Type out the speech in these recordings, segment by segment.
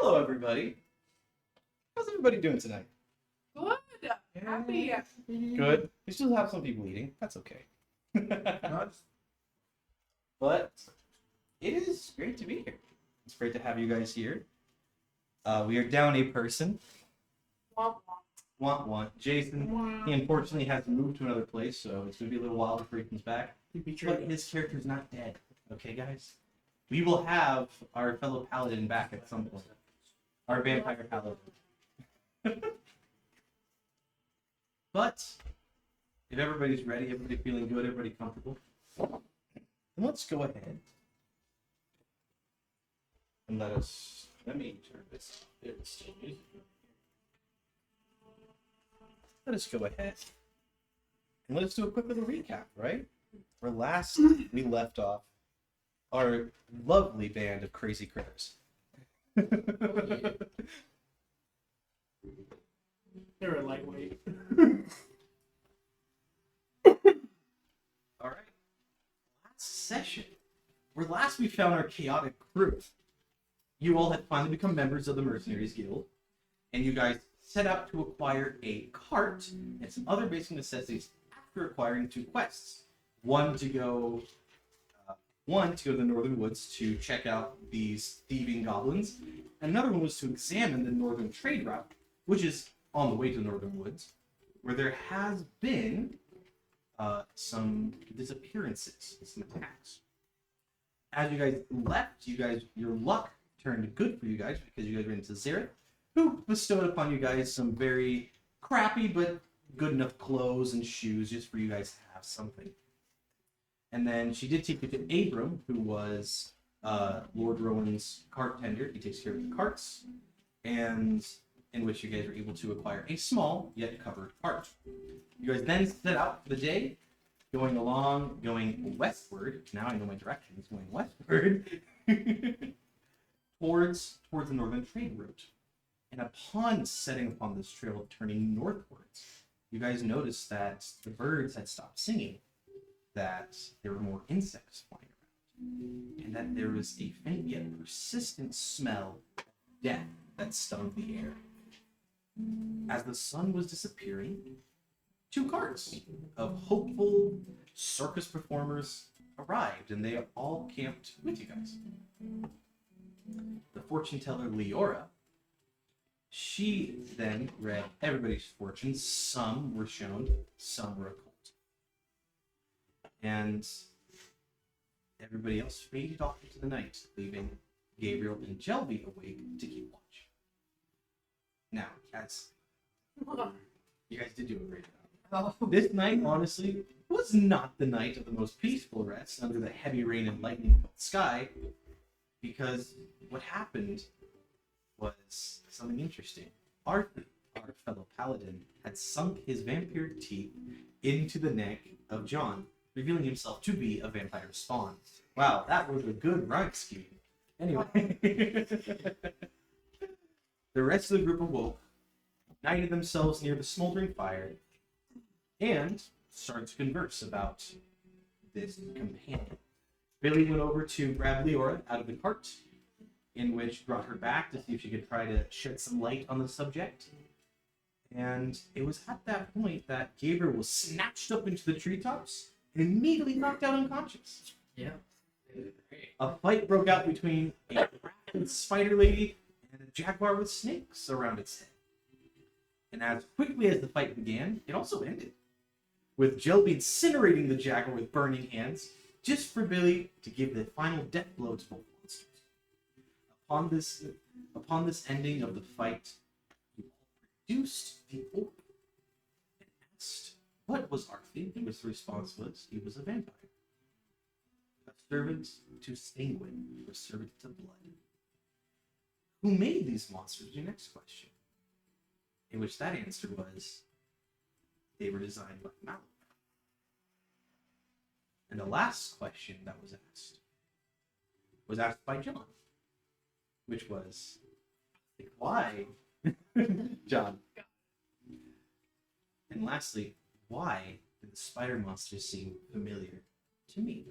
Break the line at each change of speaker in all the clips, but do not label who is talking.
Hello, everybody. How's everybody doing tonight?
Good. Happy.
Good. We still have some people eating. That's okay. But it is great to be here. It's great to have you guys here. We are down a person.
Womp
Want. Jason,
womp.
he unfortunately has to move to another place, so it's going to be a little while before he comes back. But his character's not dead. Okay, guys? We will have our fellow paladin back at some point. Our vampire paladin. But if everybody's ready, everybody feeling good, everybody comfortable, then let's go ahead and let me turn this. It's still music. Let us go ahead and let us do a quick little recap, right? Where last we left off our lovely band of crazy critters.
They're a lightweight.
All right. Last session, where last we found our chaotic crew. You all had finally become members of the Mercenaries Guild, and you guys set out to acquire a cart and some other basic necessities after acquiring 2 quests. One to go to the Northern Woods to check out these thieving goblins, and another one was to examine the Northern trade route, which is on the way to the Northern Woods, where there has been some disappearances, some attacks. As you guys left, your luck turned good for you guys because you guys ran into Zareth, who bestowed upon you guys some very crappy but good enough clothes and shoes just for you guys to have something. And then she did take you to Abram, who was Lord Rowan's cart tender. He takes care of the carts, and in which you guys were able to acquire a small yet covered cart. You guys then set out for the day, going westward. Now I know my directions. Going westward towards the northern trade route. And upon setting upon this trail, turning northwards, you guys noticed that the birds had stopped singing, that there were more insects flying around, and that there was a faint yet persistent smell of death that stung the air. As the sun was disappearing, 2 carts of hopeful circus performers arrived, and they all camped with you guys. The fortune teller Leora, she then read everybody's fortunes. Some were shown, some were occult. And everybody else faded off into the night, leaving Gabriel and Jelby awake to keep watch. Now, as you guys did do a great job. This night, honestly, was not the night of the most peaceful rest under the heavy rain and lightning-filled sky, because what happened was something interesting. Arthur, our fellow paladin, had sunk his vampire teeth into the neck of John, revealing himself to be a vampire spawn. Wow, that was a good rhyme scheme. Anyway, the rest of the group awoke, united themselves near the smoldering fire, and started to converse about this companion. Billy went over to grab Leora out of the cart, in which brought her back to see if she could try to shed some light on the subject. And it was at that point that Gabriel was snatched up into the treetops and immediately knocked out unconscious.
Yeah.
A fight broke out between a rapid spider lady and a jaguar with snakes around its head. And as quickly as the fight began, it also ended, with Jelby incinerating the jaguar with burning hands, just for Billy to give the final death blow to both monsters. Upon this ending of the fight, you produced the orb and asked what was Arthur, in which the response was he was a vampire. A servant to sanguine, or servant to blood. Who made these monsters? Your next question. In which that answer was they were designed by Malak. And the last question that was asked by John, which was, why, John? And lastly, why did the spider monsters seem familiar to me?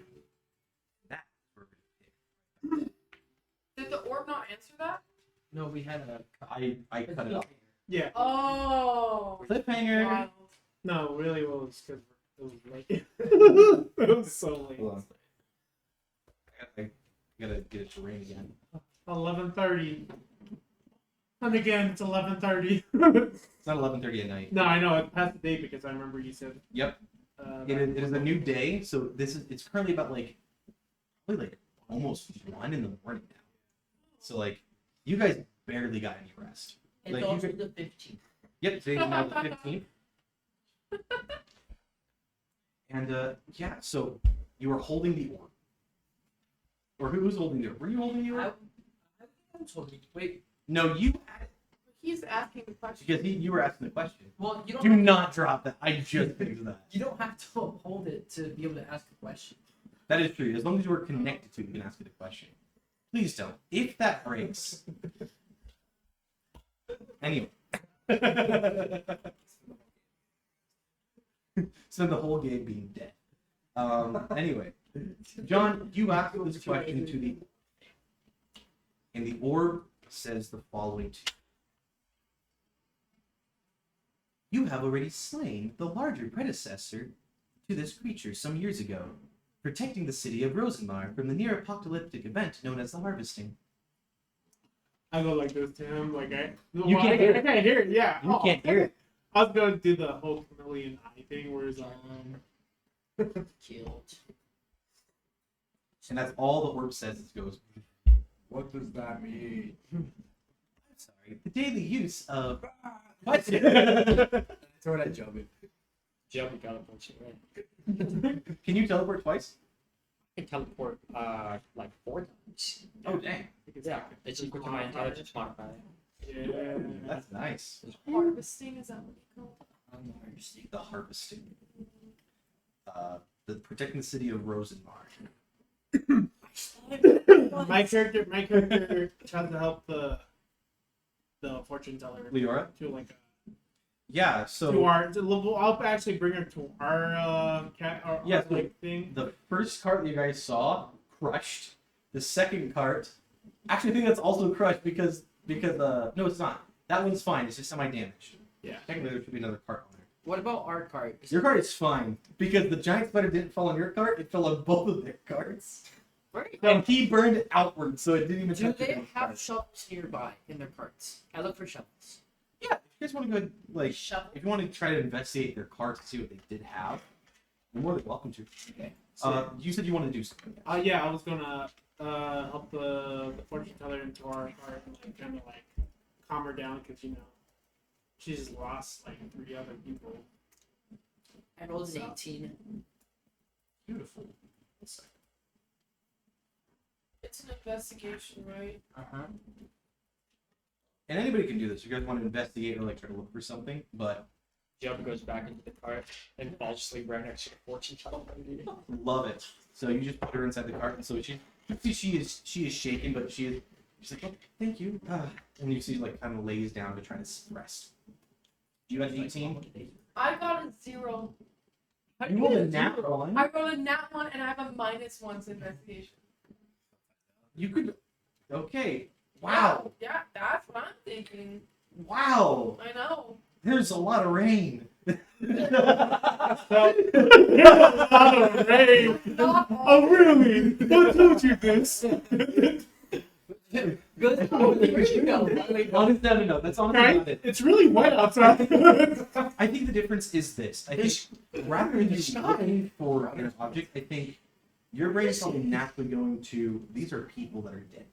That's where we're going to pick.
Did the orb not answer that?
No, we had a.
I cut it off.
Yeah.
Oh.
Cliffhanger.
Wild.
No, really, well, it's because it was late. It was so late.
Hold on. I gotta get it to rain again.
11:30. And again, it's 11:30.
It's not 11:30 at night.
No, I know it's past the day because I remember you said.
Yep. It is a new day, so it's currently about probably almost 1 in the morning now. So you guys barely got any rest.
It's
Like, you
also
could-
the 15th.
Yep, today's now the 15th. And yeah, so you were holding the orb. Or who's holding the orb? Were you holding the orb?
I was holding. Wait.
No, you had it
He's asking the question.
because you were asking the question.
Well, you don't.
Do not drop that. I just fixed that.
You don't have to hold it to be able to ask a question.
That is true. As long as you are connected to it, you can ask it a question. Please don't. If that breaks. Anyway. So the whole game being dead. Anyway. John, you asked this question to the... And the orb says the following to you. You have already slain the larger predecessor to this creature some years ago, protecting the city of Rosenmar from the near-apocalyptic event known as the Harvesting.
I go like this to him, like I.
You can't hear it.
I can't hear it. Yeah.
You can't hear it.
I was going to do the whole chameleon eye thing, where it's like.
Killed.
And that's all the orb says. It goes,
What does that mean?
I'm sorry, the daily use of... What?
Throw that job in.
Jump and teleport shit, right?
Can you teleport twice?
I can teleport like 4 times.
Oh, dang.
Yeah, it's equal to my intelligence modifier.
Yeah.
That's nice.
Harvesting, is that what you call it?
The Harvesting. The protecting the city of Rosenmar.
My character tried to help the fortune teller
Leora?
to like
Yeah,
to
so
our. I'll actually bring her to our cat. Our,
Yeah,
our,
so-
like thing.
the first cart that you guys saw, crushed. The second cart, actually I think that's also crushed because no, it's not. That one's fine. It's just semi-damaged.
Yeah.
Technically, there should be another cart on there.
What about our cart?
Your cart is fine because the giant spider didn't fall on your cart; it fell on both of their carts,
Right.
and he burned it outward, so it didn't even
Do
touch
they
your
have
cart.
shovels nearby in their carts? I look for shovels.
Yeah, if you guys want to go like,
Shovel.
if you want to try to investigate their carts and see what they did have, you're more than welcome to.
Okay.
You said you wanted to do something.
Yeah, I was gonna help the fortune teller into our cart and like kind of like calm her down because she just lost like 3 other people.
I rolled an 18.
Beautiful.
It's an investigation, right?
Uh-huh.
And anybody can do this. You guys want to investigate or like try to look for something, but
Jump goes back into the cart and falls asleep right next to the fortune teller.
love it. So you just put her inside the cart, and so she is shaking, but she's like, oh, thank you. And you see like kind of lays down to try to rest. You got 18.
I got a 0.
You rolled a nat one.
I rolled a nat 1 and I have a -1 to investigation.
You could. Okay. Wow.
Yeah, that's what I'm thinking.
Wow.
I know.
There's a lot of rain.
Ray. Oh really? Who told you this?
Good. Where you go?
Honest, no. That's honestly not
Right?
it.
It's really wet outside.
I think the difference is this. I think rather than just looking for an object, I think your brain is probably naturally going to, these are people that are dead.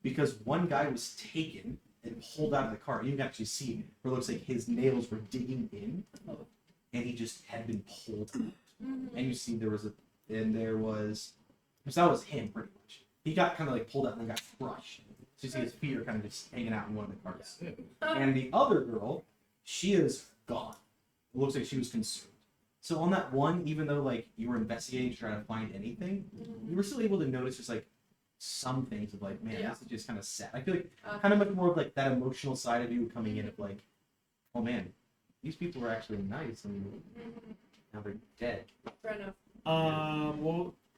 Because one guy was taken and pulled out of the car. You can actually see where it looks like his nails were digging in, and he just had been pulled out. And you see there was so that was him pretty much. He got kind of like pulled out and then got crushed. So you see his feet are kind of just hanging out in one of the cars. And the other girl, she is gone. It looks like she was consumed. So on that one, even though like you were investigating to try to find anything, you were still able to notice just like some things of like, man,
Yeah.
this is just kind of sad. I feel like kind of much more of like that emotional side of you coming in of like, oh man, these people were actually nice and now they're dead.
Fair enough.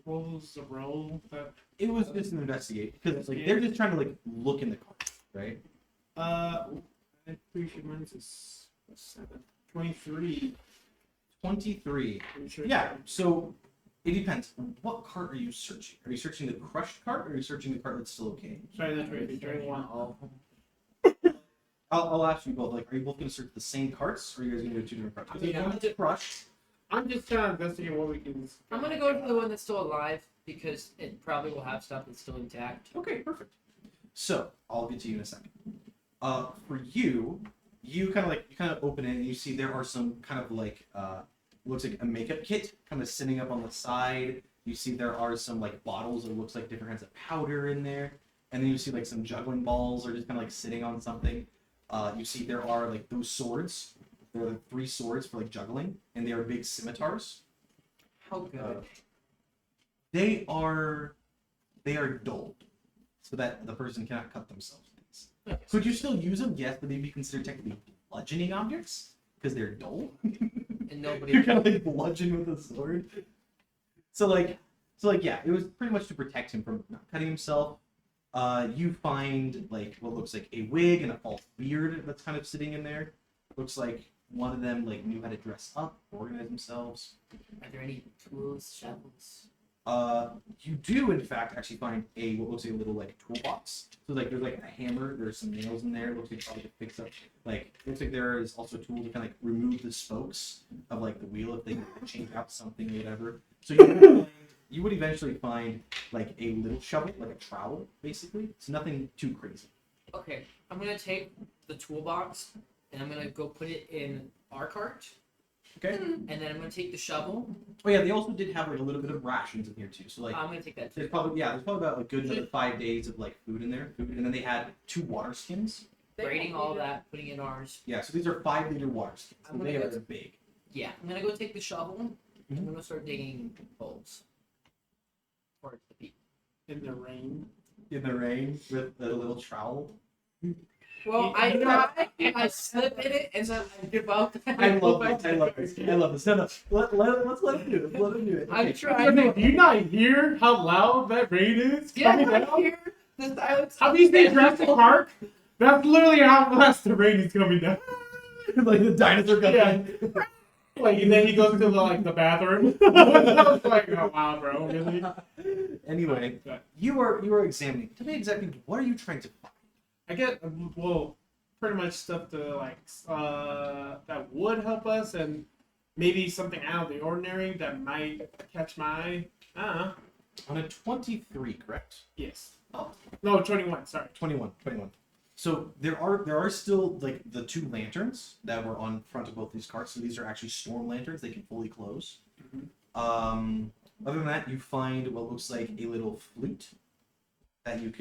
What was the role that?
It was just an investigate because it's like they're just trying to like look in the cars. right?
I'm pretty sure mine's a 7. 23.
23.
Pretty sure.
Yeah, so it depends. What cart are you searching? Are you searching the crushed cart or are you searching the cart that's still okay?
Sorry, that's right. You're doing one.
I'll ask you both. Like, are you both going to search the same carts or are you guys going to do 2 different carts?
I mean,
Because one that's crushed.
I'm just trying to investigate what we can.
I'm gonna go to the one that's still alive because it probably will have stuff that's still intact.
Okay, perfect. So I'll get to you in a second. For you, you kind of open it and you see there are some kind of like looks like a makeup kit kind of sitting up on the side. You see there are some like bottles that looks like different kinds of powder in there, and then you see like some juggling balls are just kind of like sitting on something. You see there are like those swords. There are like 3 swords for like juggling, and they are big scimitars.
How good.
They are dulled, so that the person cannot cut themselves. Could you still use them? Yes, but they'd be considered technically bludgeoning objects because they're dull.
And nobody.
You're kind of like bludgeon with a sword. So yeah, it was pretty much to protect him from not cutting himself. You find like what looks like a wig and a false beard that's kind of sitting in there. Looks like one of them like knew how to dress up, organize themselves.
Are there any tools, shovels?
You do in fact actually find a what looks like a little like toolbox. So like there's like a hammer, there's some nails in there. Looks like probably to fix up. Like looks like there is also a tool to kind of like remove the spokes of like the wheel if they change out something or whatever. So you would eventually find like a little shovel, like a trowel, basically. It's nothing too crazy.
Okay, I'm gonna take the toolbox and I'm gonna go put it in our cart.
Okay.
And then I'm gonna take the shovel.
Oh yeah, they also did have like a little bit of rations in here too. So like
I'm gonna take that too.
there's probably about a good another 5 days of like food in there. And then they had 2 water skins.
Grading all that, putting in ours.
Yeah, so these are 5-liter water skins.
I'm
So
gonna
they
go
are big.
Yeah, I'm gonna go take the shovel. I'm
Mhm.
gonna start digging holes. For the people.
In the rain.
In the rain with a little trowel.
Well, I try and I slip in it and then I give up.
I love this. I love this. I love this. No, no. Let's let him do it. Let him do it.
I'm
Okay.
trying.
Do you not hear how loud that rain is?
Yeah,
coming
I
down?
hear the silence.
Have you seen Jurassic Park? That's literally how fast the rain is coming down.
Like the dinosaur got
Yeah. Like, and then he goes to the bathroom. I was like, oh wow, bro, really?
Anyway, you are examining. Tell me exactly what are you trying to find?
I get pretty much stuff to like that would help us, and maybe something out of the ordinary that might catch my eye. I don't know.
On a 23, correct?
Yes.
Oh.
No, 21. Sorry.
21. So there are still like the 2 lanterns that were on front of both these carts. So these are actually storm lanterns. They can fully close.
Mhm.
Other than that, you find what looks like a little flute that you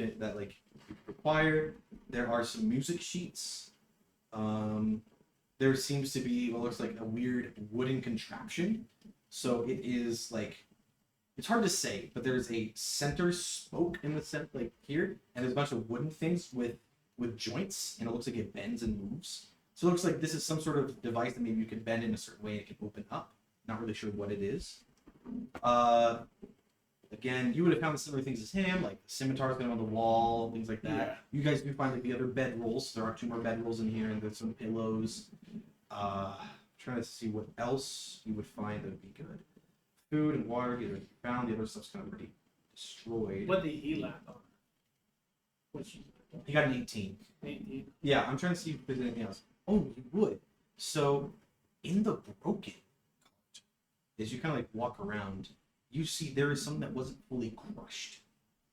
require. There are some music sheets. There seems to be what looks like a weird wooden contraption. So it is like it's hard to say, but there's a center spoke in the center, like here, and there's a bunch of wooden things with joints, and it looks like it bends and moves. So it looks like this is some sort of device that maybe you can bend in a certain way and it can open up. Not really sure what it is. Again, you would have found similar things as him, like the scimitars going on the wall, things like that.
Yeah.
You guys do find like the other bed rolls. There are 2 more bed rolls in here, and there's some pillows. Trying to see what else you would find that would be good. Food and water, either found. The other stuff's kind of already destroyed.
What did he land on? Which
He got an 18.
18.
Yeah, I'm trying to see if there's anything else. Oh, you would. So, in the broken cart, as you kind of like walk around, you see there is something that wasn't fully crushed.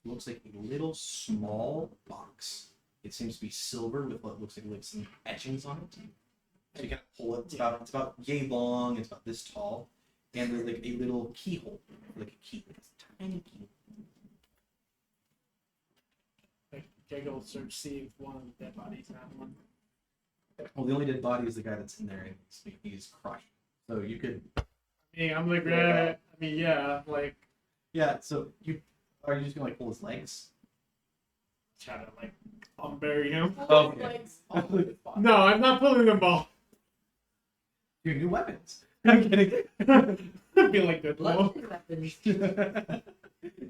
It looks like a little small box. It seems to be silver with what looks like some etchings on it. So you kind of pull it. It's about yay long. It's about this tall, and there's like a little keyhole, like a key, like a tiny key.
Like, Jago search, see if one of the dead bodies have one.
Well, the only dead body is the guy that's in there, and he's crushed. So you could.
Yeah, I'm like, yeah, like,
Yeah. So are you just gonna like pull his legs?
try to like unbury him.
Okay.
Legs all over the spot.
No, I'm not pulling them all.
Your new weapons. I'm kidding.
I feel like that.
Legendary weapons.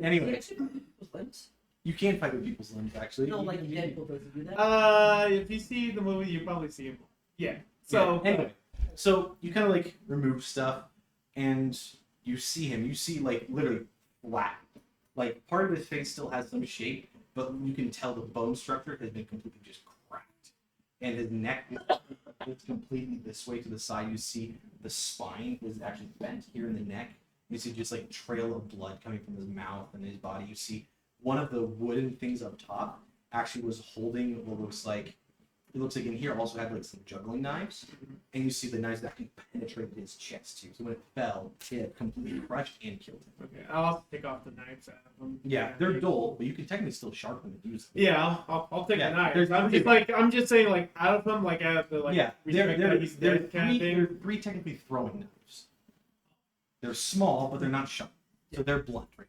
Anyway,
Those limbs?
You can fight with people's limbs, actually.
No,
You
like
can-
Deadpool doesn't do that.
If you see the movie, you probably see him. Yeah. So
Yeah, anyway, so you kind of like remove stuff, and you see him. You see like literally flat. Like part of his face still has some shape, but you can tell the bone structure has been completely just cracked, and his neck is completely this way to the side. You see the spine is actually bent here in the neck. You see just like trail of blood coming from his mouth and his body. You see one of the wooden things up top actually was holding what looks like. It looks like in here also had like some juggling knives, and you see the knives that actually penetrated his chest too. So when it fell, it completely crushed and killed him.
okay, I'll have to take off the knives out of them.
Yeah, they're dull, but you can technically still sharpen them and use them.
Yeah, I'll take
Yeah,
the knives.
there's
I'm just saying like out of them, like out of the like
Yeah,
respect that he's dead kind of
there are
thing.
three technically throwing knives. They're small, but they're not sharp, so they're blunt right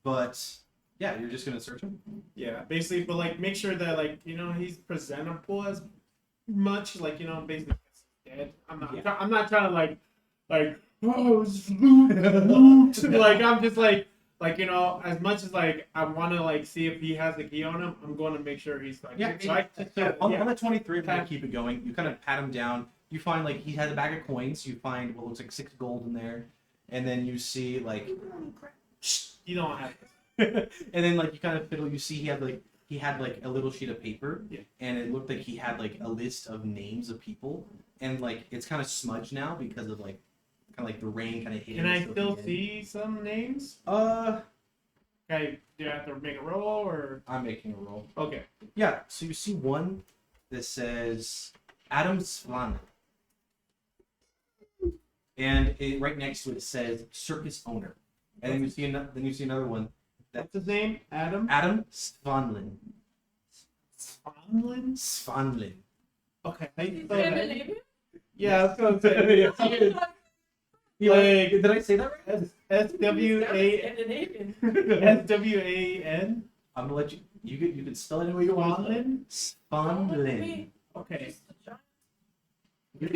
now. But yeah, you're just gonna search them.
Yeah, basically, but like make sure that like he's presentable as much like basically he's dead. I'm not trying to like oh loot. Like I'm just like as much as like I want to like see if he has a key on him, I'm going to make sure he's like
Yeah,
so
on the 23, I'm gonna keep it going. You kind of pat him down. You find like he has a bag of coins. You find what looks like 6 gold in there, and then you see like,
you don't have this.
and then like you kind of fiddle. You see he had like a little sheet of paper,
Yeah.
and it looked like he had like a list of names of people, and like it's kind of smudged now because of like kind of like the rain kind of hitting.
Can I
stuff
still
again.
see some names?
Okay,
Do I have to make a roll or
I'm making a roll.
okay?
Yeah, so you see one that says Adam Svan. And right next to it says circus owner. And then you see another one.
What's his name? Adam
Adam Svanlin.
Svanlin.
Svanlin.
Okay, how you
Is
spell
it
that?
an alien?
Yeah, I was gonna say. Like
Did I say that right?
SWAN.
An alien.
SWAN.
I'm gonna let you. You can spell it any way you want.
Svanlin.
Svanlin.
Okay.
Just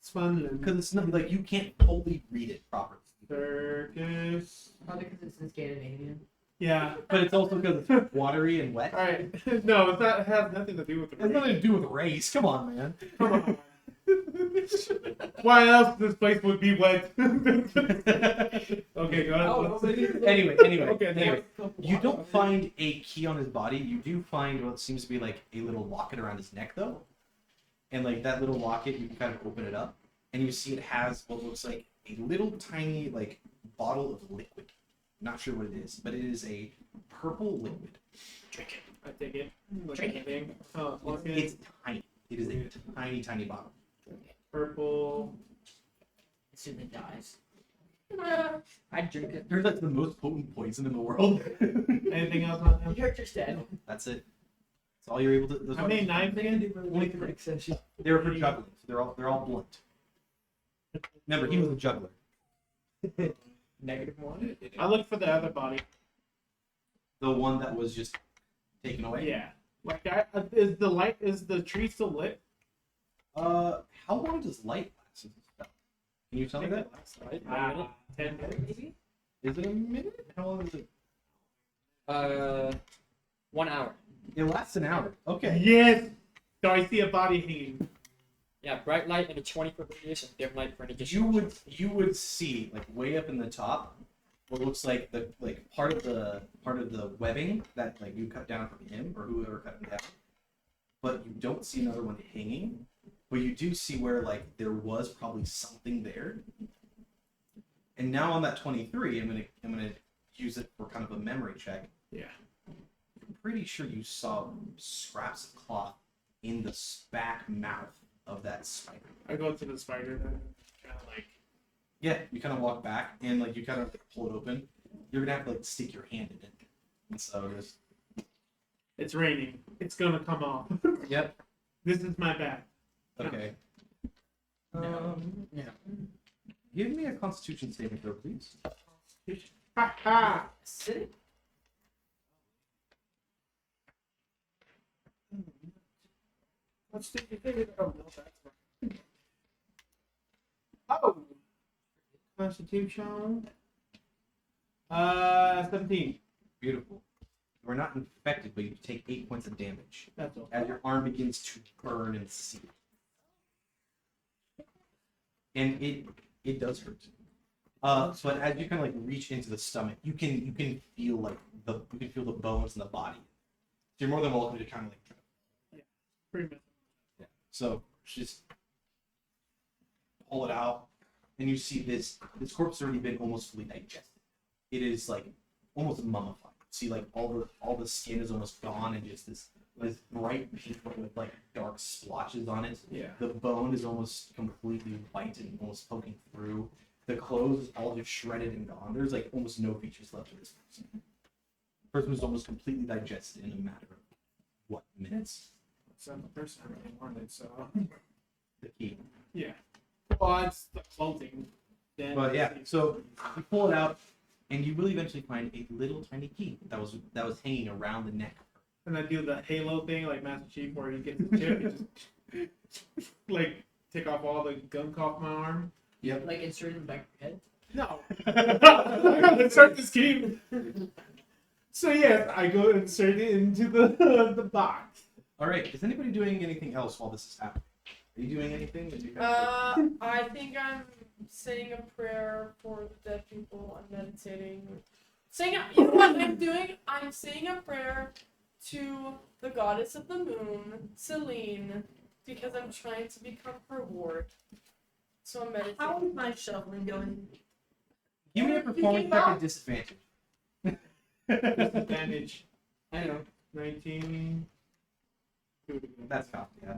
Svanlin.
Because it's not like you can't fully read it properly.
Circus.
Probably because it's in Scandinavian.
Yeah.
But it's also because it's watery and wet.
All right. No, it has nothing to do with the
It has nothing to do with race. Come on, man.
Come on. Why else this place would be wet? Okay, go ahead.
Anyway,
Okay,
you don't find a key on his body. You do find what seems to be like a little locket around his neck, though. And like that little locket, you can kind of open it up, and you see it has what looks like a little tiny like bottle of liquid. Not sure what it is, but it is a purple liquid. Drink it.
I take it.
Drink it.
Thing. Oh, okay.
It's tiny. It is a tiny, tiny bottle.
Purple.
As soon as it dies.
kidding.
I drink it.
There's like the most potent poison in the world.
Anything else on
The
him?
character's dead.
That's it. That's all you're able to. Those
How
are-
many knives again?
They're for juggling, so they're all blunt. Remember, he was a juggler.
-1.
I look for the other body.
The one that was just taken away.
Yeah. Like, is the tree still lit?
How long does light last in this spell? Can you tell me that?
Ah, 10 minutes.
Maybe?
Is it a minute? How long is it?
1 hour.
It lasts an hour. Okay.
Yes. So I see a body hanging.
Yeah, bright light and a 20-foot radius and dim light for an additional.
You would see like way up in the top what looks like the part of the webbing that like you cut down from him or whoever cut him down, but you don't see another one hanging. But you do see where like there was probably something there. And now on that 23, I'm gonna use it for kind of a memory check.
Yeah.
I'm pretty sure you saw scraps of cloth in the back mouth of that spider.
I go to the spider then. Kind of like.
Yeah, you kind of walk back and like you kind of pull it open. You're gonna have to like stick your hand in it, and so just
It's raining. It's gonna come off.
yep.
This is my bag.
Okay.
No.
Give me a Constitution saving throw, please.
Ha ha!
Acidic.
What's the thing? Oh, no, that's right. Oh! Constitution. 17.
Beautiful. You are not infected, but you take 8 points of damage
That's all.
as your arm begins to burn and seal. And it does hurt. But as you kind of like reach into the stomach, you can feel like the bones in the body. So you're more than welcome to kind of like
Pretty much.
yeah. So just pull it out, and you see this corpse has already been almost fully digested. It is like almost mummified. See, like all the skin is almost gone, and just this bright pink with like dark splotches on it.
Yeah.
The bone is almost completely white and almost poking through. The clothes is all just shredded and gone. There's like almost no features left of this person. The person was almost completely digested in a matter of what, minutes?
It's not the person I really wanted, so.
The key.
Yeah. Well, it's the clothing. Then
But yeah, so you pull it out, and you will eventually find a little tiny key that was hanging around the neck.
And I do the halo thing like Master Chief where he gets the chip and just like take off all the gunk off my arm.
Yep.
Like insert it in the back of your head.
No. I gotta insert this key. So yeah, I go insert it into the box.
All right. Is anybody doing anything else while this is happening? Are you doing anything? That you
I think I'm saying a prayer for the dead people. I'm meditating. You know what I'm doing? I'm saying a prayer to the goddess of the moon, Celine, because I'm trying to become her ward. So I'm meditating.
How is my shuffling going?
Give me a performance check at disadvantage.
Disadvantage.
I know.
19. Do it again.
That's fine. Yeah.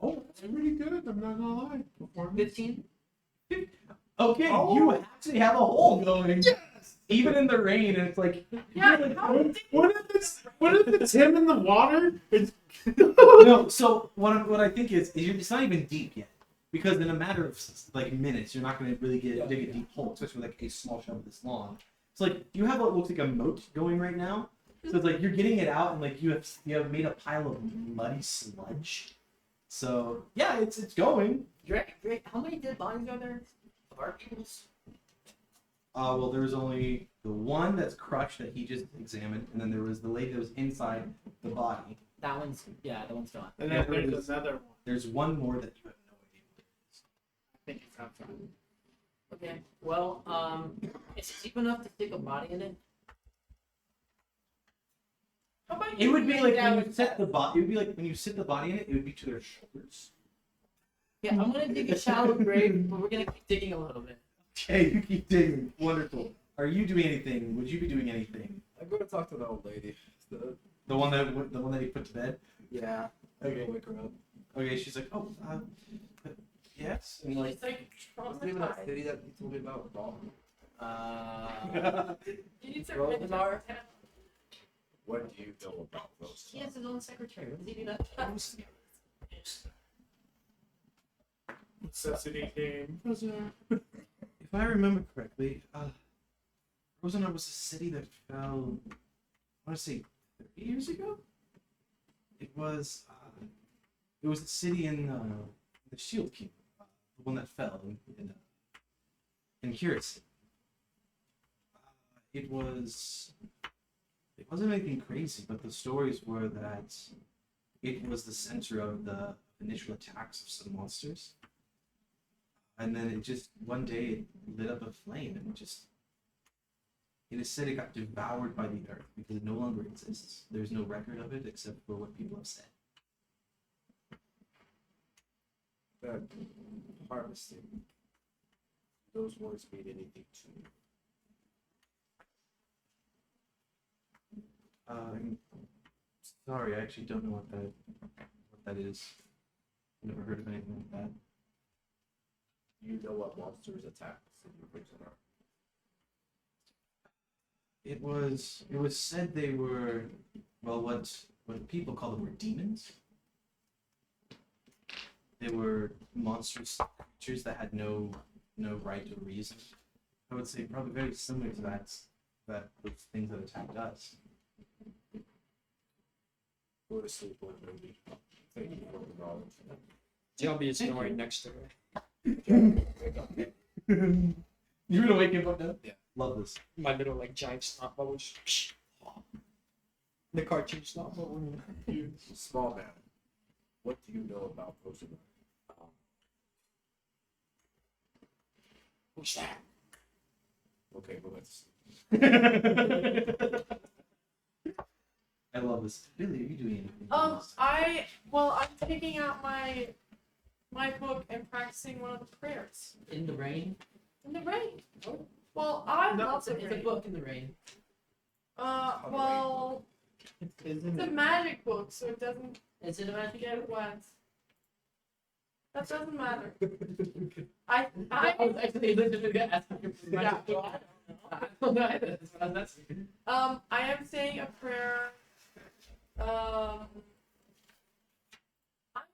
Oh, that's pretty good. I'm not gonna lie. Performance.
15.
Okay,
Oh.
you actually have a hole going.
Yes.
Even in the rain, and it's like
Yeah, how
What if it's him in the water? It's
no. So what I think is it's not even deep yet, because in a matter of like minutes, you're not going to really dig a deep hole, especially with, like a small shovel this long. So like you have what looks like a moat going right now. So it's like you're getting it out, and like you have made a pile of muddy sludge. So yeah, it's going.
Great. How many dead bodies are there? Of our peoples?
Well, there was only the one that's crushed that he just examined, and then there was the lady that was inside the body.
That one's gone.
and then there's another one.
There's one more that you have no idea what it is.
I think it's outside.
Okay. Well, is it deep enough to stick a body in it?
How about
It would be like
down
when you set the body. It would be like when you sit the body in it. It would be to their shoulders.
Yeah, I'm gonna dig a shallow grave, but we're gonna keep digging a little bit.
Okay, you keep digging. Wonderful. Are you doing anything? Would you be doing anything?
I'm going to talk to the old lady.
The one that he put to bed.
Yeah.
Okay.
Wake her up.
Okay. She's like, oh, yes. And like,
It's like
What's the name of that
traumatized.
city that you told me about? Wrong.
You need to
Roll the bar.
What do you know about those?
He has his own secretary. What does he do that?
Necessity game.
if I remember correctly, Rosanna was a city that fell. I want to say 30 years ago. It was a city in the Shield Kingdom, the one that fell in Curious. It wasn't anything crazy, but the stories were that it was the center of the initial attacks of some monsters. And then it just, one day, it lit up a flame, and it is said it got devoured by the earth because it no longer exists. There's no record of it except for what people have said.
That harvesting. Those words mean anything to me.
I'm sorry, I actually don't know what that is. Never heard of anything like that.
You know what monsters attack the city of Prisoner?
It was said they were, well, what people call them were demons. They were monstrous creatures that had no right or reason. I would say probably very similar to those things that attacked us.
Go to sleep, old lady. Thank you for the knowledge.
Jelby is
Thank
snoring
you.
next to her.
Wake up.
You're gonna wake him up now?
Yeah.
Love this.
My little like giant snot bubble just the cartoon snot bubble.
Small man, what do you know about potion?
What's that?
Okay, well let's.
I love this. Billy, are you doing anything?
I'm taking out my book and practicing one of the prayers
In the rain.
in the rain. Well, I
No,
love the
It's a
rain.
book in the rain.
Well,
Isn't
it's a
it?
magic book, so it doesn't
Is it a magic
get wet. That doesn't matter. I
I was actually legitimately asking you for magic book. I don't know. That's what I was asking.
I am saying a prayer. I'm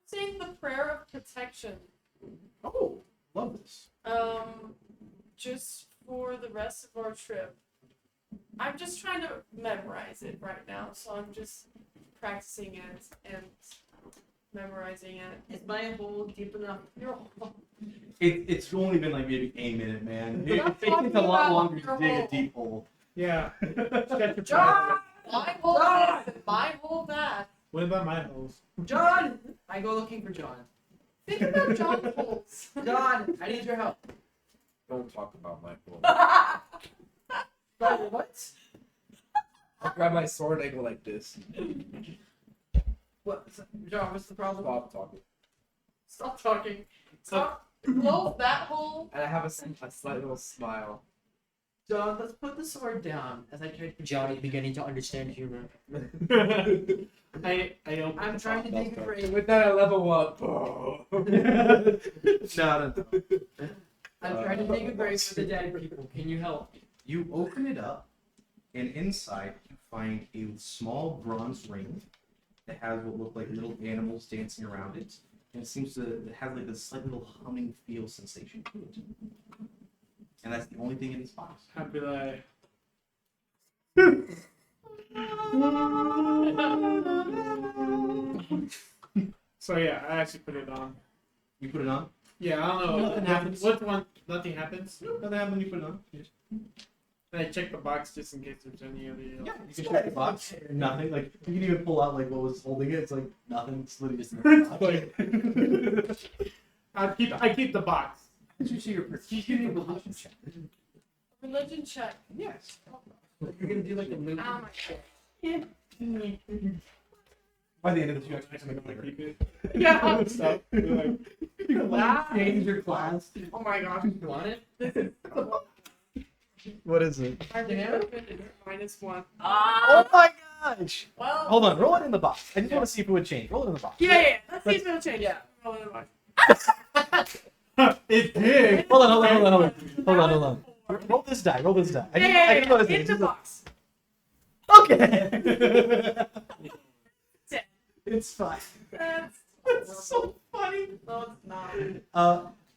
saying the prayer of protection.
Oh, love this.
Just for the rest of our trip. I'm just trying to memorize it right now, so I'm just practicing it and memorizing it.
Is my hole deep enough? Your hole.
It's only been like maybe a minute, man. It
Stop
takes
talking
a lot
about
longer
your
to dig a
hole.
deep hole.
Yeah. Sketch your
John!
practice.
My whole
John!
this, my whole that.
What about my holes?
John! I go looking for John.
Think about John's holes.
John, I need your help.
Don't talk about my phone.
John, what?
I'll grab my sword and go like this.
What? John, what's the problem?
Stop talking.
Stop talking. Stop. Close that hole.
And I have a slight little smile.
John, let's put the sword down as I try to.
John is beginning to understand humor.
I open
I'm
the
trying to
box.
dig a grave.
With that, I level up.
No.
I'm trying to dig a grave for the dead people. Can you help?
You open it up, and inside you find a small bronze ring that has what look like little animals dancing around it, and it has like a slight little humming feel sensation to it. And that's the only thing in this box.
I'd be like, so yeah, I actually put it on.
You put it on.
Yeah, I don't know.
Nothing happens.
What one? Nothing happens.
Nothing happens when you put it on.
And I check the box just in case there's any other.
Yeah, you can check the box. Nothing. Like you can even pull out like what was holding it. It's like nothing. It's literally just.
I keep the box.
Did you see your religion check?
Religion check.
Yes.
You're gonna do like a loop.
Oh my
By the end of this, you actually make a flavor.
Keep it.
Yeah.
Stuff. Like,
You can like change your class.
Oh my gosh.
You want it?
What is it?
My religion is -1.
Oh my gosh!
Well.
Hold on, roll it in the box. I just want to see if it would change. Roll it in the box.
Yeah. Let's see if it'll change. Yeah. Roll it in the box.
it did.
Hold on. Roll this die. I just
Yeah.
noticed
In
it.
the box.
Okay. It's fine.
That's
so funny.
no, it's not.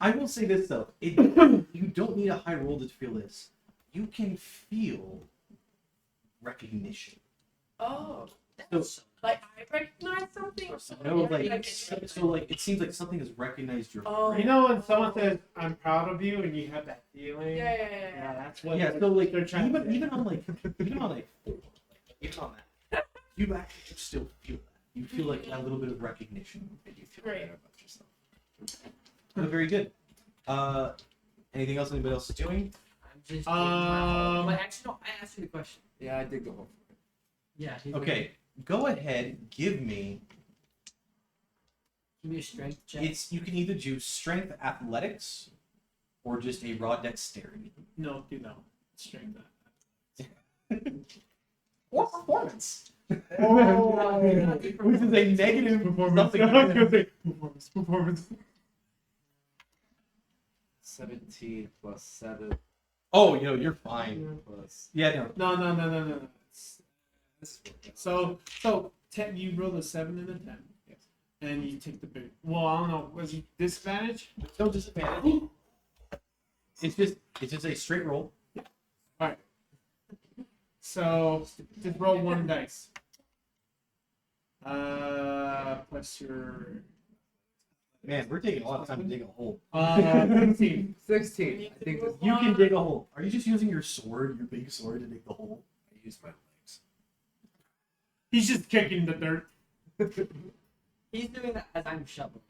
I will say this though. You don't need a high roll to feel this. You can feel recognition.
Oh.
So,
Like I recognize something or something.
no, like it seems like something has recognized your
Oh.
You know when someone says, "I'm proud of you," and you have that feeling.
Yeah.
That's what.
Yeah, so like
they're trying to say.
even on like that, you actually still feel that. You feel like a little bit of recognition, and you feel
Great.
better about yourself. But very good. Anything else anybody else is doing?
I'm just. But actually, no. I asked you the question.
Yeah, I dig the hole.
Yeah.
Okay, go ahead. Give me.
Give me a strength check.
You can either do strength athletics, or just a raw dexterity.
No, do no. Strength that.
Or performance.
Oh.
Which is a negative
Performance.
something.
Performance.
17 plus 7
Oh, you're fine.
plus.
Yeah, no.
No. So 10. You roll a 7 and a 10.
Yes.
And you take the big. Well, I don't know. Was it disadvantage?
No disadvantage. It's just a straight roll.
So just roll one dice. Plus your
Man, we're taking a lot of time to dig a hole.
15.
16. I think this,
You can dig a hole. Are you just using your sword, your big sword, to dig the hole?
I use my legs.
He's just kicking the dirt.
He's doing that as I'm shoveling.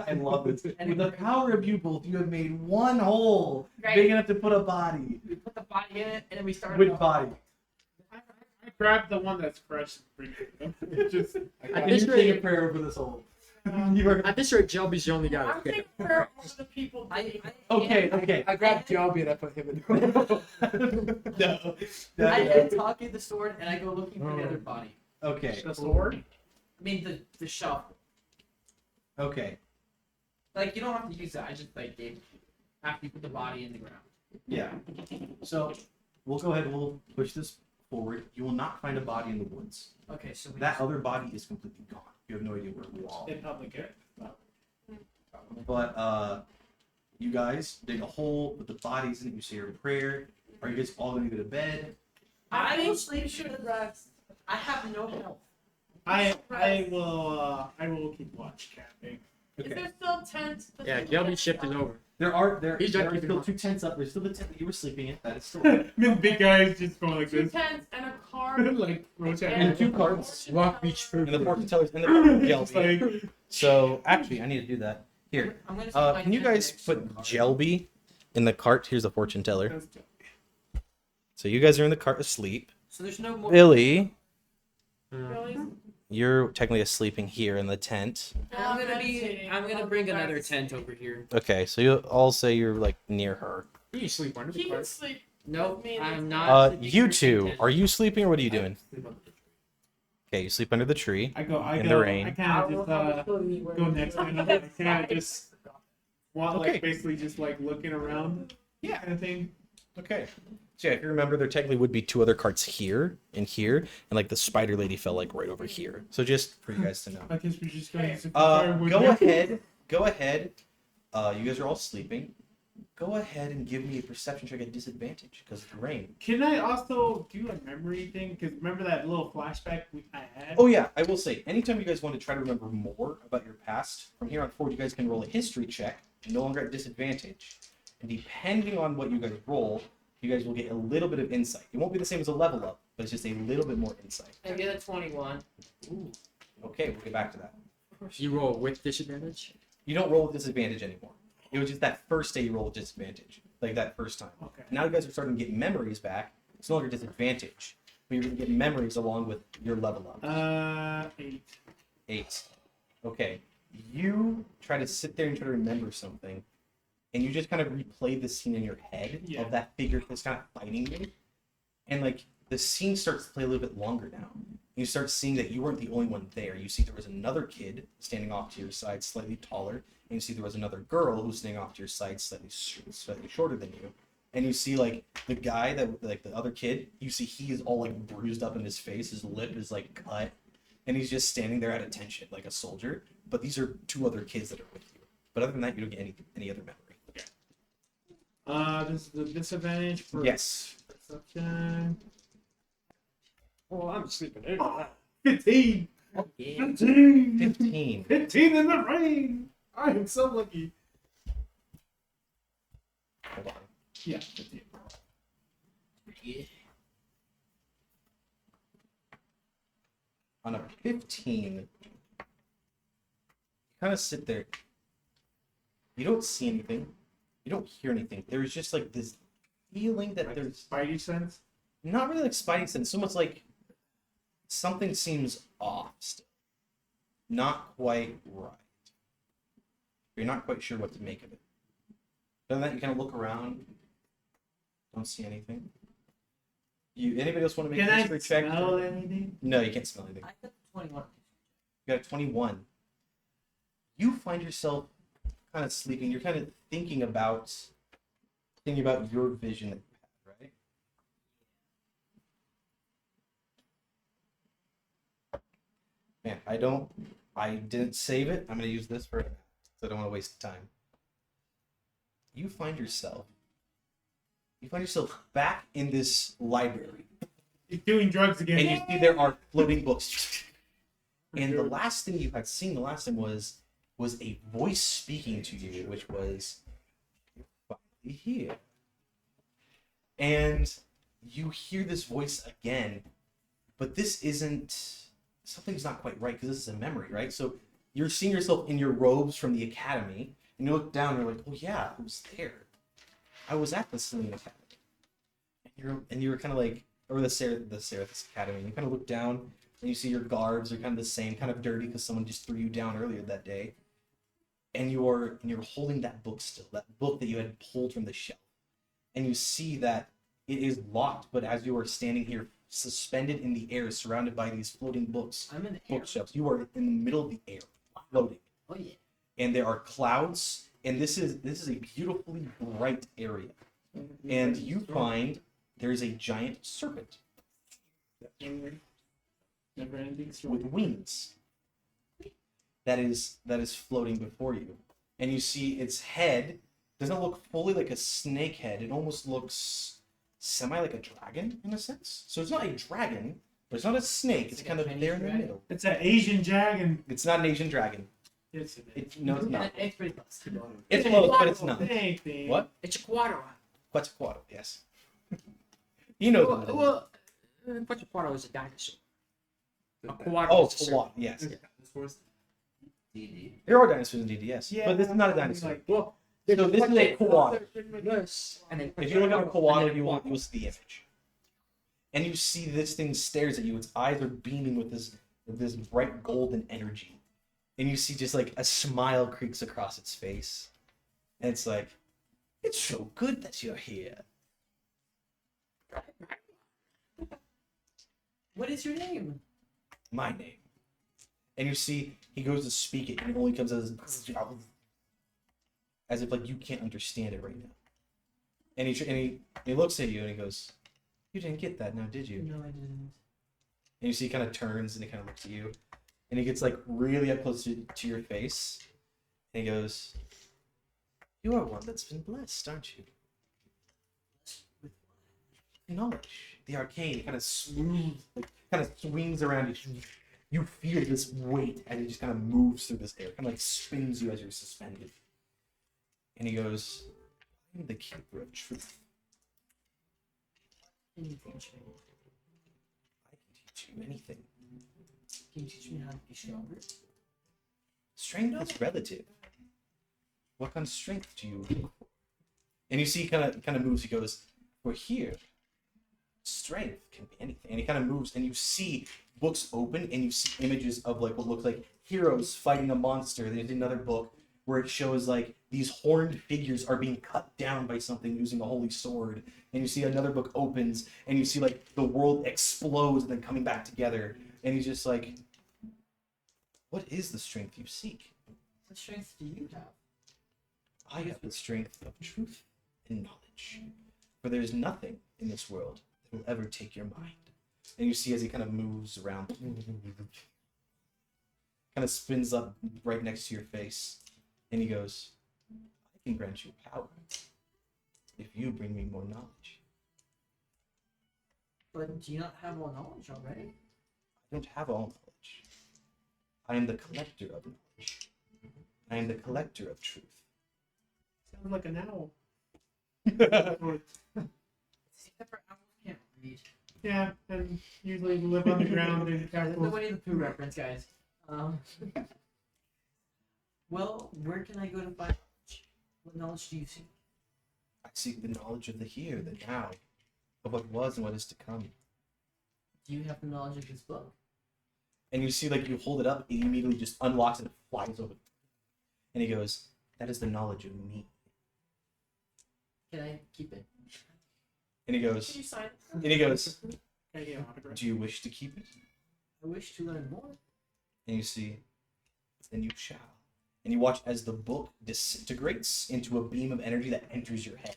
I love this. And with the power of you both, you have made one hole
Right.
big enough to put a body.
We put the body in it, and then we started.
With
off.
body.
I grabbed the one that's fresh and bring it. Just
And
this
you
rate-
say a prayer over this hole. You are...
At this rate, Jelby's the only guy.
I'm taking prayer over the people.
Okay.
I grabbed Jelby and I put him in.
No.
I
No.
get Taki the sword, and I go looking for the other body.
Okay.
the sword.
I mean the shovel.
Okay.
Like you don't have to use that. I just like gave after you put the body in the ground.
Yeah. So we'll go ahead and we'll push this forward. You will not find a body in the woods.
Okay, so we
That other body is completely gone. You have no idea where it was.
In public area.
But you guys dig a hole, put the bodies in it, you say your prayer. Are you guys all gonna go to bed?
I
I
think
will sleep
you should
should
rest.
I have no health.
I will keep watch camping.
Is there still tents?
Yeah, Jelby shifted over.
There are
He's
there
not
are
keeping
still
watch.
2 tents up. There's still the tent that you were sleeping in. That is still up.
The big guys just going like
Two
this,
tents and a car.
like rotating.
And 2 carts.
Rock Beach food.
And the fortune tellers and the
Just
Jelby.
like,
So actually, I need to do that. Here,
I'm gonna sleep my
can you
tent
guys
next to
put
the car.
Jelby in the cart? Here's the fortune teller.
that's-
So you guys are in the cart asleep.
So there's no more.
Billy,
Really?
you're technically sleeping here in the tent.
I'm gonna
meditating.
I'm gonna
I'll
bring
go back
another
to
tent
sleep.
over here.
Okay, so you all say you're like near her.
You can sleep under the
He can
cart.
sleep.
Nope,
Me and
I'm
the-
not. sleeping
You
in the
two,
tent.
are you sleeping or what are you doing?
I sleep on the tree.
Okay, you sleep under the tree.
I
In
go.
the rain.
I kind of just go next to him. I kind of just want
Okay.
like basically just like looking around.
Yeah.
Kind of thing.
Okay. So yeah, if you remember, there technically would be 2 other carts here and here, and like the spider lady fell like right over here. So just for you guys to know.
I guess we're just going to
Go ahead. Go ahead. You guys are all sleeping. Go ahead and give me a perception check at disadvantage because of the rain.
Can I also do a memory thing? Because remember that little flashback I had?
Oh yeah, I will say, anytime you guys want to try to remember more about your past, from here on forward, you guys can roll a history check, no longer at disadvantage. And depending on what you guys roll, you guys will get a little bit of insight. It won't be the same as a level up, but it's just a little bit more insight.
I get a 21.
Ooh. Okay, we'll get back to that.
You roll with disadvantage.
You don't roll with disadvantage anymore. It was just that first day you rolled with disadvantage, like that first time.
Okay.
Now you guys are starting to get memories back. It's no longer disadvantage, but you're going to get memories along with your level up.
8.
8. Okay. You try to sit there and try to remember something, and you just kind of replay the scene in your head
Yeah.
of that figure that's kind of fighting you. And like the scene starts to play a little bit longer now. You start seeing that you weren't the only one there. You see there was another kid standing off to your side, slightly taller, and you see there was another girl who's standing off to your side, slightly shorter than you. And you see like the guy that like the other kid, you see he is all like bruised up in his face, his lip is like cut, and he's just standing there at attention like a soldier. But these are 2 other kids that are with you. But other than that, you don't get any other memory.
This is the disadvantage for
Yes.
perception.
Well, I'm sleeping.
15.
Yeah.
15.
15.
15 in the rain. I am so lucky.
Hold on.
Yeah, 15.
Yeah.
On a 15, you kind of sit there. You don't see anything. You don't hear anything. There's just like this feeling that
Like
there's
Spidey sense.
not really like spidey sense, so much like something seems off still. Not quite right. You're not quite sure what to make of it. Other than that, you kind of look around. Don't see anything. Anybody else want to make
Can
a
I
history check?
smell anything?
No, you can't smell anything.
I got 21.
You got a 21. You find yourself kind of sleeping. You're kind of thinking about your vision that you had, right? Man, I didn't save it. I'm gonna use this for, so I don't want to waste time. You find yourself back in this library,
He's doing drugs again.
and you see there are floating books. And the last thing you had seen the last time was was a voice speaking to you, which was, "You're finally here." And you hear this voice again, but this isn't, something's not quite right, because this is a memory, right? So you're seeing yourself in your robes from the academy, and you look down and you're like, oh yeah, I was there. I was at the Selene Academy. And you're kind of like, or the Seraphis Academy, and you kind of look down and you see your garbs are kind of the same, kind of dirty because someone just threw you down earlier that day. And you're holding that book still, that book that you had pulled from the shelf. And you see that it is locked, but as you are standing here suspended in the air, surrounded by these floating books,
I'm in the air.
bookshelves, you are in the middle of the air, floating.
Oh yeah.
And there are clouds, and this is a beautifully bright area. And you find there is a giant serpent
Never ending story.
with wings that is floating before you. And you see its head doesn't look fully like a snake head. It almost looks semi like a dragon in a sense. So it's not a dragon, but it's not a snake. It's
Like
kind
a
of
Chinese
there in the
dragon?
middle.
It's an Asian dragon.
It's not an Asian dragon.
It's
No, it's not.
It's pretty close.
It's close, but it's not.
Anything.
What?
It's a quadro.
Quetzalcoatl, yes. You know what it is.
Well, Quetzalcoatl is a dinosaur. A quadro.
Oh,
is a
it's a lot, yes.
Dinosaurs. D&D.
There are dinosaurs in DD, yes.
Yeah,
But this is not a dinosaur.
like-
Well,
So this is a koala.
Yes. And then
If you look at a koala,
and then
you'll see the image. And you see this thing stares at you. Its eyes are beaming with this bright golden energy. And you see just like a smile creaks across its face. And it's like, it's so good that you're here.
What is your name?
My name. And you see he goes to speak it, and it only comes as if like you can't understand it right now. And he looks at you and he goes, "You didn't get that now, did you?"
No, I didn't.
And you see he kind of turns and he kind of looks at you, and he gets like really up close to your face, and he goes, "You are one that's been blessed, aren't you? Knowledge, the arcane, kind of smooth, like, kind of swings around you. You feel this weight as it just kind of moves through this air, kind of like spins you as you're suspended." And he goes, "I'm the keeper of truth.
Can you teach me?
I can teach you anything.
Can you teach me how to be stronger?
Strength is relative. What kind of strength do you look for?" And you see, kind of moves. He goes, "We're here. Strength can be anything." And he kind of moves, and you see books open, and you see images of like what looks like heroes fighting a monster. There's another book where it shows like these horned figures are being cut down by something using a holy sword. And you see another book opens, and you see like the world explodes and then coming back together. And he's just like, "What is the strength you seek?"
What strength do you have?
"I have the strength of truth and knowledge. For there is nothing in this world that will ever take your mind." And you see as he kind of moves around, kind of spins up right next to your face. And he goes, "I can grant you power if you bring me more knowledge."
But do you not have all knowledge already?
"I don't have all knowledge. I am the collector of knowledge. I am the collector of truth."
Sounds like an owl.
Except for owls can't read.
Yeah, and usually live on the ground in
The
castles.
Winnie the Pooh reference, guys. Well, where can I go to find knowledge? What knowledge do you seek?
"I seek the knowledge of the here, the now, of what was and what is to come."
Do you have the knowledge of this book?
And you see, like, you hold it up, it immediately just unlocks and flies open. And he goes, "That is the knowledge of me."
Can I keep it?
And he
Can
goes,
you sign?
and he goes,
Can I get an autograph?
"Do you wish to keep it?"
I wish to learn more.
And you see, "Then you shall." And you watch as the book disintegrates into a beam of energy that enters your head.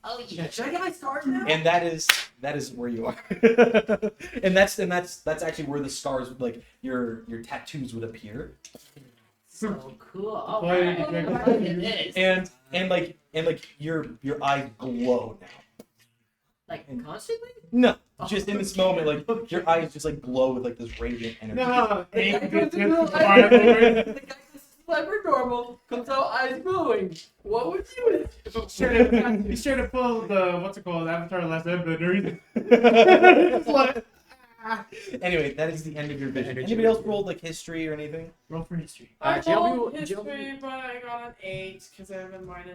Oh yeah. Should I get my stars now?
And that is where you are. and that's actually where the stars, like your tattoos, would appear.
So cool. Oh,
Boy,
right.
you drink
Look at this.
And like your eyes glow now.
Like constantly?
No, just in this moment, like your eyes just like glow with like this radiant energy.
No,
The guy
ain't
goes
good
to the
just survival.
The guy goes to clever normal comes out eyes glowing. What would you do?
You should have pulled the what's it called? Avatar: Last Airbender. It's like,
Anyway, that is the end of your vision. Anybody else rolled like history or anything?
roll for history.
I
Jelly-
rolled
Jelly-
history, but I got an 8 because I have a -1 to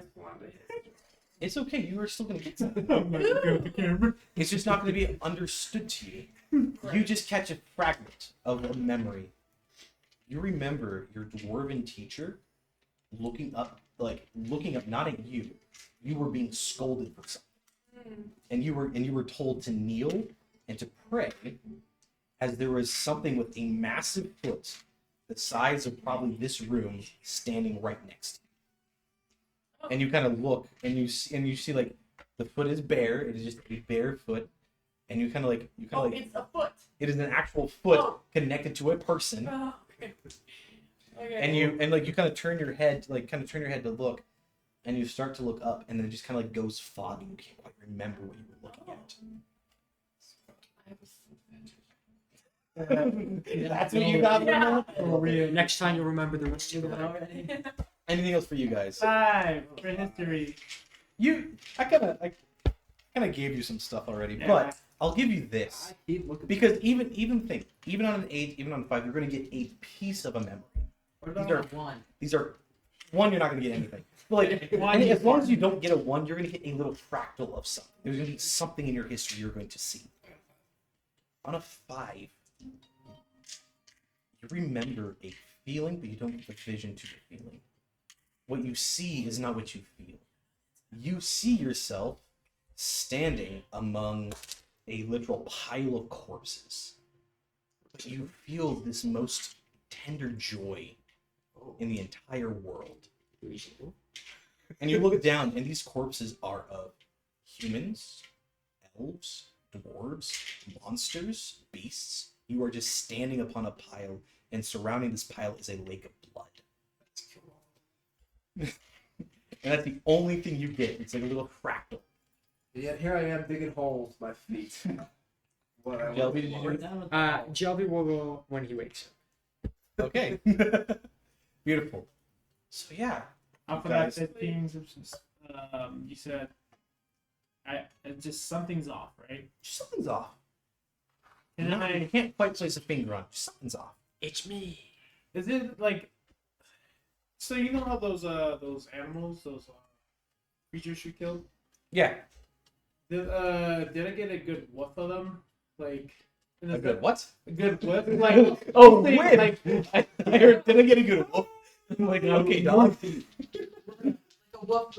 history.
It's okay. You are still gonna get something.
I'm not gonna go with the camera.
It's just not gonna be understood to you. You just catch a fragment of a memory. You remember your dwarven teacher looking up, not at you. You were being scolded for something, and you were told to kneel and to pray, as there was something with a massive foot, the size of probably this room, standing right next to you. And you kind of look, and you see like the foot is bare. It is just a bare foot, and you kind of like
It's a foot.
it is an actual foot
Oh.
connected to a person.
Oh, okay. Okay.
And you kind of turn your head to look, and you start to look up, and then it just kind of like goes foggy. You can't quite remember what you were looking at. That's what you got.
Yeah.
Next time you'll remember the rest of it.
Anything else for you guys?
5 for history.
I kind of gave you some stuff already,
Yeah.
but I'll give you this
I keep looking.
because even on an 8, even on a 5, you're going to get a piece of a memory.
What
These
about one?
These are one, you're not going to get anything. But like,
One,
as long as you don't get a 1, you're going to get a little fractal of something. There's going to be something in your history you're going to see. On a 5, you remember a feeling, but you don't get the vision to the feeling. What you see is not what you feel. You see yourself standing among a literal pile of corpses. But you feel this most tender joy in the entire world. And you look down, and these corpses are of humans, elves, dwarves, monsters, beasts. You are just standing upon a pile, and surrounding this pile is a lake of blood. And that's the only thing you get. It's like a little fractal.
Yet here I am digging holes with my feet. What I
Shelby,
was
did you
for.
do it?
Jelby will go when he wakes up.
Okay. Beautiful. So yeah.
Off of
Guys.
that 15, you said, it's just something's off, right?
Something's off.
And
No,
then
you can't quite place a finger on it. Something's off.
It's me.
is it like, so you know how those animals, those creatures you killed?
Yeah.
Did I get a good whiff of them? Like, and
A
is
good
that-
what?
A good whiff? Like,
Oh,
they-
whip!
like,
I heard, did I get a good whoop? I'm like, okay, dog.
What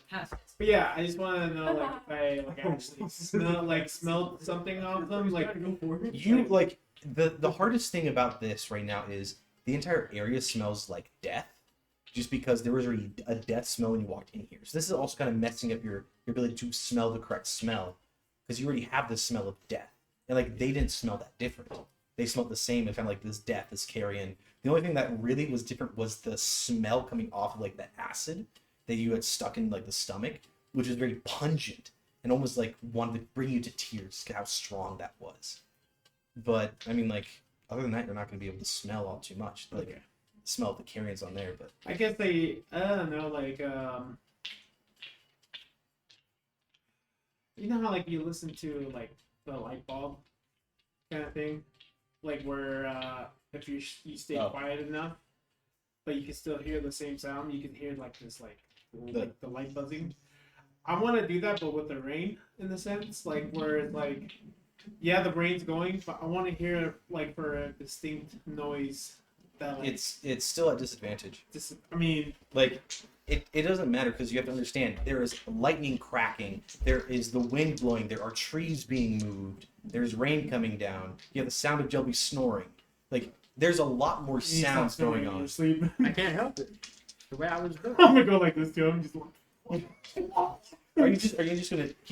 past it.
but yeah, I just want to know like if I actually smelled something off them. Like,
You, like, the hardest thing about this right now is the entire area smells like death. Just because there was already a death smell when you walked in here. So this is also kind of messing up your ability to smell the correct smell. Because you already have the smell of death. And like they didn't smell that different. They smelled the same, kind of like this death, this carrion. The only thing that really was different was the smell coming off of like the acid that you had stuck in like the stomach, which is very pungent and almost like wanted to bring you to tears, how strong that was. But I mean, like, other than that, you're not going to be able to smell all too much. Like,
Okay.
smell the carrions on there, but
I guess I don't know, like, you know how like you listen to like the light bulb kind of thing, like where if you stay
Oh.
quiet enough, but you can still hear the same sound. You can hear like this like the light buzzing. I want to do that, but with the rain in the sense, like where it's like, yeah, the rain's going, but I want to hear like for a distinct noise that like
it's still at disadvantage.
I mean,
Like, it doesn't matter because you have to understand there is lightning cracking, there is the wind blowing, there are trees being moved, there's rain coming down, you have the sound of Jelby snoring. Like, there's a lot more
you stop
sounds
snoring
going
in your
on.
sleep.
I can't help it. The way I was doing.
I'm gonna go like this too. I'm just like,
Are you just gonna keep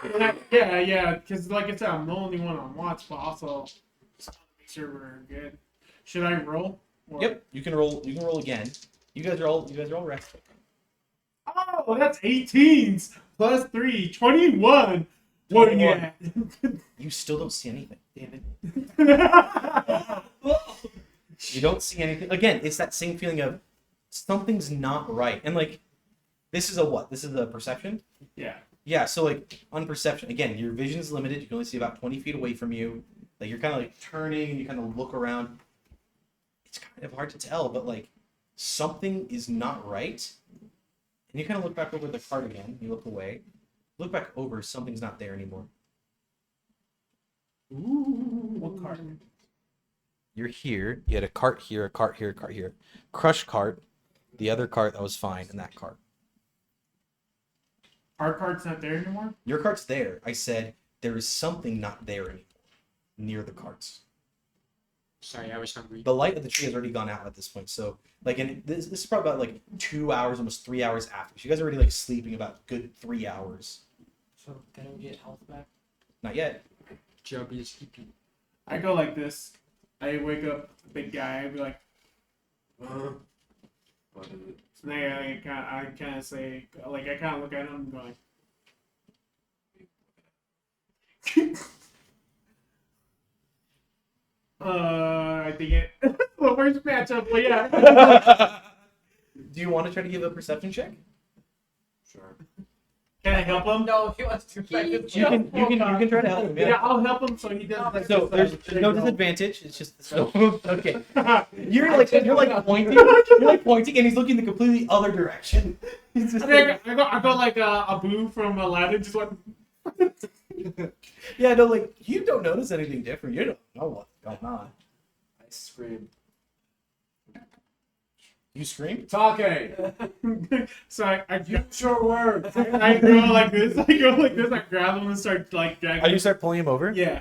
your head?
yeah, because like I said, I'm the only one on watch, but also just wanna make sure we're good. Should I roll? Or-
Yep, you can roll again. You guys are all rested.
Oh, that's 18s plus 3, 21. What are you at?
You still don't see anything. Damn it.
I
You don't see anything. Again, it's that same feeling of something's not right. And like, this is a what? This is a perception?
Yeah.
Yeah, so like on perception, again, your vision is limited. You can only see about 20 feet away from you. Like you're kind of like turning and you kind of look around. It's kind of hard to tell, but like something is not right. And you kind of look back over the cart again. You look away. Look back over. Something's not there anymore.
Ooh, what card?
You're here. You had a cart here, a cart here, a cart here. Crushed cart. The other cart that was fine, and that cart.
Our card's not there anymore?
Your cart's there. I said there is something not there anymore near the carts.
Sorry, I was hungry.
The light of the tree has already gone out at this point. So, like, and this is probably about like 2 hours, almost 3 hours after. So you guys are already like sleeping about good 3 hours.
So can I get health back?
Not yet.
Joby is keeping.
I go like this. I wake up the big guy. I be like,
What is it?
and I kind of say, like, I kind of look at him and go like, I think it. The worst matchup, but yeah.
Do you want to try to give a perception check?
Sure.
Can I help him?
No, he wants to fight
You can try to help him.
Yeah,
Yeah.
I'll help him so he does like
So
this,
there's no disadvantage. It's just so okay. You're like pointing. You're like pointing, and he's looking the completely other direction. He's just like,
I go like a boo from Aladdin, just like.
yeah, no, like you don't notice anything different. You don't know what's going on.
I scream.
You scream.
Talking.
So I
Use your words.
I go like this. I grab him and start like dragging.
Oh, you start pulling him over.
Yeah.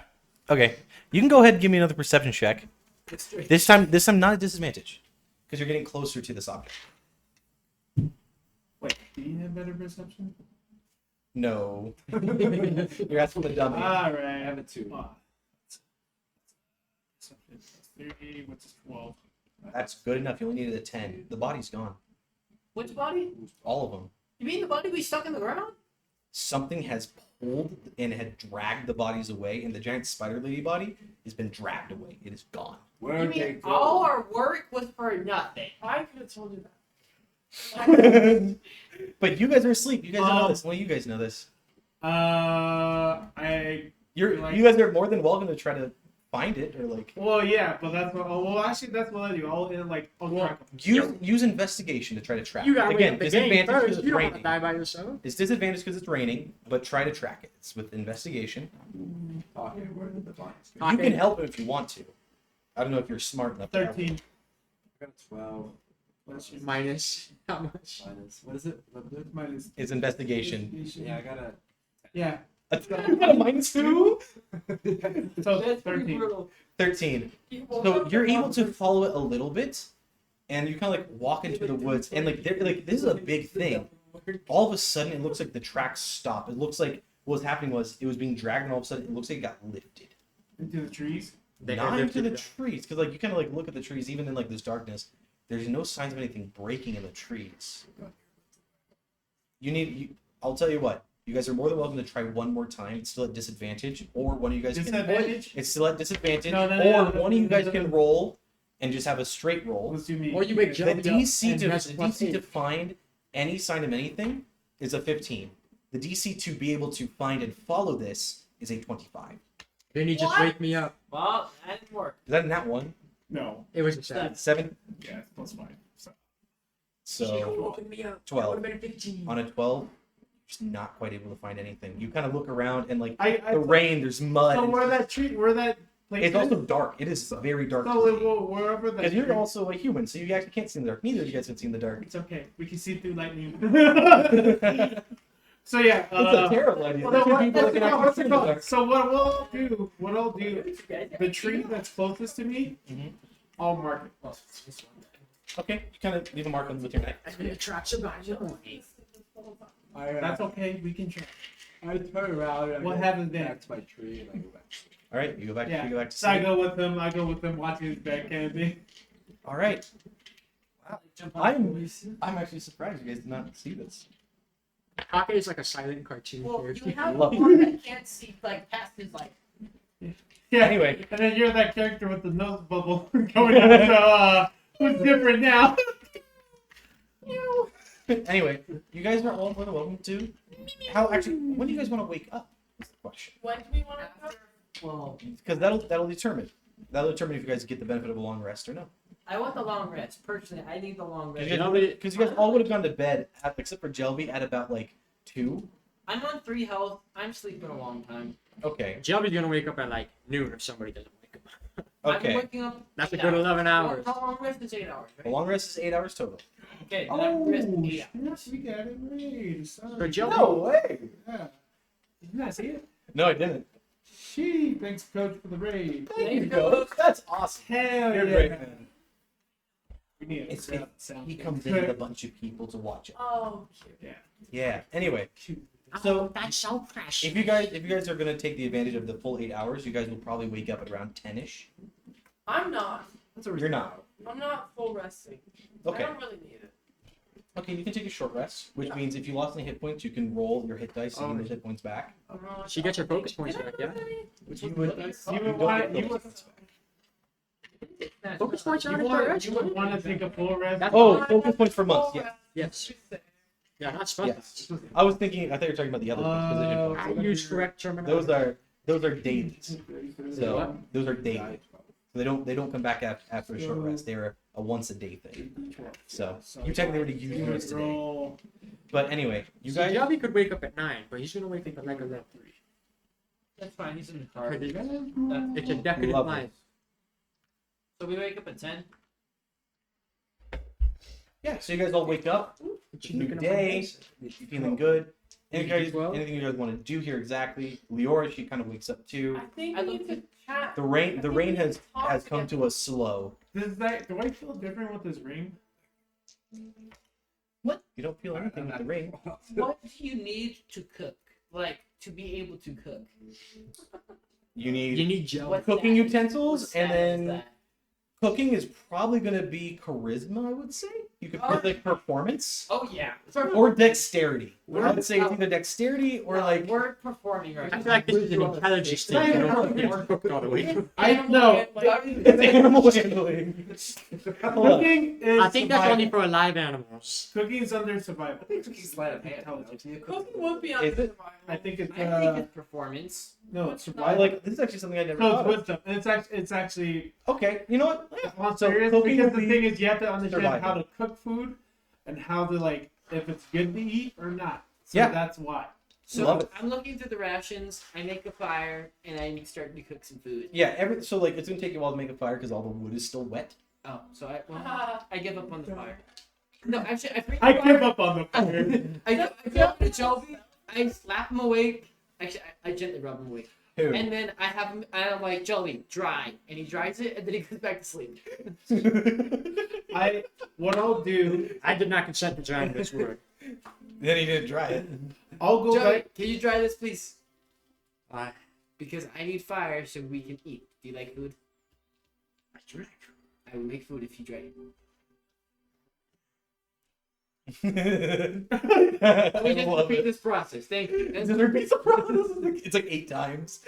Okay, you can go ahead and give me another perception check. This time not a disadvantage, because you're getting closer to this object.
Wait, do you have better perception?
No, you're asking the dummy.
All right.
I have a 2.
Perception plus 30, which is 12.
That's good enough. You only needed a 10. The body's gone.
Which body?
All of them.
You mean the body we stuck in the ground?
Something has pulled and had dragged the bodies away, and the giant spider lady body has been dragged away. It is gone.
Where
You
did they
mean
go?
all our work was for nothing?
I could have told you that.
But you guys are asleep. You guys don't know this. Only you guys know this.
I
You guys are more than welcome to try to find it or like.
well, yeah, but that's what. Well, actually, that's what I do. I'll track him.
Use investigation to try to track.
You
it.
gotta win
Again,
the game
disadvantage
first.
because it's
You don't want to
raining.
die by yourself.
It's disadvantage because it's raining, but try to track it. It's with investigation.
Talking. Where did the bodies go?
You
Okay.
can help him if you want to. I don't know if you're smart enough. to help.
13.
I got a 12.
What's your
Minus how much?
Minus. What is it? What-
minus?
It's investigation.
Yeah, I got a.
Yeah.
You got a -2?
So
That's pretty
13.
brutal.
13. So you're able to follow it a little bit, and you kind of like walk into the woods, and like this is a big thing. All of a sudden, it looks like the tracks stop. It looks like what was happening was it was being dragged, and all of a sudden, it looks like it got lifted.
Into the trees.
They
Not
got
into the
lifted.
trees, because like you kind of like look at the trees, even in like this darkness. There's no signs of anything breaking in the trees. I'll tell you what. You guys are more than welcome to try one more time. It's still at disadvantage, or one of you guys can.
Disadvantage.
It's still at disadvantage,
No, no,
or
no, no,
one of you
no,
guys
no,
can
no.
roll and just have a straight roll.
Let's do me.
Or you make
The
Joby
DC
and
to
rest
the
plus
DC to
8.
find any sign of anything is a 15. The DC to be able to find and follow this is a 25.
Then you just
What?
wake me up.
Well, that didn't work.
Is that in that one?
No.
It was a 7.
7.
Yeah, it's plus 5. So.
So
woken me up.
12.
That would have been 15.
on a 12, you're just not quite able to find anything. You kind of look around and like
I
the rain, there's mud.
So where that place
It's
is?
also dark. It is very dark.
So wherever that.
Because you're
tree-
also a human, so you actually can't see in the dark. Neither of you guys can see in the dark.
It's okay. We can see through lightning.
It's
So yeah.
a terrible idea.
So
There's two
what-
people that can actually
what's
see
it
in the
called?
dark.
So what I'll do, the tree that's closest to me,
Mhm.
I'll mark it.
Okay, you kind of leave a mark on with your knife.
I'm gonna trap somebody.
That's okay. We can try.
I turn around and
What
I go
happens then?
back to my tree and I go back to sleep.
All right, you go back.
Yeah.
You go back to
So I
sleep.
go with him. I go with him watching his back kind of thing.
All right. I'm actually surprised you guys did not see this.
Pocket is like a silent cartoon
Well,
character.
you have
Love it.
one that can't see like past his like.
Yeah.
Anyway.
And then you're that character with the nose bubble going on. So who's different now?
Anyway, you guys are all more than welcome to. When do you guys want to wake up? Is the question.
When do we want to go?
Well,
Because that'll determine if you guys get the benefit of a long rest or no.
I want the long rest. Personally, I need the long rest.
Because you guys all would have gone to bed except for Jelby at about like 2.
I'm on 3 health. I'm sleeping a long time.
Okay.
Shelby's gonna wake up at like noon if somebody doesn't wake up.
I'm
Okay.
waking up.
That's a
8
good
hours.
11 hours.
How long rest is 8 hours?
A
Right?
long rest is 8 hours total.
Okay, then I'm resting 8
shit,
hours.
we got it right.
So Jelby,
way.
Yeah. Did you not see it?
No, I didn't.
Thanks, coach, for the raid.
There you go. That's awesome.
Hell
You're
yeah.
great, man.
We need
It's-
to sound.
He comes in with a bunch of people to watch it.
Oh, cute.
Yeah. Anyway,
oh,
so
that's so precious.
if you guys are gonna take the advantage of the full 8 hours, you guys will probably wake up at around 10ish.
I'm not.
You're not.
I'm not full resting.
Okay.
I don't really need it.
Okay, you can take a short rest, which means if you lost any hit points, you can roll your hit dice and get those hit points back.
She gets her focus points
Did I
back, yeah?
lose any?
Which
You
you
would-
would.
you
You
would
don't
want-
get
you
those
would-
hit points back.
Focus points are
You
on
want to take a full rest?
Oh, focus points for months. Yeah.
Yes. Yeah, not spell
Yes. I was thinking. I thought you were talking about the other position
Uh,
points.
I use correct terminology.
Those are dailies. So
What?
those are daily. So they don't come back after a short rest. They're a once a day thing. So you technically already used yours today.
Roll.
But anyway, you
See,
guys.
Jelby could wake up at 9, but he's gonna wake up at like 11.
That's fine. He's in the car.
Pretty good.
That's-
It's a decadent
Lovely.
life.
So we wake up at 10.
Yeah. So you guys all wake up. New day. Feeling good. Anything you guys want to do here exactly? Leora, she kind of wakes up too.
I think
I
we
looked
need to chat.
The rain has come
together.
to us slow.
Do I feel different with this ring?
What? You don't feel anything with the rain.
What do you need to cook? Like, to be able to cook?
You need
You need Jelby.
What
cooking
stat-
utensils,
what
and
stat is
then
that?
cooking is probably gonna be charisma. I would say you could put like performance
Oh, yeah.
or dexterity. I would say it's either dexterity or like.
We're performing right
I
now.
feel like this is an intelligence thing. You don't get cooked all the way.
I know.
It's animal handling.
Cooking is
I think that's
survival.
only for live animals.
Cooking's under survival.
Cookie's sleight of hand.
Cooking would be
Is
under
it?
survival.
I think it's
I think it's performance.
no, it's
I
survival.
like this is actually something I never
So
thought
it's
of.
wisdom. And it's actually
Okay, you know what? Yeah.
on
So
serious
cooking
because
will
the
be
thing is you have to understand
survival.
how to cook food and how to like if it's good to eat or not. So
Yeah.
that's why.
So
Love it.
I'm looking through the rations. I make a fire, and I start to cook some food.
Yeah, so like it's gonna take you a while to make a fire because all the wood is still wet.
Oh, so I give up on the fire. No, actually, I bring the
I
fire.
give up on the fire.
I go up to Shelby. I slap him awake. Actually, I gently rub him awake.
Who?
And then I'm like, Jelly, dry. And he dries it, and then he goes back to sleep.
What I'll do,
I did not consent to drying this wood.
Then he didn't dry it.
I'll go
Jelly,
back.
can you dry this, please?
Why?
Because I need fire so we can eat. Do you like food? I will make food if you dry it.
I
Let me just
love
repeat
it.
this process. Thank you. That's
Just repeat the process. It's like 8 times.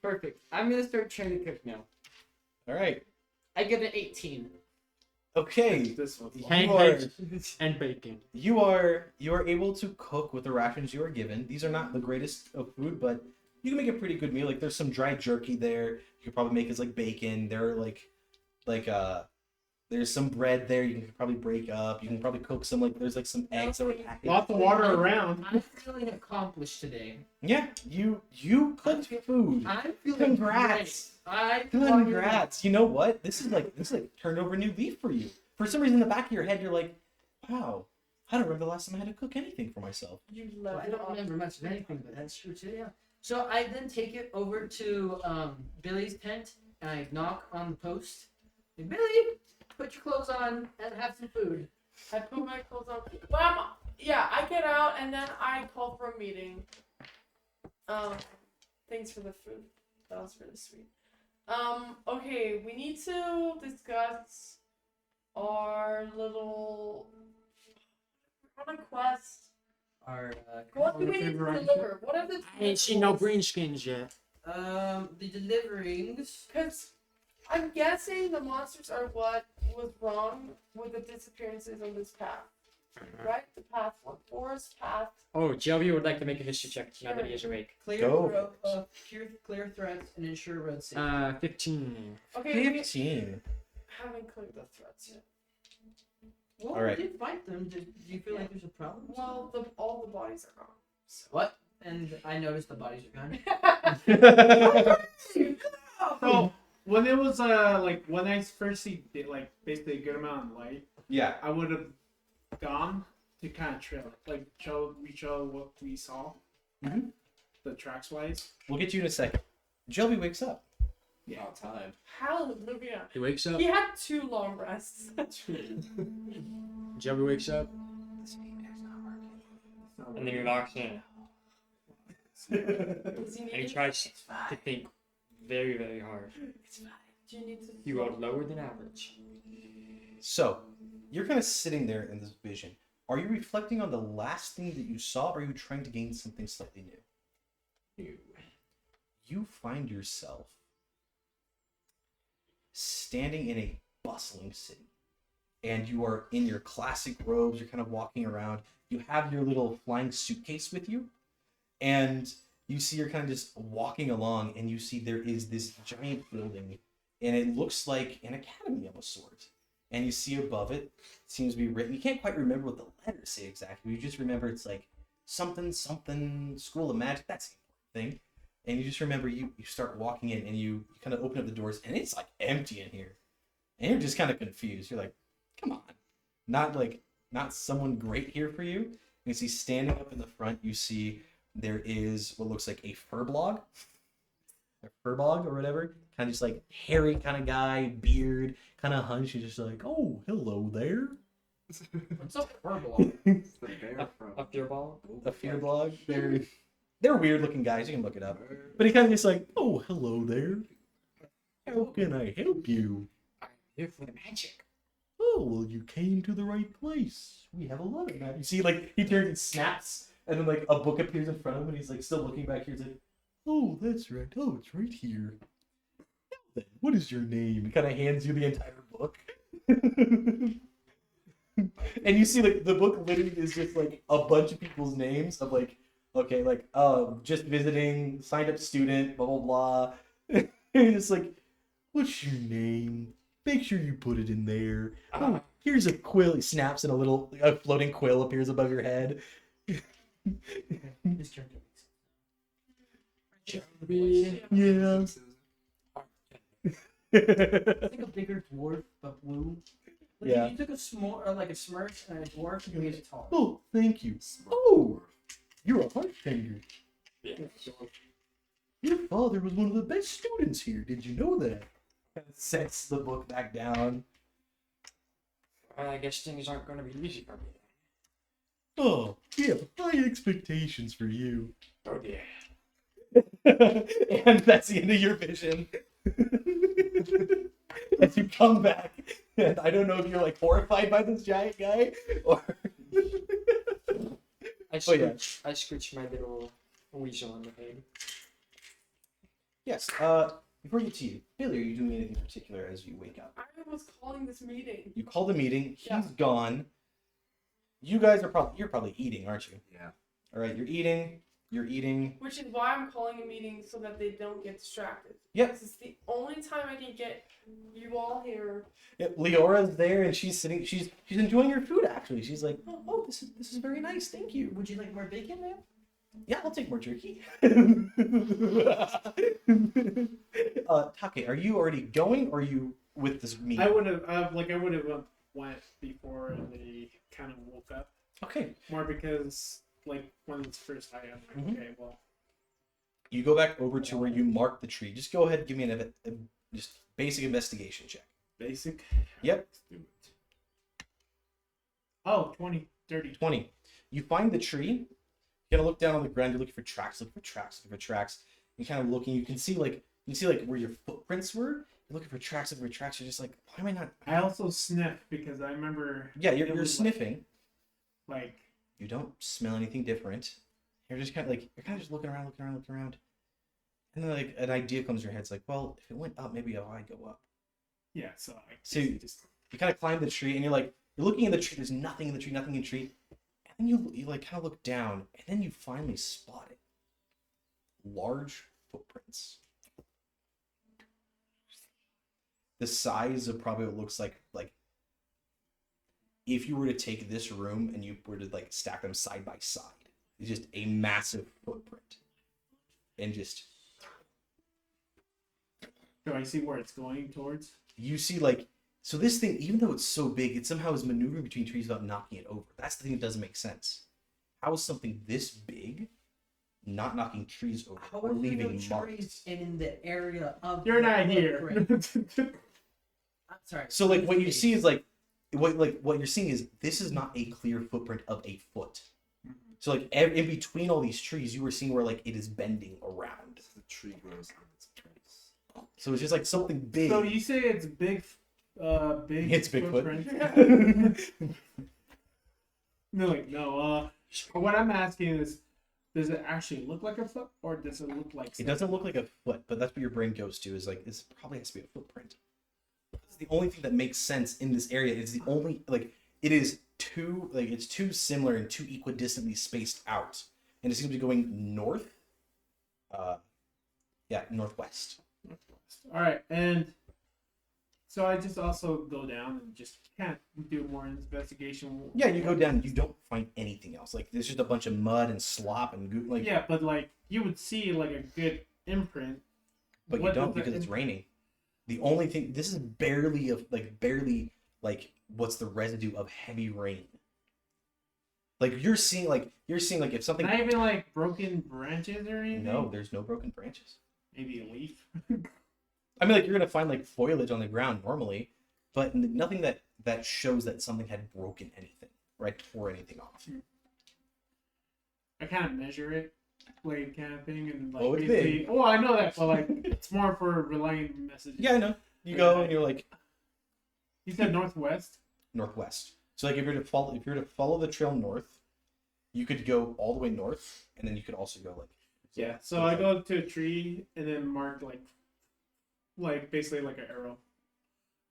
perfect. I'm gonna start trying to cook now.
All right.
I get an 18.
Okay.
This one.
Hang
You are,
eggs and bacon.
you are able to cook with the rations you are given. These are not the greatest of food, but you can make a pretty good meal. Like there's some dry jerky there. You could probably make as like bacon. There are there's some bread there. You can probably break up. You can probably cook some there's like some eggs that were packaged.
Lots of water around.
I'm feeling accomplished today.
Yeah, you cooked food.
I'm feeling
Congrats.
great.
Congrats. You know what? This is like turned over a new leaf for you. For some reason in the back of your head you're like, wow, I don't remember the last time I had to cook anything for myself.
You
Well,
love
I don't remember much of anything, but that's true too. Yeah. So I then take it over to Billy's tent and I knock on the post. Hey, Billy, put your clothes on and have some food.
I put my clothes on. But I get out and then I call for a meeting. Thanks for the food. That was really sweet. Okay, we need to discuss our little. We're on a quest.
Our
What do we need to deliver? What are the?
I ain't seen no greenskins yet.
the deliverings.
Because I'm guessing the monsters are what was wrong with the disappearances on this path. Right? The path, forest path.
Oh, Jelby would like to make a history check now that he is awake.
Clear,
Go.
clear threats and ensure road safety.
15.
Okay, we
15.
haven't cleared the threats yet.
Well,
All right.
we did fight them. Do you feel like there's a problem?
Well, all the bodies are gone. So.
What? And I noticed the bodies are gone.
So when it was like when I first see like basically a good amount of light,
Yeah.
I would have gone to kind of trail it, like show what we saw,
Mhm.
the tracks wise.
We'll get you in a second. Jelby wakes up.
Yeah.
About time.
Hallelujah.
He wakes up.
He had 2 long rests.
Jelby wakes up. And then he locks in.
Does he need
And he
it?
tries to think very, very hard.
Do you need to?
He rolled lower than average.
So, you're kind of sitting there in this vision. Are you reflecting on the last thing that you saw, or are you trying to gain something slightly new? You find yourself standing in a bustling city. And you are in your classic robes, you're kind of walking around. You have your little flying suitcase with you. And you see you're kind of just walking along, and you see there is this giant building, and it looks like an academy of a sort. And you see above it, seems to be written, you can't quite remember what the letters say exactly, you just remember it's like something, School of Magic, that's the important thing. And you just remember you start walking in, and you kind of open up the doors, and it's like empty in here. And you're just kind of confused. You're like, come on. Not someone great here for you. And you see standing up in the front, you see there is what looks like a furblog or whatever, kind of just like hairy kind of guy, beard, kind of hunched. He's just like, oh, hello there.
What's up, Furball?
It's the bear from.
Up your ball.
A fear blog. They're weird looking guys. You can look it up. But he kind of just like, oh, hello there. How can I help you?
I'm here for the magic.
Oh, well, you came to the right place. We have a lot of that. You see, like, he turns and snaps, and then, like, a book appears in front of him, and he's, like, still looking back here. He's like, oh, that's right. Oh, it's right here. Now then, what is your name? He kind of hands you the entire book. And you see, like, the book literally is just, like, a bunch of people's names of, like, okay, like, just visiting, signed up student, blah, blah, blah. And it's like, what's your name? Make sure you put it in there. Oh, here's a quill. He snaps, and a floating quill appears above your head.
His turn.
Jelby.
Yeah.
It's like a bigger dwarf, but blue. Like
Yeah.
if you took a small, like a smurf and a dwarf, you made it tall.
Oh, thank you. Oh, you're a heartfinger.
Yeah.
Your father was one of the best students here. Did you know that? Sets the book back down.
Well, I guess things aren't going to be easy for me.
Oh, we have high expectations for you.
Oh dear.
And that's the end of your vision. As you come back, and I don't know if you're like horrified by this giant guy or.
I
yeah.
scritched my little weasel on the head.
Yes. Before you get to you, Billy, are you doing anything particular as you wake up?
I was calling this meeting.
You called a meeting. He's
Yeah.
gone. You guys are probably eating, aren't you?
Yeah.
All right, you're eating.
Which is why I'm calling a meeting so that they don't get distracted.
Yep.
This is the only time I can get you all here.
Yep, Leora's there, and she's sitting. She's enjoying your food. Actually, she's like, oh, this is very nice. Thank you.
Would you like more bacon, man?
Yeah, I'll take more jerky. Take, are you already going, or are you with this meeting?
I would have went before they kind of woke up.
Okay.
More because like when it's first I am like,
Mhm.
okay, well,
You go back over to where you marked the tree. Just go ahead and give me a just basic investigation check.
basic.
Yep.
Let's do it. Oh, 20, 30.
20. You find the tree. You gotta look down on the ground. You're looking for tracks. You're kind of looking. You can see like where your footprints were. You're looking for tracks. You're just like, why am I not?
I also sniff because I remember.
Yeah,
it
you're
was,
sniffing.
Like
You don't smell anything different. You're just kind of just looking around. And then like an idea comes in your head. It's like, well, if it went up, maybe I go up.
Yeah, so
So you kind of climb the tree, and you're looking in the tree. There's nothing in the tree, nothing in the tree. And then you like kind of look down, and then you finally spot it. Large footprints. The size of probably what looks like if you were to take this room and you were to like stack them side by side. It's just a massive footprint. And just
do I see where it's going towards?
you see so this thing, even though it's so big, it somehow is maneuvering between trees without knocking it over. That's the thing that doesn't make sense. How is something this big not knocking trees over
How
or
are there no
leaving marks?
trees in the area of
You're
the
not here.
footprint? I'm sorry.
So like what you see is what you're seeing is this is not a clear footprint of a foot. So like in between all these trees, you were seeing where like it is bending around.
The tree grows in its place.
So it's just like something big.
So you say it's big, big.
It's Bigfoot.
footprint? No. What I'm asking is, does it actually look like a foot, or does it look like?
It doesn't look like a foot, but that's what your brain goes to. Is like this probably has to be a footprint. It's the only thing that makes sense in this area. It's the only it is it's too similar and too equidistantly spaced out, and it seems to be going north. Northwest.
All right, and so I just also go down and just can't do more investigation.
Yeah, you go down, you don't find anything else. Like there's just a bunch of mud and slop and goo. Like
Yeah, but like you would see like a good imprint.
but you
What
don't
does
because
that
it's raining. The only thing this is barely what's the residue of heavy rain. Like you're seeing if something.
Not even like broken branches or anything.
No, there's no broken branches.
Maybe a leaf.
I mean, like you're gonna find like foliage on the ground normally, but nothing that shows that something had broken anything, right? Tore anything off.
I kind of measure it, like kind of thing, and like
Oh, it's
basically.
big.
Oh, I know that, but like it's more for relaying messages.
Yeah, I know. You go and you're like
You said northwest.
northwest. So like if you're to follow the trail north, you could go all the way north, and then you could also go like.
Yeah. So I go to a tree and then mark like basically like an arrow,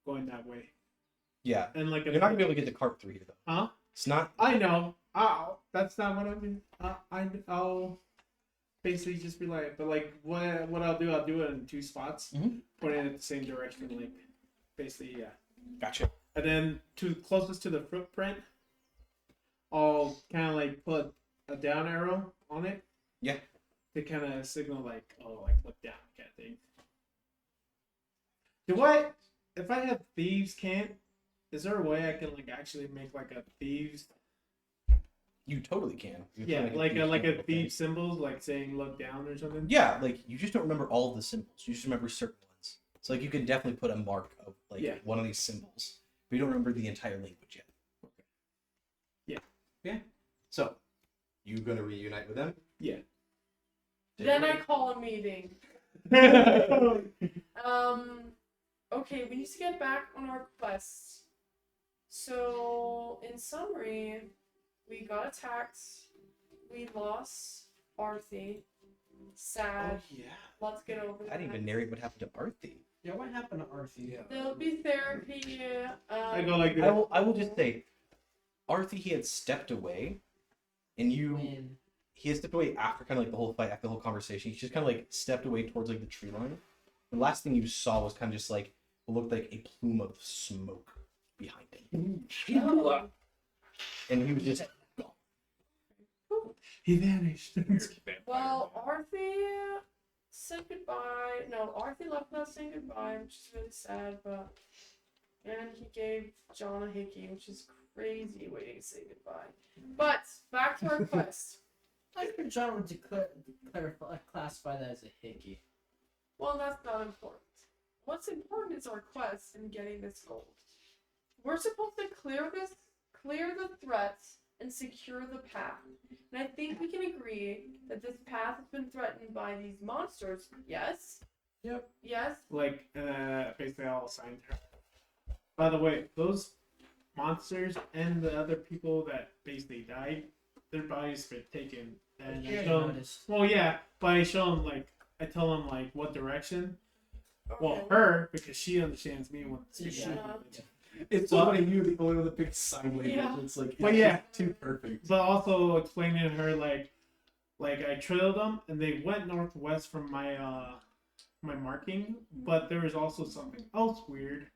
going that way,
Yeah,
and like
you're not gonna be able to get the cart through here though.
Huh?
It's not.
I know. That's not what I mean. I'll basically just be like, but like what I'll do it in two spots,
Mhm.
pointing in the same direction, like basically yeah.
Gotcha.
And then closest to the footprint, I'll kind of like put a down arrow on it.
Yeah.
To kind of signal like look down kind of thing. If I have thieves can't, is there a way I can like actually make like a thieves?
You totally can. You
Yeah,
totally
like
can.
a thief symbol, like saying look down or something.
Yeah, like you just don't remember all of the symbols. You just remember certain ones. So like you can definitely put a mark of like one of these symbols, but you don't remember the entire language yet.
Okay. Yeah.
Yeah. So, you gonna reunite with them?
Yeah.
Then I call a meeting. Okay, we need to get back on our quests. So, in summary, we got attacked. We lost Arthi. Sad.
yeah.
Let's get over
I
that.
didn't even narrate what happened to Arthi.
Yeah, what happened to Arthur?
Yeah.
There'll be therapy.
I go like this.
I will just say, Arthi, he had stepped away, and he had stepped away after kind of like the whole fight, after the whole conversation. He just kind of like stepped away towards like the tree line. The last thing you saw was kind of just like what looked like a plume of smoke behind him, and he was just gone.
He vanished.
Well, Arthi said goodbye. No, Arthi left without saying goodbye, which is really sad, but. And he gave John a hickey, which is crazy waiting to say goodbye. But, back to our quest.
I think John would classify that as a hickey.
Well, that's not important. What's important is our quest in getting this gold. We're supposed to clear the threats, and secure the path. And I think we can agree that this path has been threatened by these monsters. Yes?
Yep.
Yes?
Like, basically all assigned her. By the way, those monsters and the other people that basically died, their bodies been taken. And I
Yeah,
show them,
noticed.
well, yeah, but I show them, like, I tell them, like, what direction. Well,
Okay.
her because she understands me when speaking.
Yeah.
It's so funny you're the only one that picks sign language.
Yeah.
It's like,
But
it's
yeah.
just too perfect.
But also explaining to her like I trailed them and they went northwest from my my marking, but there was also something else weird,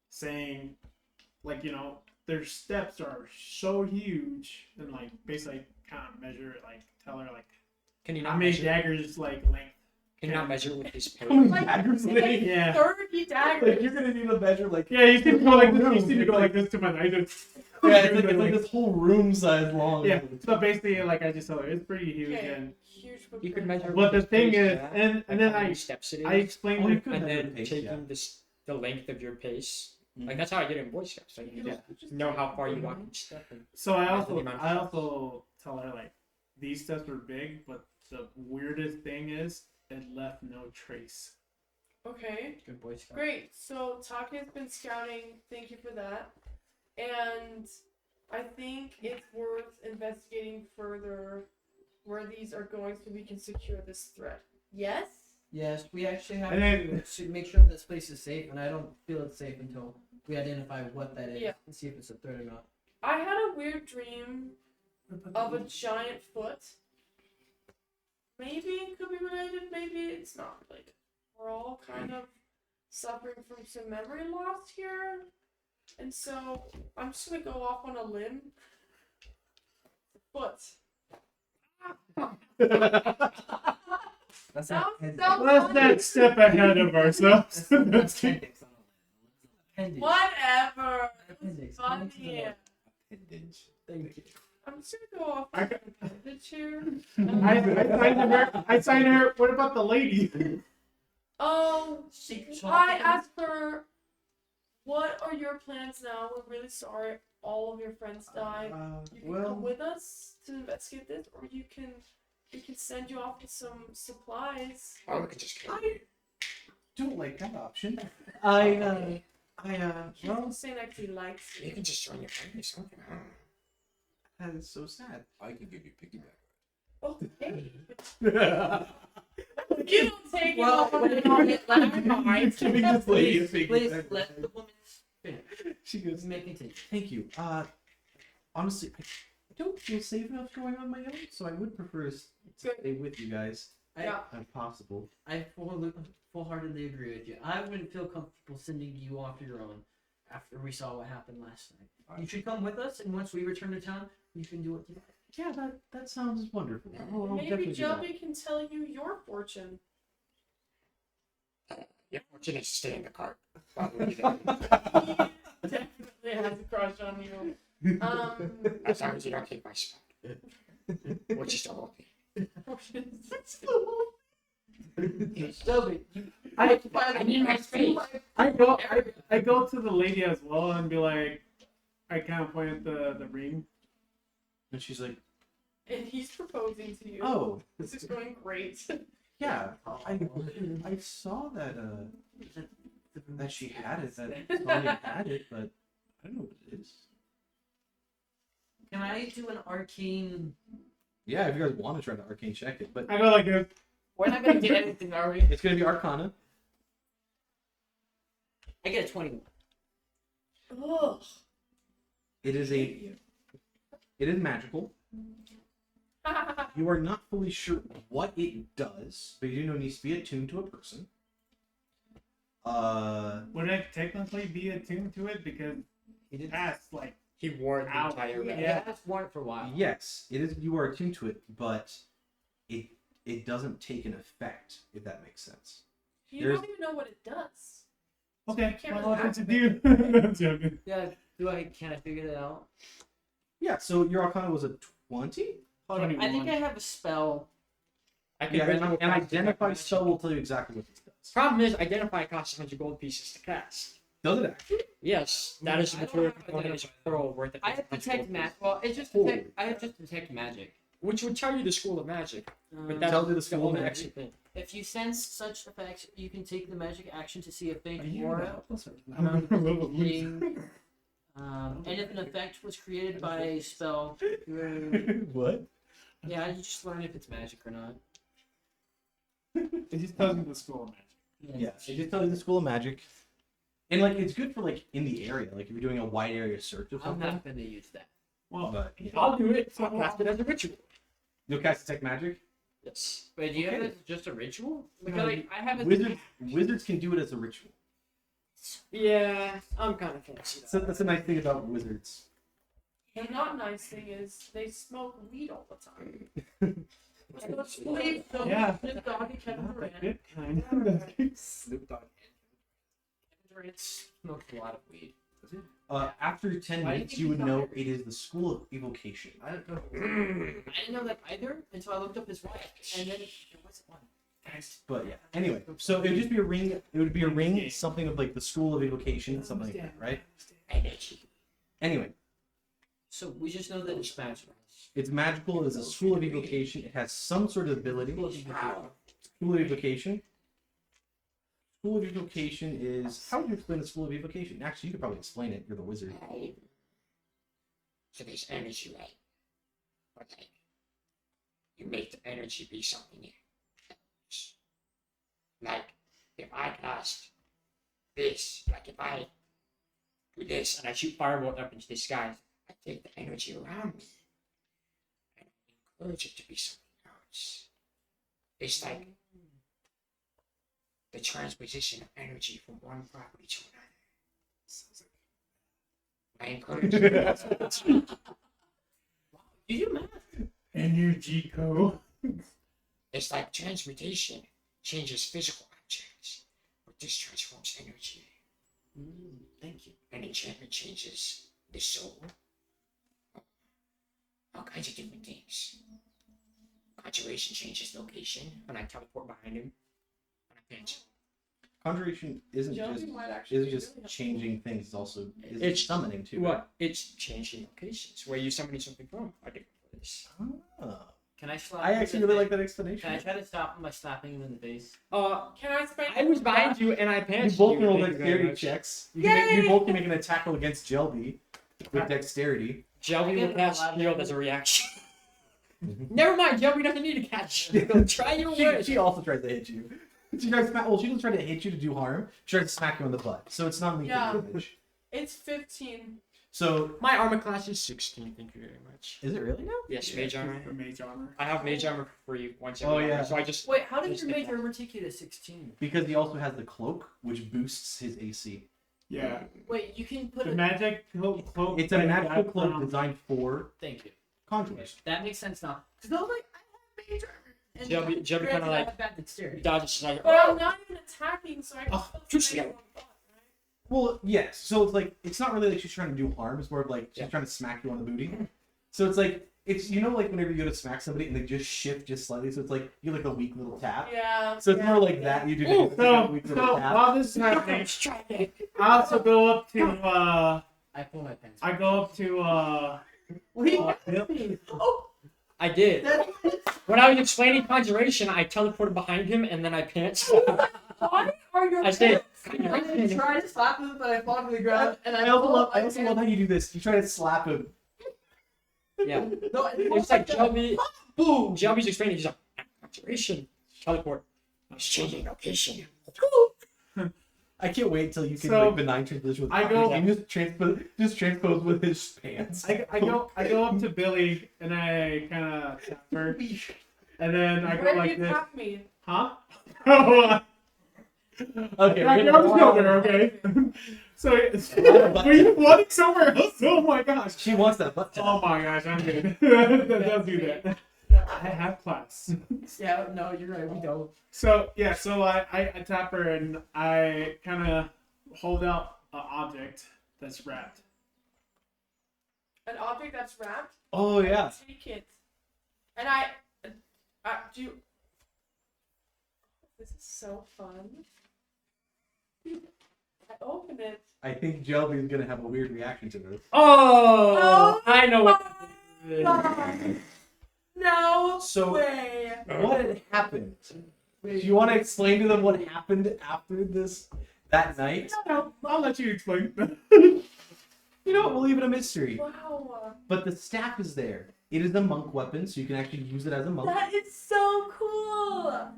saying like their steps are so huge and like basically kind of measure like tell her like
Can you
how
not
many
measure?
daggers like length.
Can you not measure with his
How many
paper?
daggers
Like,
lay?
Yeah.
30 daggers.
Like, you're gonna need a measure like
Yeah, you seem to go like this. You
room.
seem to go like this to my knife.
yeah, it's like this whole room size long.
Yeah. So basically, like I just told her, it's pretty huge.
Okay.
And
Huge
You could
footprint.
measure.
but the
with
thing
his
is,
pace,
and
like
then
how
I
many steps it is,
I explained
Oh, you
it.
could
and
measure
then
pace,
taking
yeah.
the length of your pace.
Mhm.
Like that's how I get in Boy Scouts. Like you just know how far you walk each step. And
So I
That's the
also
amount of
I
steps.
also tell her like these steps were big, but the weirdest thing is it left no trace.
Okay.
Good Boy Scout.
Great. So Taki has been scouting. Thank you for that. And I think it's worth investigating further where these are going so we can secure this threat. Yes?
Yes, we actually have
And then-
to make sure this place is safe, and I don't feel it's safe until we identify what that is
Yeah.
and see if it's a threat or not.
I had a weird dream of a giant foot. Maybe it could be related, maybe it's not related. We're all kind of suffering from some memory loss here. And so I'm just gonna go off on a limb. Foot.
That's
Sounds
not
so
Let's
funny.
not step ahead of ourselves.
That's appendix on a limb.
Whatever.
Appendix.
Funny.
Thank you.
I'm just gonna go off
I
on
got-
an appendage here.
I signed her. What about the lady?
Oh, I asked her, what are your plans now? We're really sorry all of your friends died. You can come with us to investigate this, or we can send you off with some supplies.
or we could just kill you.
don't like that option.
I
Well, Saint actually likes
You
you.
can just join your family. Something.
That is so sad.
I can give you piggyback.
Okay. You don't take
Well,
it
wait,
over
wait, let me
mind.
Giving this lady a
please,
big
please
back.
let the woman finish.
She goes,
Make me take.
thank you. Honestly, I don't feel safe enough going on my own, so I would prefer to stay with you guys
Yeah.
if possible.
I full-heartedly agree with you. I wouldn't feel comfortable sending you off your own after we saw what happened last night. You should come with us, and once we return to town, you can do what you like.
Yeah, that sounds wonderful. I'll
Maybe
definitely do that.
Jelby can tell you your fortune.
Your fortune is to stay in the cart. While we do that.
He definitely has a crush on you.
As long as you don't take my spot. Which is still okay.
Shelby,
I need my space.
I go to the lady as well and be like, I kind of point at the ring.
And she's like,
And he's proposing to you.
oh,
This is going great.
yeah, I saw that that she had it, that Tony had it, but I don't know what it is.
can I do an arcane?
Yeah, if you guys want to try to arcane check it, but
I go like this.
We're not gonna get anything, are we?
it's gonna be Arcana.
I get a 21.
Ugh.
It is magical. You are not fully sure what it does, but you know it needs to be attuned to a person.
Would I technically be attuned to it because
He did.
past like
He wore the
Ow.
entire
Yeah,
red.
Yeah.
that's worn it for a while.
Yes, it is. You are attuned to it, but it doesn't take an effect, if that makes sense.
You
There's-
don't even know what it does.
okay,
can't
well,
really
what to do? I'm joking.
Yeah. Can I figure that out?
Yeah. So your Arcana was a 20.
Hold on. I think I have a spell.
I could
Yeah,
read you a
and
copy of
identify
my
spell
magic.
will tell you exactly what this does.
Problem is, identify costs 100 gold pieces to cast.
Does it actually?
Yes, that is the
I don't
material
have
component is
identify.
pearl worth it.
I have detect magic. Well, it's just
Holy
detect. I have just detect magic.
Which would tell you the school of magic, but
Um,
that's
Tells you the
the
school of
only
magic.
extra thing.
If you sense such effects, you can take the magic action to see a faint
Are you
aura.
I'm a little
thing. And if an effect was created by a spell,
What?
yeah, you just learn if it's magic or not.
It just tells me the school of magic.
Yeah, it just tells you the school of magic. And like it's good for like in the area, like if you're doing a wide area search or
I'm
something.
not gonna use that.
Well,
But
I'll do it. I'll cast it as a ritual.
you'll cast detect magic.
Yes.
Wait, do you have
Okay.
it as just a ritual? Because like, I have it.
Wizards can do it as a ritual.
Yeah, I'm kind of fancy.
So that's a nice thing about wizards.
The not nice thing is they smoke weed all the time. So sleep, so
Yeah.
Snoop Dogg and Kevin
not the
Durant.
good kind.
Snoop Dogg.
Durant smoked a lot of weed.
After 10
Why do you
minutes,
think
you would
he's
know
not
it is the school of evocation.
I don't know.
I didn't know that either until I looked up his wife, and then there wasn't one.
But yeah, anyway, so it would just be a ring. It would be a ring, something of like the school of evocation, something like that, right? Anyway,
So we just know that it's magical.
it's magical. It's a school of evocation. It has some sort of ability. School of evocation. School of evocation is how would you explain the school of evocation? Actually, you could probably explain it. You're the wizard.
So there's energy, right? But like, you make the energy be something else. Like, if I cast this, like if I do this and I shoot firebolt up into the sky, I take the energy around me and encourage it to be something else. It's like the transposition of energy from one property to another. I encourage it.
You do math.
Energy co.
It's like transmutation changes physical objects, but this transforms energy.
Thank you.
And enchantment changes the soul. All kinds of different things. Conjuration changes location, and I teleport behind him. And I pinch.
Conjuration isn't
Jonesy
just
might actually
isn't
be
just
really
changing things. It's also
It's-
summoning too.
What? It's changing locations. Where you summoning something from? I did this.
Right? Oh.
Can I slap
I
him in
actually
the
really
face?
like that explanation.
Can I try to stop him by slapping him in the face?
Can I spank
I was
him
behind
back?
you and I
You
pantsed
both can roll
Thank you very
dexterity
much.
checks. You, can make, you
Yay!
both can make an attack roll against Jelby with dexterity.
Jelby
I
will
get
cast
a lot
shield
of-
as a reaction. Never mind, Jelby doesn't need to cast shield. Try your
She,
worst.
she also tries to hit you. She tries to smack, well, she doesn't try to hit you to do harm. She tries to smack you in the butt. So it's not lethal
Yeah.
damage.
It's 15.
So
My armor class is 16, thank you very much.
is it really now?
Yes, mage armor.
The mage armor.
I have mage armor for free once
Oh,
every
yeah.
hour, so I just
Wait, how did
Just
your
take
major armor take you to 16?
Because he also has the cloak, which boosts his AC.
Yeah.
Wait, you can put
The
it.
magic cloak.
It's a
that
magical
got
cloak
from-
designed for
Thank you.
conjurers.
That makes sense now. Because I was like, I have major armor. And
Jelby
granted,
kinda
I
like-
have bad dexterity.
dodges like,
But I'm not even attacking, so I can
Oh,
still
just
spank
together.
him on the butt, right?
Well, yes. So it's like it's not really like she's trying to do harm. It's more of like she's
Yeah.
trying to smack you on the booty. So it's like it's like whenever you go to smack somebody and they just shift just slightly. So it's like you get like a weak little tap.
Yeah.
So it's
yeah.
more like that you do.
Oh,
It's like a
so,
weak
so
little tap.
while this is happening, I also go up to
I pull my pants.
I go up to
Wait,
I did.
that-
When I was explaining conjuration, I teleported behind him and then I pants.
Why are your
I said,
I tried to slap him, but I fall to the ground, and
I also
pull
love.
my
I also love how you do this. You try to slap him.
yeah.
No,
It's like Jelby, boom, Jelby's explaining, he's like, conjuration, teleport.
It's changing location.
I can't wait till you can
So,
like benign transition with
I go-
copies and just transpose with his pants.
I go up to Billy and I kind of tap her, and then I go
Where
like
did you
this,
tap me?
huh?
Okay.
I go somewhere, okay. So we wanted somewhere else. Oh my gosh.
She wants that butt tap.
Oh my gosh, I'm good. Don't do that. I have class.
Yeah, no, you're right. We don't.
So yeah, so I tap her and I kind of hold out an object that's wrapped.
An object that's wrapped?
Oh yeah.
Take it. And I do. This is so fun. I open it.
I think Jelby's gonna have a weird reaction to this.
Oh, I know what.
No
So-
way.
What had happened? Do you want to explain to them what happened after that night?
No, I'll let you explain.
You know what? We'll leave it a mystery.
Wow.
But the staff is there. It is a monk weapon, so you can actually use it as a monk.
That is so cool.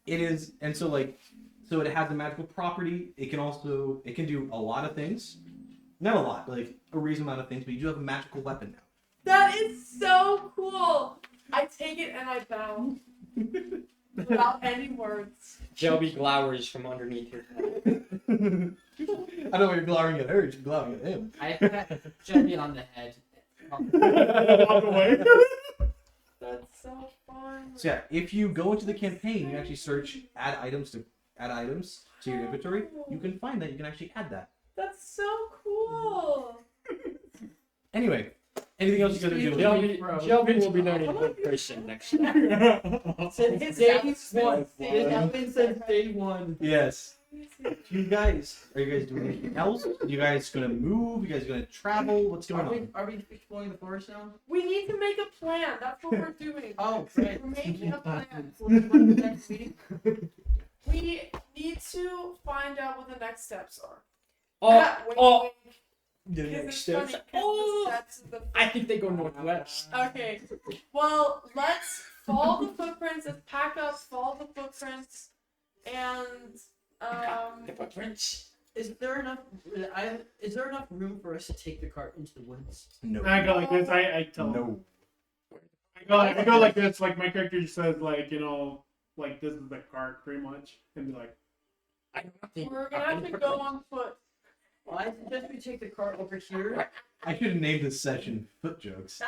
It is, and so like, So it has a magical property. It can do a lot of things. Not a lot, but like a reasonable amount of things. But you do have a magical weapon now.
That is so cool. I take it and I bow without any words.
Shelby glowers from underneath his head.
I know you're glowering at her. You're glowering at him.
I pat Shelby on the head.
Walk away.
That's so fun.
So yeah, if you go into the campaign, you actually search add items to your inventory. You can find that. You can actually add that.
That's so cool.
Anyway, anything else you guys are doing?
Shelby will be learning in person next time.
Since day one. It happened since day one.
Yes. You guys, are you guys doing anything else? You guys gonna move? You guys gonna travel? What's going on?
Are we exploring the forest now?
We need to make a plan. That's what we're doing.
Oh, right.
We're making a plan.
What's the next meeting?
We need to find out what the next steps are. Wink,
Oh,
wink,
the
'cause
next
it's
steps.
funny, 'cause the steps of the
I think they go northwest.
Okay. Well, let's follow the footprints. Let's pack up, follow the footprints, and
The footprints.
Is there enough room for us to take the cart into the woods?
No.
I go like this. I tell him.
No.
I go like this. Like my character just says like like this is the cart pretty much, and be like,
I don't think
we're gonna have to go on foot.
Well, I suggest we take the cart over here.
I should have named this session "Foot Jokes."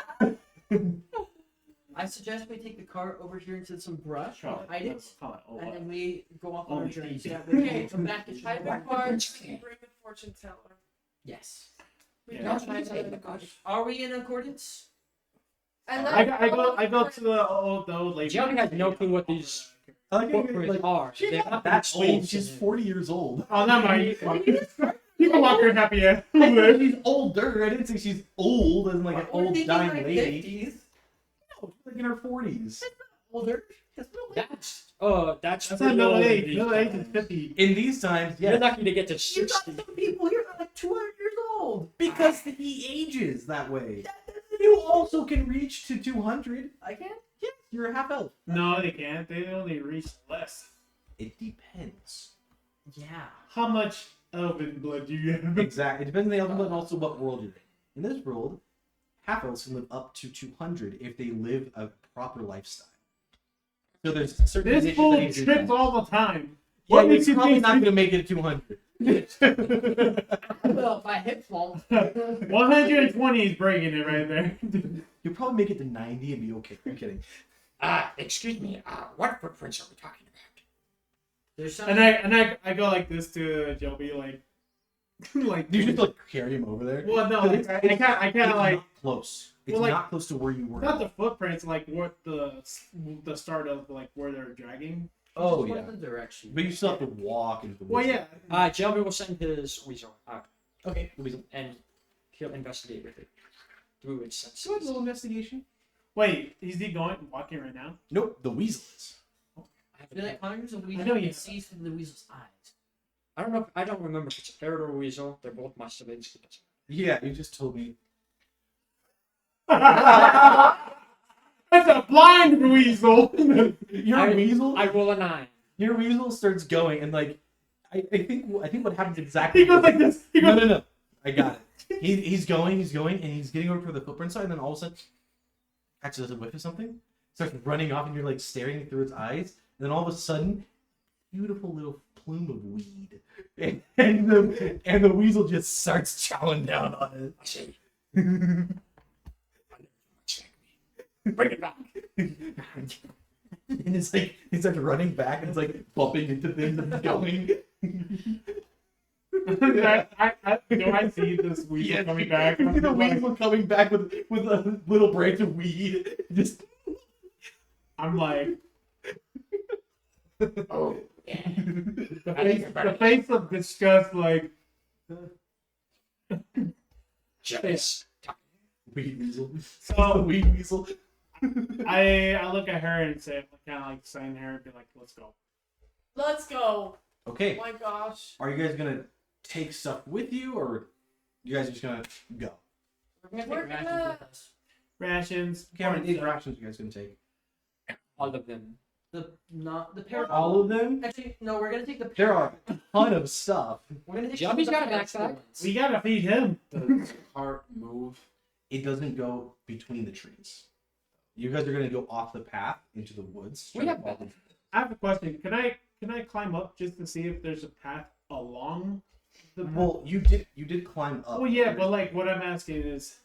I suggest we take the cart over here into some brush,
call
hide it,
oh,
and then we go off on our
Oh,
journey. So
geez.
that way we can come back and
Hide the
back.
cards, bring the fortune teller.
Yes.
We
Yeah.
don't
Don't
hide
take
the
the cards.
Are we in accordance?
And
I go to the old lady.
Shelby has no clue what these
I like how you're,
footprints
like,
are.
she's
They're
not
not
that old.
explained
She's
to me.
40 years old.
Oh, not mine. You can walk her happy ass.
I said she's older. I didn't say she's old as like an
We're
old
thinking
dying
like
lady.
50s.
No, she's like in her 40s.
Older. That's middle age.
That's
That's
for
not middle
the
age.
old
Middle age is
days.
50.
In these times,
You're
yes,
lucky to get to
You got
60.
some people here that are like 200 years old.
because he ages that way. You also can reach to 200.
I can't.
Yes, you're a half elf.
No, they can't. They only reach less.
It depends.
Yeah.
How much elven blood do you have?
Exactly. It depends on the elven blood and also what world you're in. In this world, half elves can live up to 200 if they live a proper lifestyle. So there's certain
This
conditions
fool
that need to be
trips
done.
all the time.
Yeah,
What
you're
makes you
probably
think
not going to make it to 200.
Well, my hips won't.
120 is breaking it right there.
You'll probably make it to 90 and be okay. I'm kidding.
Excuse me. What footprints are we talking about?
There's some.
And I go like this to Joby, like like.
You just like carry him over there.
Well, no, like, I kind
It's
of like
not close. It's
Well, like-
not close to where you were.
not the footprints, like what the start of like where they're dragging.
Oh
Just
yeah.
one direction.
But you still have to walk into the
Well,
woods.
yeah.
Shelby will send his weasel out,
Okay. Weasel.
and he'll investigate with it through its senses.
Go ahead, little investigation.
Wait, is he walking right now?
Nope. The weasel is.
I have a
You're
pen.
like Congress of Weasel.
know
You
you-
can see through the weasel's eyes.
I don't know. I don't remember if it's a ferret or a weasel. They're both my siblings.
Yeah, you just told me.
It's a blind weasel.
Your weasel.
I roll a 9.
Your weasel starts going, and like, I think what happens exactly.
He goes like this. He goes.
No. I got it. He's going, and he's getting over to the footprint side, and then all of a sudden, actually does a whiff of something, starts running off, and you're like staring through its eyes, and then all of a sudden, beautiful little plume of weed, and the weasel just starts chowing down on it.
I say, bring it back.
And it's like he starts running back, and it's like bumping into things and going.
Do I see this weasel
Yes,
coming back?
You see the weasel coming back with a little branch of weed. Just
I'm like,
Oh, yeah.
the face of disgust, like,
Jealous.
weed weasel. The
so
weed weasel.
I look at her and say, kind of like saying to her and be like, let's go.
Let's go. Oh
Okay,
my gosh.
are you guys gonna take stuff with you, or you guys are just gonna go?
We're gonna
We're
take rations
gonna-
with us.
Rations.
Okay, how many rations are you guys gonna take?
All of them.
the pair.
All of them?
Actually, no. We're gonna take the.
There are a ton of stuff.
We're gonna take.
Jumpy's
some of
got a
the extra
backpack.
ones.
We gotta feed him.
Does cart move?
It doesn't go between the trees. You guys are gonna go off the path into the woods.
We
try to
have
follow-
I have a question. Can I climb up just to see if there's a path along the path?
Well, you did climb up.
Oh yeah, but like what I'm asking is,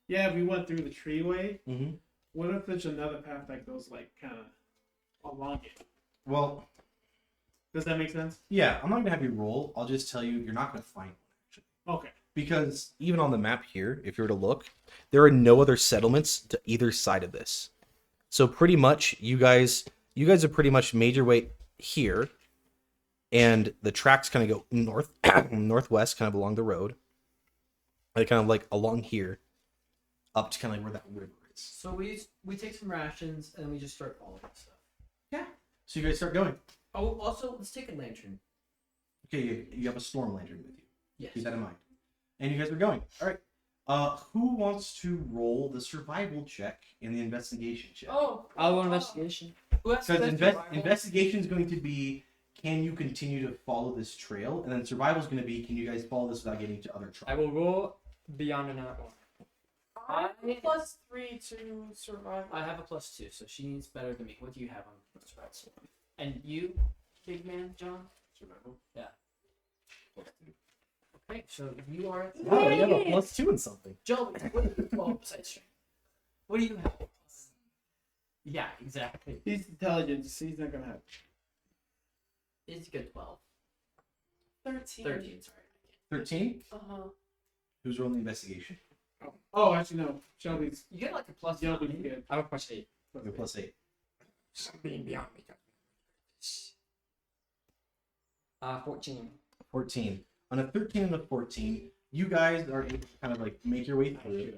yeah, we went through the treeway.
Mhm.
What if there's another path that goes like kind of along it?
Well,
Does that make sense?
yeah, I'm not gonna have you roll. I'll just tell you, you're not gonna find one actually.
Okay.
Because even on the map here, if you were to look, there are no other settlements to either side of this. So pretty much, you guys have pretty much made your way here, and the tracks kind of go north, northwest, kind of along the road, like kind of like along here, up to kind of like where that river is.
So we take some rations and we just start following stuff.
Yeah. So you guys start going.
Oh, also let's take a lantern.
Okay, you have a storm lantern with you.
Yes.
Keep that in mind. And you guys are going. All right. Who wants to roll the survival check and the investigation check?
Oh.
I'll go investigation.
Who has
Because
the survival?
investigation is going to be, can you continue to follow this trail? And then survival is going to be, can you guys follow this without getting into other trouble?
I will roll beyond an hour.
I have a +3 to survive.
I have a +2, so she's better than me. What do you have on survival? And you, big man, John?
Survival.
Yeah. Okay, so you are.
Wow, you have a +2 in something.
Joe, well, besides strength. What do you have? Yeah, exactly.
He's intelligent, so he's not gonna have.
It's a good 12.
13.
13, sorry.
13?
Uh-huh.
Who's rolling the investigation?
Oh, actually no. Shelby's.
You get like a plus
Shelby's
9.
good.
I have a +8.
You're +8.
Something beyond me. 14.
14. On a 13 and a 14, you guys are able to kind of like make your way through.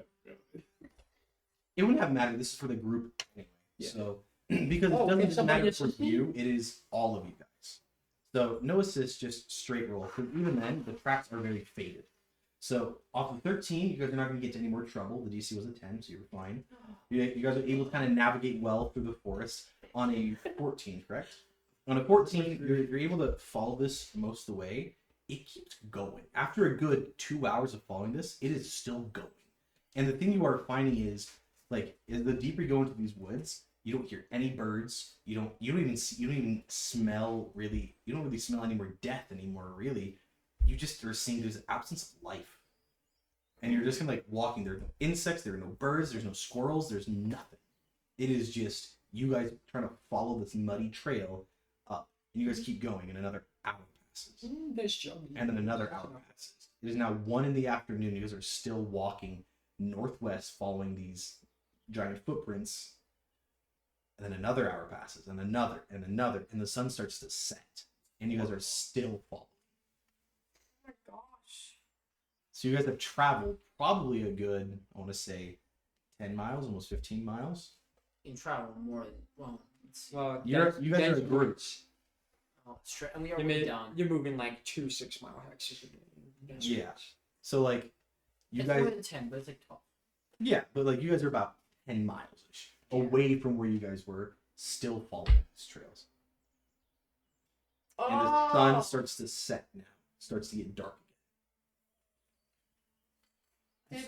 It wouldn't have mattered. This is for the group anyway.
Yeah.
So, because
Oh,
it doesn't
if
just
somebody
matter for
assists me?
you, it is all of you guys. So, no assist, just straight roll. Because even then, the tracks are very faded. So, off of 13, you guys are not going to get to any more trouble. The DC was a 10, so you're fine. You guys are able to kind of navigate well through the forest on a 14, correct? On a 14, you're able to follow this most of the way. It keeps going. After a good 2 hours of following this, it is still going. And the thing you are finding is, like, the deeper you go into these woods, you don't hear any birds. You don't even smell really. You don't really smell any more death anymore. Really, you just are seeing there's an absence of life, and you're just kind of like walking. There are no insects. There are no birds. There's no squirrels. There's nothing. It is just you guys trying to follow this muddy trail up, and you guys keep going, and another hour passes.
There's Johnny.
And then another hour passes. It is now 1 in the afternoon. You guys are still walking northwest following these giant footprints. And then another hour passes, and another, and the sun starts to set. And you guys are still following.
Oh my gosh.
So you guys have traveled probably a good, I want to say, 10 miles, almost 15 miles.
In travel more than, well, let's see.
Well,
You guys are a group.
Oh, straight, and we are way down.
You're moving like 2 6-mile hikes.
Yeah. So, like, you
It's
guys,
more than 10, but it's like 12.
yeah, but like you guys are about 10 miles-ish away from where you guys were, still following these trails. And the sun starts to set now. Starts to get dark again.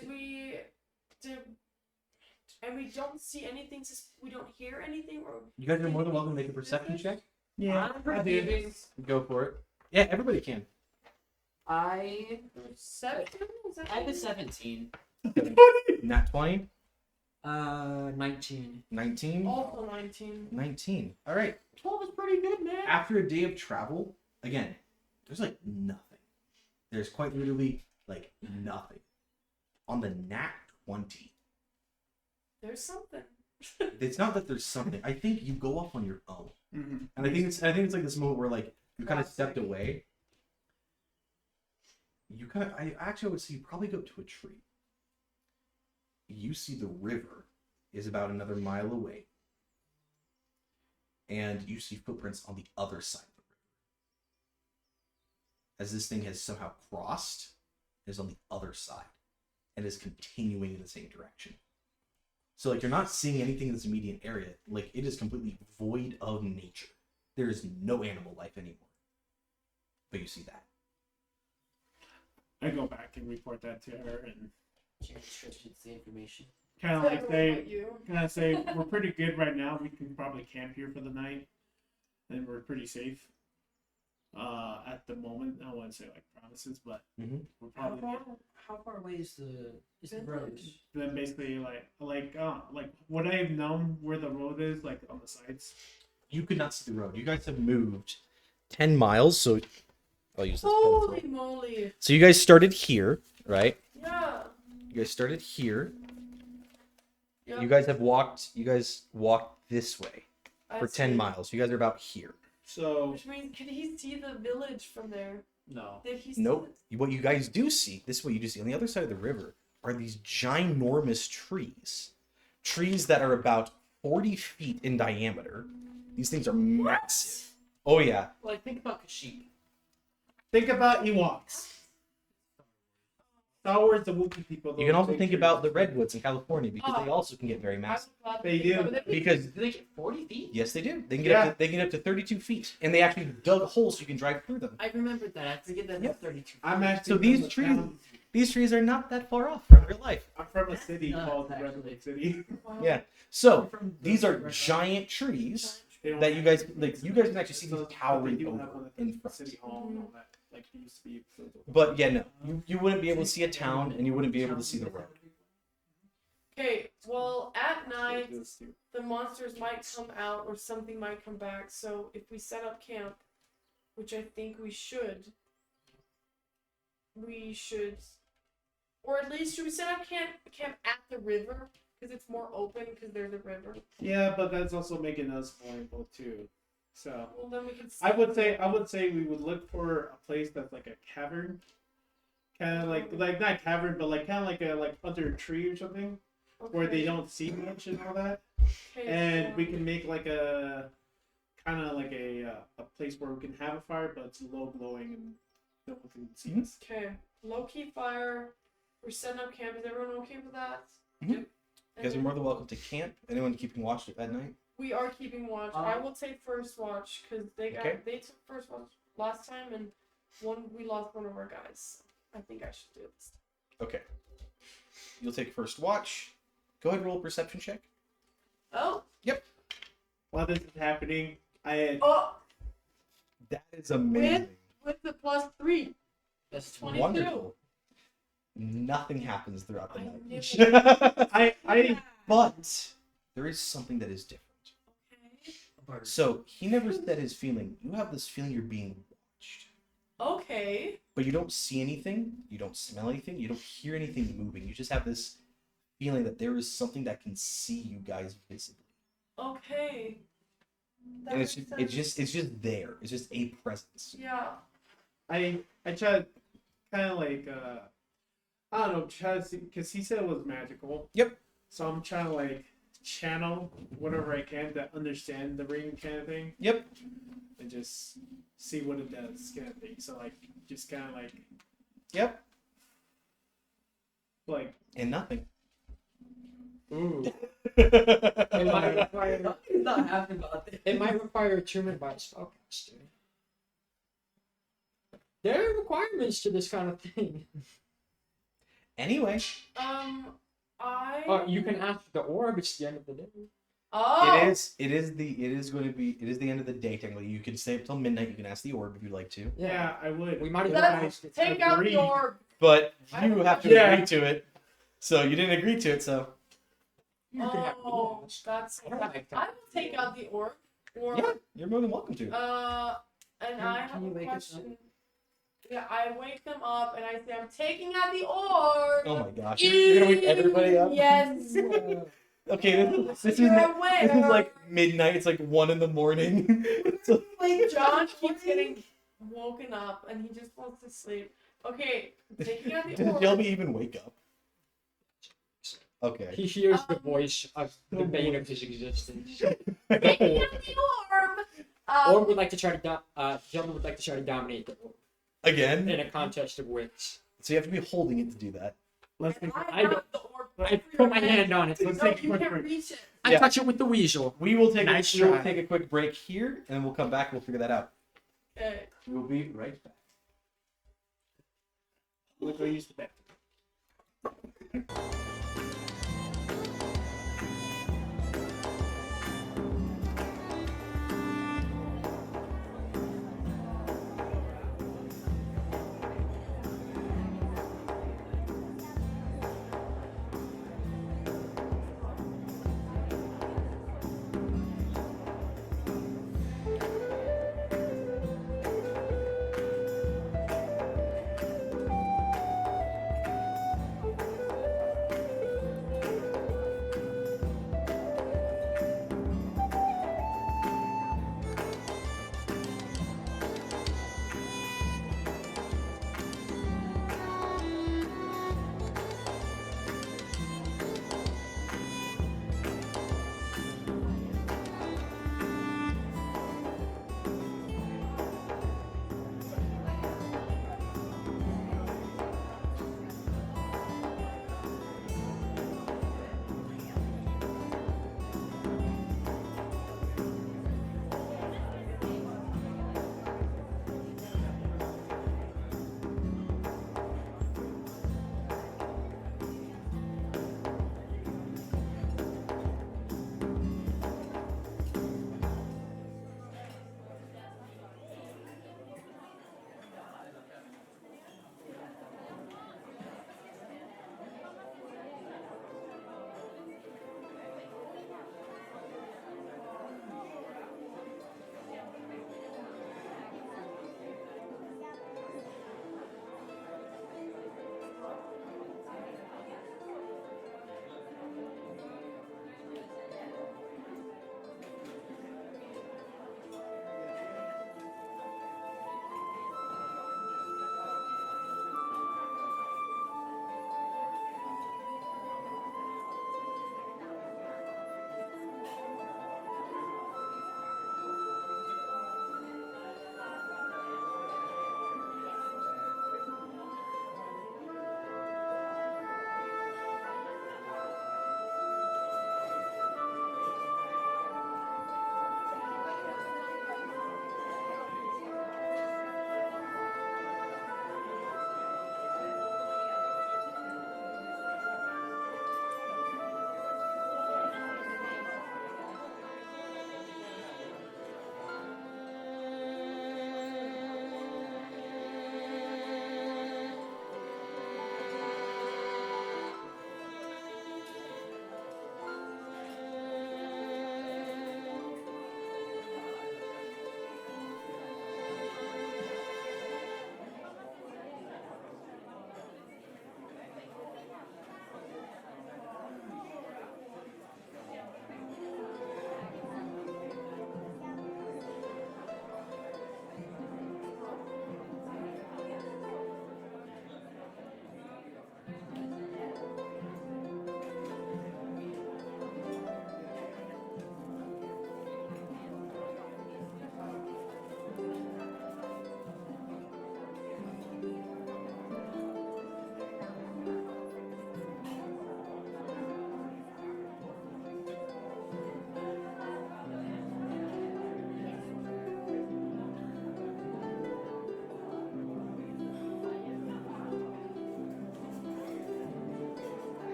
And we don't see anything, we don't hear anything, or
You guys are more than welcome to make a perception check.
Yeah,
I'm
I did.
perceiving.
Go for it. Yeah, everybody can.
I
7? Is that
have a 17.
Nat 20,
19.
19,
Also 19.
19. All right.
12 is pretty good, man.
After a day of travel, again, there's like nothing. There's quite literally like nothing. On the Nat 20,
There's something.
it's not that there's something. I think you go off on your own.
Mm-hmm.
And I think it's like this moment where like you kind of stepped away. You kind of I would say you probably go up to a tree. You see the river is about another mile away. And you see footprints on the other side of the river. As this thing has somehow crossed, it is on the other side and is continuing in the same direction. So like you're not seeing anything in this immediate area. Like it is completely void of nature. There is no animal life anymore. But you see that.
I go back and report that to her and
She restricted the information.
kind of
So
like
everyone
say,
but you.
kind of say we're pretty good right now. We can probably camp here for the night, and we're pretty safe. At the moment, I don't want to say like promises, but
Mhm.
we're
How
probably
far? How far away is the road?
then basically like would I have known where the road is like on the sides?
You could not see the road. You guys have moved 10 miles, so I'll use this
Holy
pencil.
moly.
So you guys started here, right?
Yeah.
You guys started here.
Yep.
You guys walked this way
I
for 10
see.
miles. You guys are about here.
So
Which means, can he see the village from there?
no.
Did he see
Nope.
it?
What you guys do see, this is what you do see. On the other side of the river are these ginormous trees. Trees that are about 40 feet in diameter. These things are massive. Oh, yeah.
Like think about Kashyyyk.
Think about Ewoks. Star Wars, the Wookiee people.
You can also
those
think
big
about the
trees.
redwoods in California because they
Oh.
also can get very
I'm
massive.
glad
They
that
do.
covered it.
Because
Do they get 40 feet?
yes, they do. They can
Yeah.
get up to 32 feet, and they actually dug holes so you can drive through them.
I remembered that. I have to get that
Yep.
at 32.
I'm actually
So
from
these
a
trees,
town-
these trees are not that far off from real life.
I'm from a city
nuts,
called
actually.
Redwood City.
Wow.
Yeah. So
From
these are
the-
giant trees
They don't
that you
have-
guys like. You guys can actually see
so-
these
but
towering
they do have
over
one at
in
the
front.
city hall and all that. Like it used to be.
But yeah, no, you wouldn't be able to see a town, and you wouldn't be able to see the road.
Okay, well, at night,
Those two.
the monsters might come out or something might come back. So if we set up camp, which I think we should, or at least should we set up camp at the river because it's more open because there's a river.
Yeah, but that's also making us vulnerable too. So
Well, then we can.
I would say we would look for a place that's like a cavern, kind of like not cavern, but like kind of like a under a tree or something where they don't see much and all that,
Okay,
and
so-
we can make like a kind of like a place where we can have a fire, but it's low glowing and no one can see us.
Okay, low key fire. We're setting up camp. Is everyone okay with that?
Mhm.
Yep.
You guys are more than welcome to camp. Anyone keeping watch at night?
We are keeping watch. I will take first watch because they took first watch last time and we lost one of our guys. I think I should do this.
Okay. You'll take first watch. Go ahead and roll a perception check.
Oh,
While this is happening, I had
oh,
That is amazing.
with the +3.
That's
22.
Wonderful. Nothing happens throughout the
I
night.
knew
I
But there is something that is different.
Okay.
So he never said his feeling. You have this feeling you're being watched.
Okay.
But you don't see anything, you don't smell anything, you don't hear anything moving. You just have this feeling that there is something that can see you guys visibly.
Okay. That
And it's
makes
just there. It's just a presence.
Yeah.
I try to kind of like I don't know, try to see because he said it was magical.
Yep.
So I'm trying to like channel whatever I can to understand the ring kind of thing
Yep.
and just see what it does kind of thing. So like just kind of
Yep.
like
And nothing.
ooh.
It might require,
He's not happy about this.
it might require attunement by a spellcaster. There are requirements to this kind of thing.
Anyway,
I.
You can ask the orb. It's the end of the day.
Oh.
it is the end of the day technically. You can stay up till midnight, you can ask the orb if you'd like to.
Yeah, I would.
We might as well
Let's
ask it.
take out
agreed.
the orb.
But
I
you
don't
have to
Yeah.
agree to it. So you didn't agree to it, so
You can have
Oh,
duels.
that's.
I don't like
I
that.
will take out the orb. Or
yeah, you're more than welcome to.
and I have
can you
a
wake us
question. Yeah, I wake them up and I say, I'm taking out the orb.
Oh my gosh, you're gonna wake everybody up?
Yes.
Okay, this
You're
is
aware.
this is like midnight, it's like 1 a.m. So-
John keeps getting woken up and he just wants to sleep. Okay, I'm taking out the
Did
orb.
Shelby even wake up? Okay.
He hears the voice of the bane of his existence.
Taking out the orb.
Or would like to try to Zelda would like to try to dominate the orb
Again?
in a contest of wits.
So you have to be holding it to do that.
Let's
and
make
I have the orb
I put my hand on it.
Let's
No,
take a
you
quick
can't
break.
reach it.
I
Yeah.
touch it with the weasel.
We will take
Nice
we will
try.
take a quick break here, and then we'll come back and we'll figure that out.
Okay.
We'll be right back.
We'll go use the bathroom.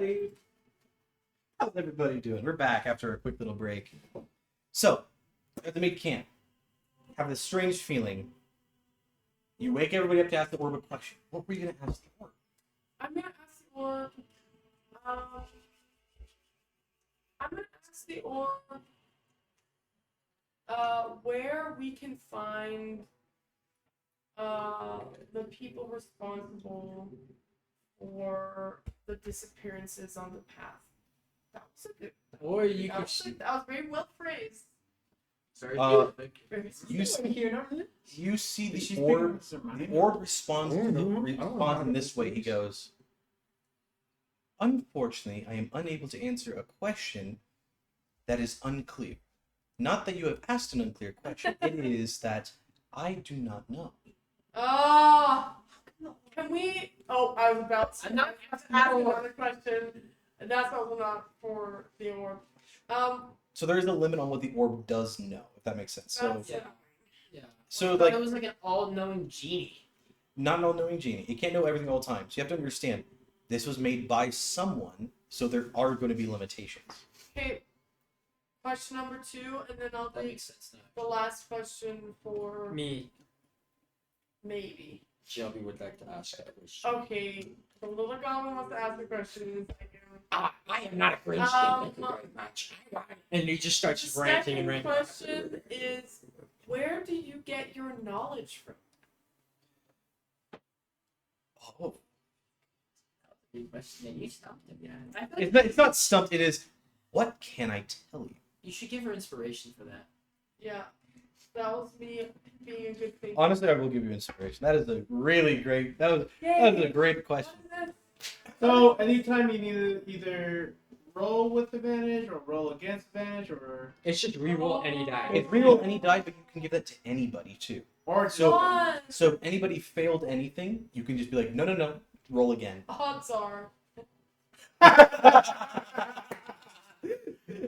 everybody. How's everybody doing? We're back after a quick little break. So, at the mid camp, have this strange feeling. You wake everybody up to ask the orb a question. What were you gonna ask the orb?
I'm gonna ask the orb. I'm gonna ask the orb. Where we can find the people responsible for the disappearances on the path. That was a good.
Or you
That
could.
was very well phrased.
Sorry.
Very
You see the
She's
orb.
picking up
The
some
orb responds in this way. He goes, "Unfortunately, I am unable to answer a question that is unclear. Not that you have asked an unclear question. It is that I do not know."
Can we? Oh, I was about to.
I'm not
ask another question. And that's also not for the orb.
So there is a limit on what the orb does know, if that makes sense. So,
That's-
Yeah.
so
It
like,
was like an all-knowing genie.
not an all-knowing genie. It can't know everything all the time. So you have to understand, this was made by someone, so there are going to be limitations.
Okay. Question number 2, and then I'll
That
take
makes sense now.
the last question for
Me,
maybe.
Shelby would like to ask that question.
Okay. The little goblin wants to ask the question.
I am not a green skin, thank you very much. And he just
The
starts ranting and
second
ranting.
question is, where do you get your knowledge from?
Oh,
Big question that you stumped him. Yeah. I feel like
it's not stumped. It is, what can I tell you?
you should give her inspiration for that.
Yeah. That was me being a good thing.
Honestly, I will give you inspiration. That is a really great. That was a great question.
So anytime you need to either roll with advantage or roll against advantage or
It's just reroll any die.
It's reroll any die, but you can give that to anybody too.
so
One.
So if anybody failed anything, you can just be like, no, roll again.
Odds are.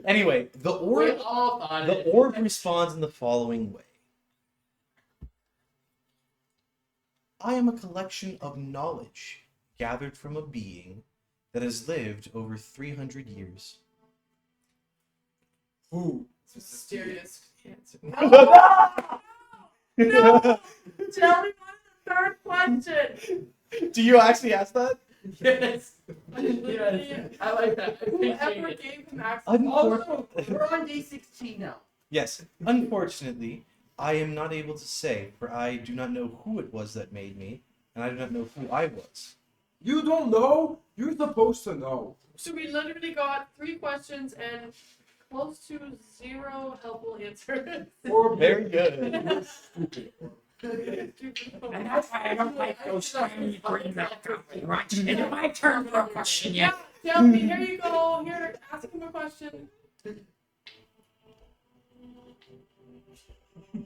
Anyway, the
We
orb
all thought
the
it.
orb responds in the following way. I am a collection of knowledge gathered from a being that has lived over 300 years.
who?
Mysterious answer. No! No! Tell me what's the third question.
Do you actually ask that?
Yes. Yes. I like that. I appreciate
Whoever
it.
gave him access.
Also, we're on D16 now.
Yes. Unfortunately, I am not able to say, for I do not know who it was that made me, and I do not know who I was.
You don't know? You're supposed to know.
So we literally got 3 questions and close to 0 helpful answers.
Or
Very good.
And that's why I don't like those tiny green milk company ones. Is it my turn for a question
Yeah,
yet?
Shelby, here you go. Here, ask him a question.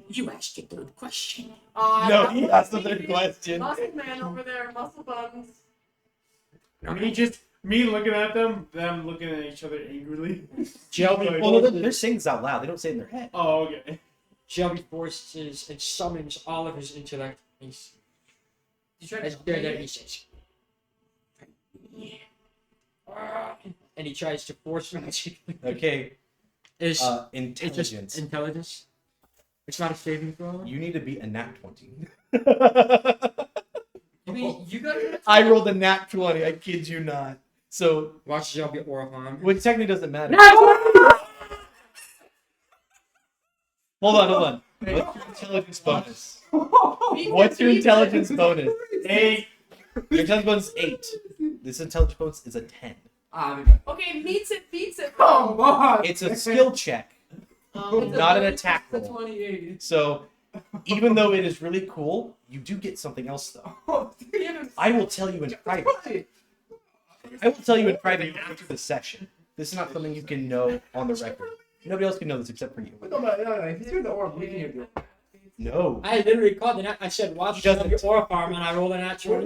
You asked a good question.
No,
that
he
was
asked the
me.
third question.
Muscle man over there, muscle buns.
Me looking at them looking at each other angrily.
Shelby
Well, they're
forces,
saying this out loud. They don't say it in their head.
Oh, okay.
Shelby forces and summons all of his intellect. He's
You try
as
to
there he says. And he tries to force magic.
Okay.
Is it's just
Intelligence.
intelligence. It's not a saving throw.
You need to beat a nat 20.
I mean, you got it.
I rolled a nat 20. I kid you not. So,
Watch Shelby aura harm.
which technically doesn't matter. Hold on. What's your intelligence bonus? What's your intelligence bonus?
8.
Your intelligence bonus is 8. This intelligence bonus is a 10.
Okay, beats it.
Come on!
It's a skill check, not an attack
That's
roll.
28.
So, even though it is really cool, you do get something else though. I will tell you in private. After the session. This is not something you can know on the record. Nobody else can know this except for you.
No. He's doing the orb. We can hear you.
No.
I literally called the nat. I said, watch
He doesn't.
Shelby aura farm, and I rolled a natural.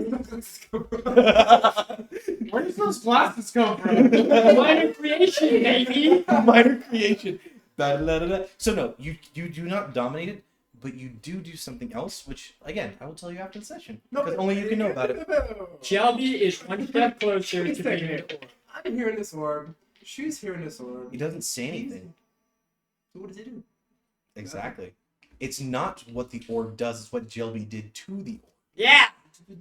Where does those glasses come from?
Minor creation, baby.
Minor creation. Da-da-da-da-da. So no, you do not dominate it, but you do something else, which again I will tell you after the session because only you can know about it.
Shelby is one step closer to being an orc.
I'm hearing this orb. She's hearing this orb.
He doesn't say anything.
So what does it do?
Exactly. It's not what the orb does, it's what Jelby did to the orb.
Yeah!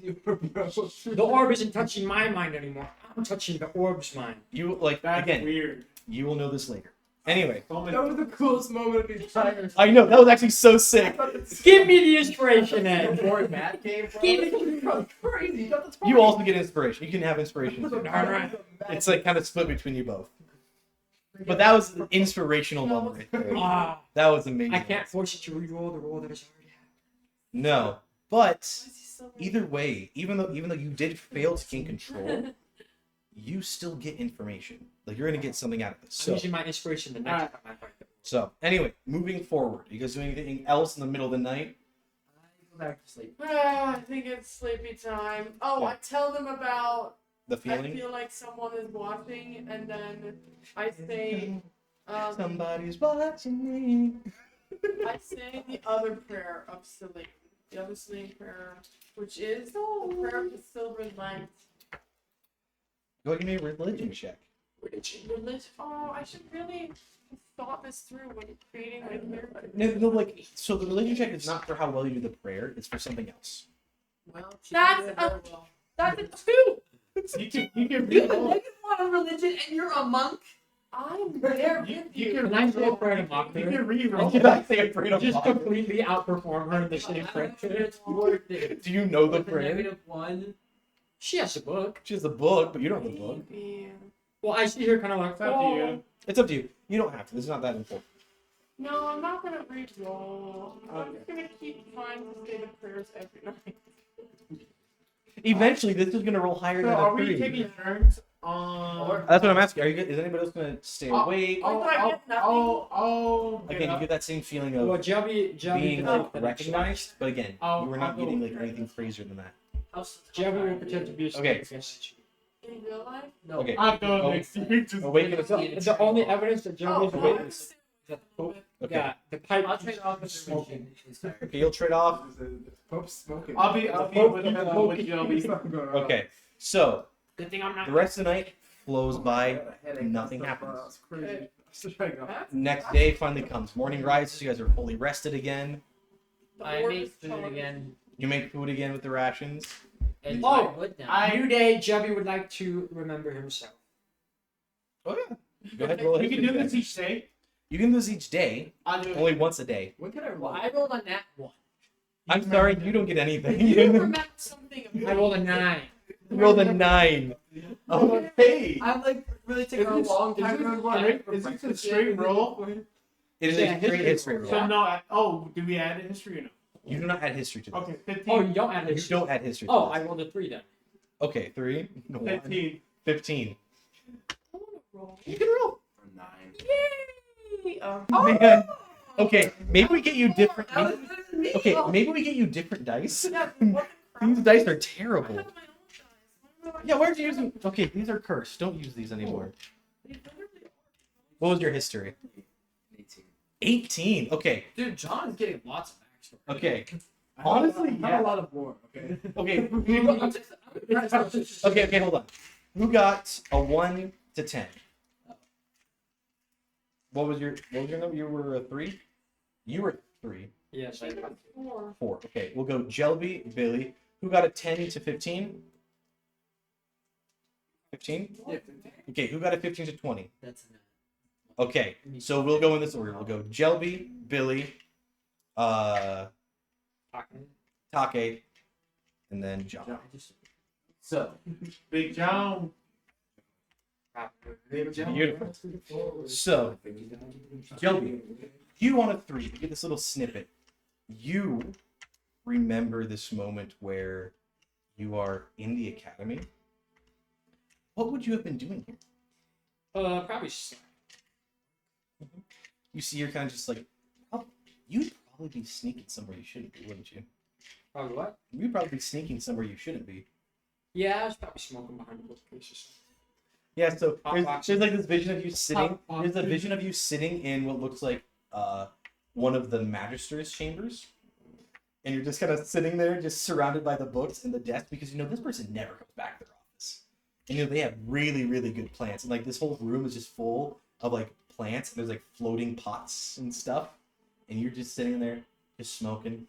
The orb, bro.
The orb isn't touching my mind anymore. I'm touching the orb's mind.
You, like,
That's
again,
weird.
you will know this later. Anyway.
So many-
That was the coolest moment of the entire.
I know, that was actually so sick.
Give me the inspiration, Ed.
Boy, Matt came from.
Give it
Crazy. You got the
You also get inspiration. You can have inspiration too.
Alright.
It's like kind of split between you both. But that was an inspirational moment right there.
Ah,
That was amazing.
I can't force you to re-roll the roll that is already happened.
No. But
Why is he so
either way, even though you did fail to gain control, you still get information. Like you're gonna get something out of this.
I'm
So,
using my inspiration the next time I find it.
anyway, moving forward. You guys doing anything else in the middle of the night?
Go back to sleep.
I think it's sleepy time. Oh, I tell them about.
The
I
feeling?
feel like someone is watching, and then I say,
Somebody's watching me.
I say the other prayer of Celine, the other Celine prayer, which is the prayer of the silver light.
Go ahead and give me a religion check.
Religion. Oh, I should really have thought this through when creating my character.
No, like, so the religion check is not for how well you do the prayer, it's for something else.
Well,
That's
did
a-
very well.
That's a 2.
You can
You
read
have negative one on religion, and you're a monk.
I'm there
You,
with
you
you.
can
Can I say a prayer to mock
You
her?
can read
I cannot say a prayer to
Just
mock her.
completely outperform her in the same prayer.
Do you know the
With a
prayer?
-1.
She has a book.
She has the book, but you don't have the book.
Maybe.
Well, I see her kind of like,
It's up to you.
It's up to you. You don't have to. This is not that important.
No, I'm not gonna re-roll. I'm just gonna keep trying to say the prayers every night.
Eventually, this is gonna roll higher
So
than
are
a
we
3.
taking turns on?
That's what I'm asking. Are you? Is anybody else gonna stay awake?
Oh, did I get nothing?
Again, you get that same feeling
well,
of
Jelly
being
can
like
help.
recognized, but again,
I'll-
you were
I'll
not
go
getting
with
like
that.
anything crazier than that.
Jelly will pretend to be a
Okay.
against you.
In real life?
No.
Okay.
I'll go
Oh.
next. You just
Awake in
The only evidence that Jelly is
Oh,
awake
I'm
is
still
that the Pope,
Okay.
yeah, the pipe
I'll
keeps
trade off with
smoking.
religion.
Okay, you'll trade off.
Pope's smoking.
I'll be with Joey.
Something going on.
Okay, so
Good thing I'm not.
the rest of the night flows
I
by.
got a headache.
Nothing
Stuff,
happens.
It's crazy. Still trying to go.
That's
Next day finally comes. Morning rises. You guys are fully rested again.
the
I
orb
made
is
food
telling-
again.
You make food again with the rations.
And
Oh,
I would now.
New day, Jelly would like to remember himself.
Oh yeah. Go ahead. Roll a
You can
history
do
check.
this each day.
You can do this each day.
I'll do it.
Only once a day.
When can I
Well,
roll?
I rolled a nat 1.
I'm sorry, you don't get anything.
You
You
remember something of
I rolled a 9.
rolled a 9. Okay.
I'm like really taking a long time to remember.
Is this a straight roll?
It is
Yeah,
a straight history roll.
So no. Oh, do we add a history or no?
You do not add history to this.
Okay, 15.
Oh, you don't add
You
it.
don't add history to
Oh,
this.
I rolled a 3 then.
Okay, 3. No, 1.
15.
15.
I wanna roll.
You can roll.
9.
Yay!
Man. Okay, maybe we get you different.
That was better than me.
Okay,
Oh.
maybe we get you different dice.
Yeah, what the
These
crap?
dice are
I
terrible.
have my own dice. Why do I-
Yeah, why aren't you using? Okay, these are cursed. Don't use these anymore.
They literally
What was your history?
18.
18. Okay.
Dude, John's getting lots of backstory.
Okay.
I have
Honestly,
I have
yeah.
a lot of war. Okay.
Okay.
Okay.
Okay, hold on. Who got a 1 to 10? What was your number? You were a 3? You were 3.
Yes, I
She got 4.
4. Okay, we'll go Jelby, Billy. Who got a 10 to 15? 15?
Yeah.
Okay, who got a 15 to 20?
That's enough.
Okay, so we'll go in this order. We'll go Jelby, Billy, Take, and then John.
So,
Big John.
Beautiful. So, Jelby, you on a 3, you get this little snippet. You remember this moment where you are in the academy. What would you have been doing here?
Probably slack.
You see, you're kind of just like, you'd probably be sneaking somewhere you shouldn't be, wouldn't you?
Probably what?
You'd probably be sneaking somewhere you shouldn't be.
Yeah, I was probably smoking behind the bookcases.
Yeah, so
Hot
there's
boxing.
like this vision of you sitting.
Hot
There's a
boxing.
vision of you sitting in what looks like one of the magister's chambers, and you're just kind of sitting there, just surrounded by the books and the desk, because you know this person never comes back to their office. And they have really, really good plants. And like this whole room is just full of like plants. And there's like floating pots and stuff. And you're just sitting there, just smoking.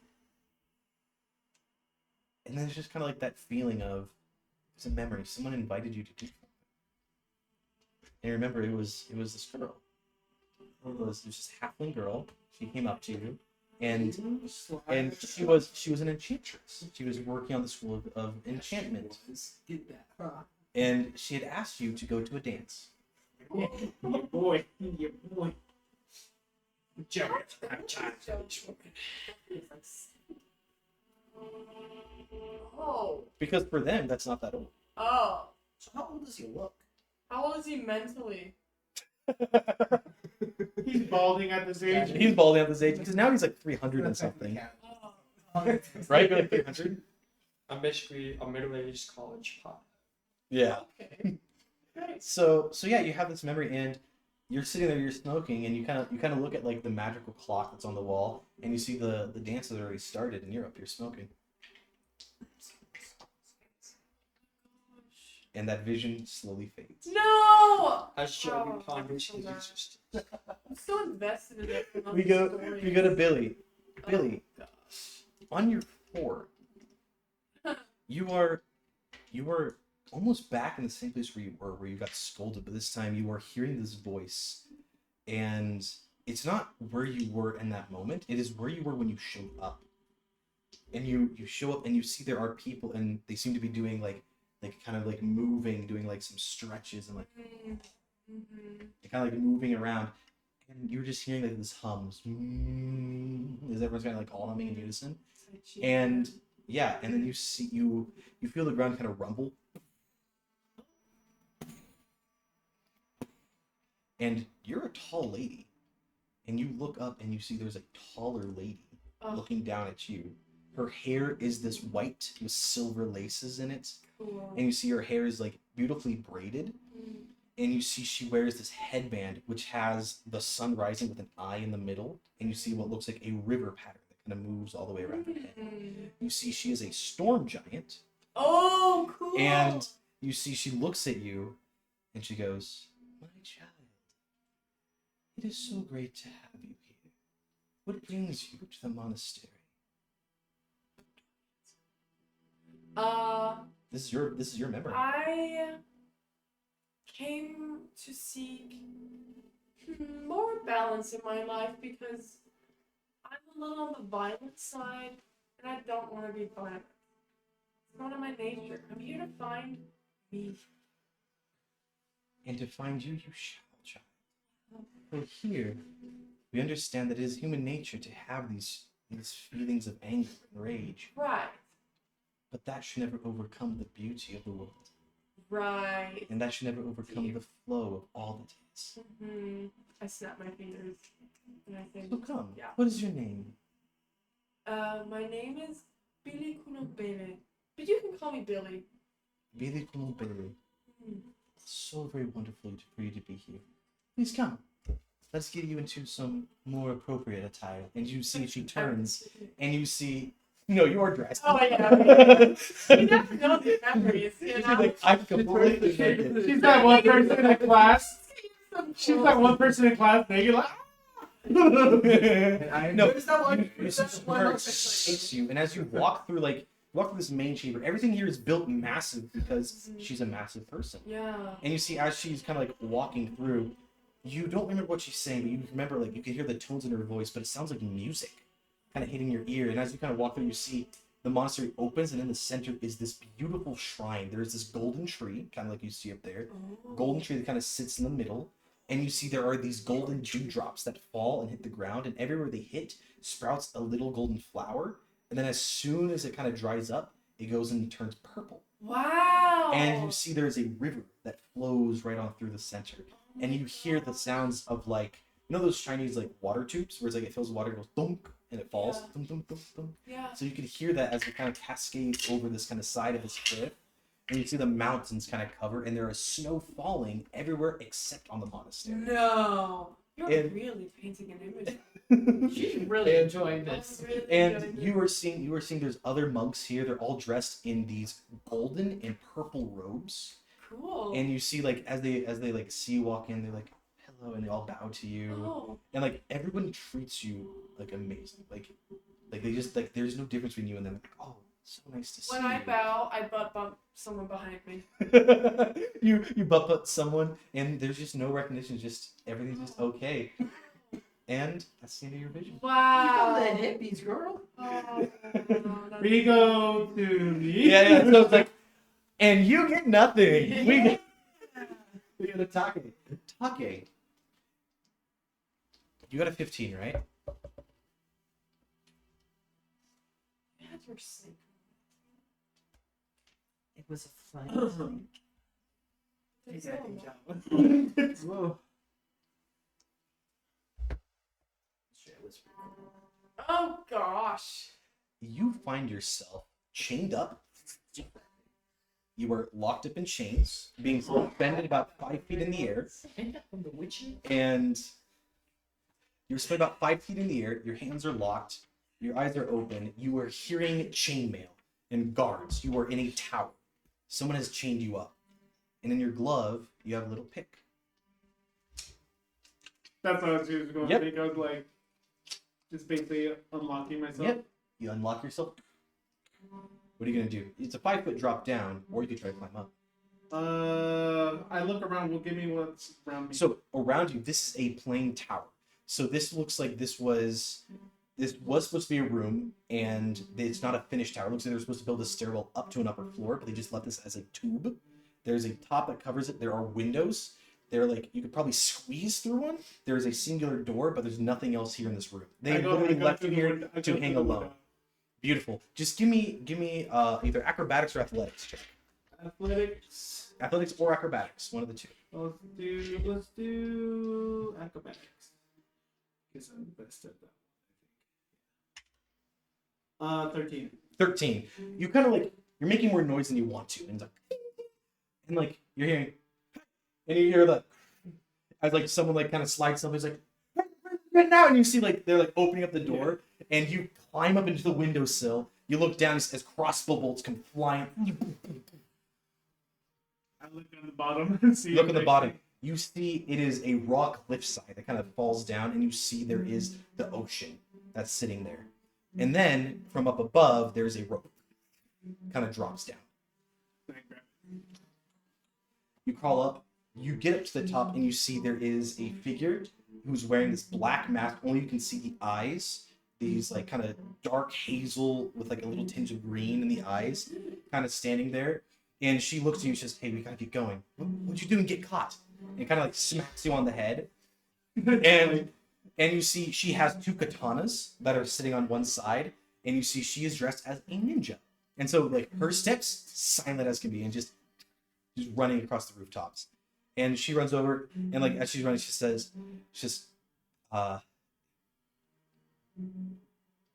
And then it's just kind of like that feeling of it's a memory. Someone invited you to do something. And remember, it was this girl. It was this halfling girl. She came up to you, and she was an enchantress. She was working on the school of enchantment.
Get that, huh?
And she had asked you to go to a dance.
Yeah, boy. Yeah, boy.
Joe, I have time for this woman.
Oh.
Because for them, that's not that old.
Oh.
So how old does he look?
How old is he mentally?
He's balding at this age.
He's balding at this age because now he's like 300 and something.
Oh.
Right? You're like 300?
I'm basically a middle-aged college pop.
Yeah.
Okay. Nice.
So yeah, you have this memory, and you're sitting there, you're smoking, and you kind of look at like the magical clock that's on the wall, and you see the dance has already started, and you're up here smoking. And that vision slowly fades.
No!
As Joey
Oh,
ponders
I'm
his
so mad.
existence.
I'm so invested in it.
We go to Billy.
Oh,
Billy,
gosh.
on your floor, you are almost back in the same place where you got scolded, but this time you are hearing this voice, and it's not where you were in that moment. It is where you were when you showed up. And you show up and you see there are people, and they seem to be doing like kind of like moving, doing like some stretches and like
Mm-hmm.
kind of like moving around, and you're just hearing like this hums as everyone's kind of like all humming in unison. And yeah, and then you see you feel the ground kind of rumble, and you're a tall lady, and you look up and you see there's a taller lady looking down at you. Her hair is this white with silver laces in it,
Cool.
and you see her hair is like beautifully braided, and you see she wears this headband which has the sun rising with an eye in the middle, and you see what looks like a river pattern that kind of moves all the way around her head. You see she is a storm giant,
Oh, cool.
and you see she looks at you and she goes, "My child, it is so great to have you here. What brings you to the monastery?" This is your memory.
I came to seek more balance in my life because I'm a little on the violent side and I don't want to be violent. It's not in my nature. I'm here to find me.
And to find you, you shall, child. For here, we understand that it is human nature to have these feelings of anger and rage,
Right.
but that should never overcome the beauty of the world,
Right.
and that should never overcome the flow of all that is.
I snap my fingers and I think,
So come,
yeah.
what is your name?
My name is Billy Kunobele, but you can call me Billy.
Billy Kulubele. So very wonderful for you to be here. Please come. Let's get you into some more appropriate attire. And you see she turns, and you see... No, you are dressed.
Oh, yeah. You never know these memories, you
She's
know?
like, I'm completely naked.
She's that one person in class. She's that one person in class naked, like.
No,
There's that one-
you
there's
see
that one
her
person.
chase you, and as you walk through this main chamber, everything here is built massive because she's a massive person.
Yeah.
And you see, as she's kind of like walking through, you don't remember what she's saying, but you remember like you can hear the tones in her voice, but it sounds like music, kind of hitting your ear. And as you kind of walk through, you see the monastery opens, and in the center is this beautiful shrine. There's this golden tree, kind of like you see up there, golden tree that kind of sits in the middle. And you see there are these golden dewdrops that fall and hit the ground, and everywhere they hit sprouts a little golden flower. And then as soon as it kind of dries up, it goes and turns purple.
Wow.
And you see there's a river that flows right on through the center. And you hear the sounds of like, you know those Chinese like water tubes where it's like it fills with water, it goes thunk, and it falls.
Yeah.
Thunk, thunk, thunk, thunk.
Yeah.
So you can hear that as it kind of cascades over this kind of side of this cliff. And you see the mountains kind of covered, and there is snow falling everywhere except on the monastery.
No. You're
And-
really painting an image.
She's really enjoying this.
I'm really
And
enjoying
you are seeing there's other monks here. They're all dressed in these golden and purple robes.
Cool.
And you see like as they like see you walk in, they're like, hello, and they all bow to you.
Oh.
And like everyone treats you like amazing. Like they just like there's no difference between you and them. Like, oh, so nice to see
When
you.
I bow, I butt bump someone behind me.
you butt somone and there's just no recognition, just everything's just okay. And that's the end of your vision.
Wow.
You know the hippies, girl.
Oh,
We go to me.
Yeah, so it's like, and you get nothing. We get a take. Take. You got a 15, right?
you're sick.
It was a flying
It's
Yeah,
not
Whoa.
Oh gosh.
You find yourself chained up. You are locked up in chains, being suspended about 5 feet in the air,
from the witchy.
and you're suspended about 5 feet in the air. Your hands are locked. Your eyes are open. You are hearing chainmail and guards. You are in a tower. Someone has chained you up, and in your glove you have a little pick.
That's what I was just going
Yep.
to think. I was like, just basically unlocking myself.
Yep. You unlock yourself. What are you gonna do? It's a 5-foot drop down, or you could try to climb up.
I look around. Well, give me what's around me.
So around you, this is a plain tower. So this looks like this was supposed to be a room, and it's not a finished tower. It looks like they're supposed to build a stairwell up to an upper floor, but they just left this as a tube. There's a top that covers it. There are windows. They're like you could probably squeeze through one. There is a singular door, but there's nothing else here in this room. They literally left
through
it
the
here
window- I
to
go
hang
through the
alone.
window.
Beautiful. Just give me either acrobatics or athletics check.
Athletics.
Athletics or acrobatics, one of the two.
Let's do acrobatics. Guess I'm the best at that. 13.
13. You kind of like you're making more noise than you want to, and it's like, and like you're hearing, and you hear like as like someone like kind of slides something. It's like right now, and you see like they're like opening up the door, and you climb up into the windowsill. You look down as crossbow bolts come flying.
I look on the bottom and see.
Look at the bottom. You see it is a rock cliffside that kind of falls down, and you see there is the ocean that's sitting there. And then from up above, there's a rope. Kind of drops down. You crawl up, you get up to the top, and you see there is a figure who's wearing this black mask. Only you can see the eyes. These like kind of dark hazel with like a little tinge of green in the eyes, kind of standing there. And she looks at you and says, "Hey, we gotta get going. What'd you do and get caught?" And kind of like smacks you on the head. And you see she has two katanas that are sitting on one side, and you see she is dressed as a ninja. And so like her steps silent as can be, and just running across the rooftops. And she runs over, and like as she's running, she says,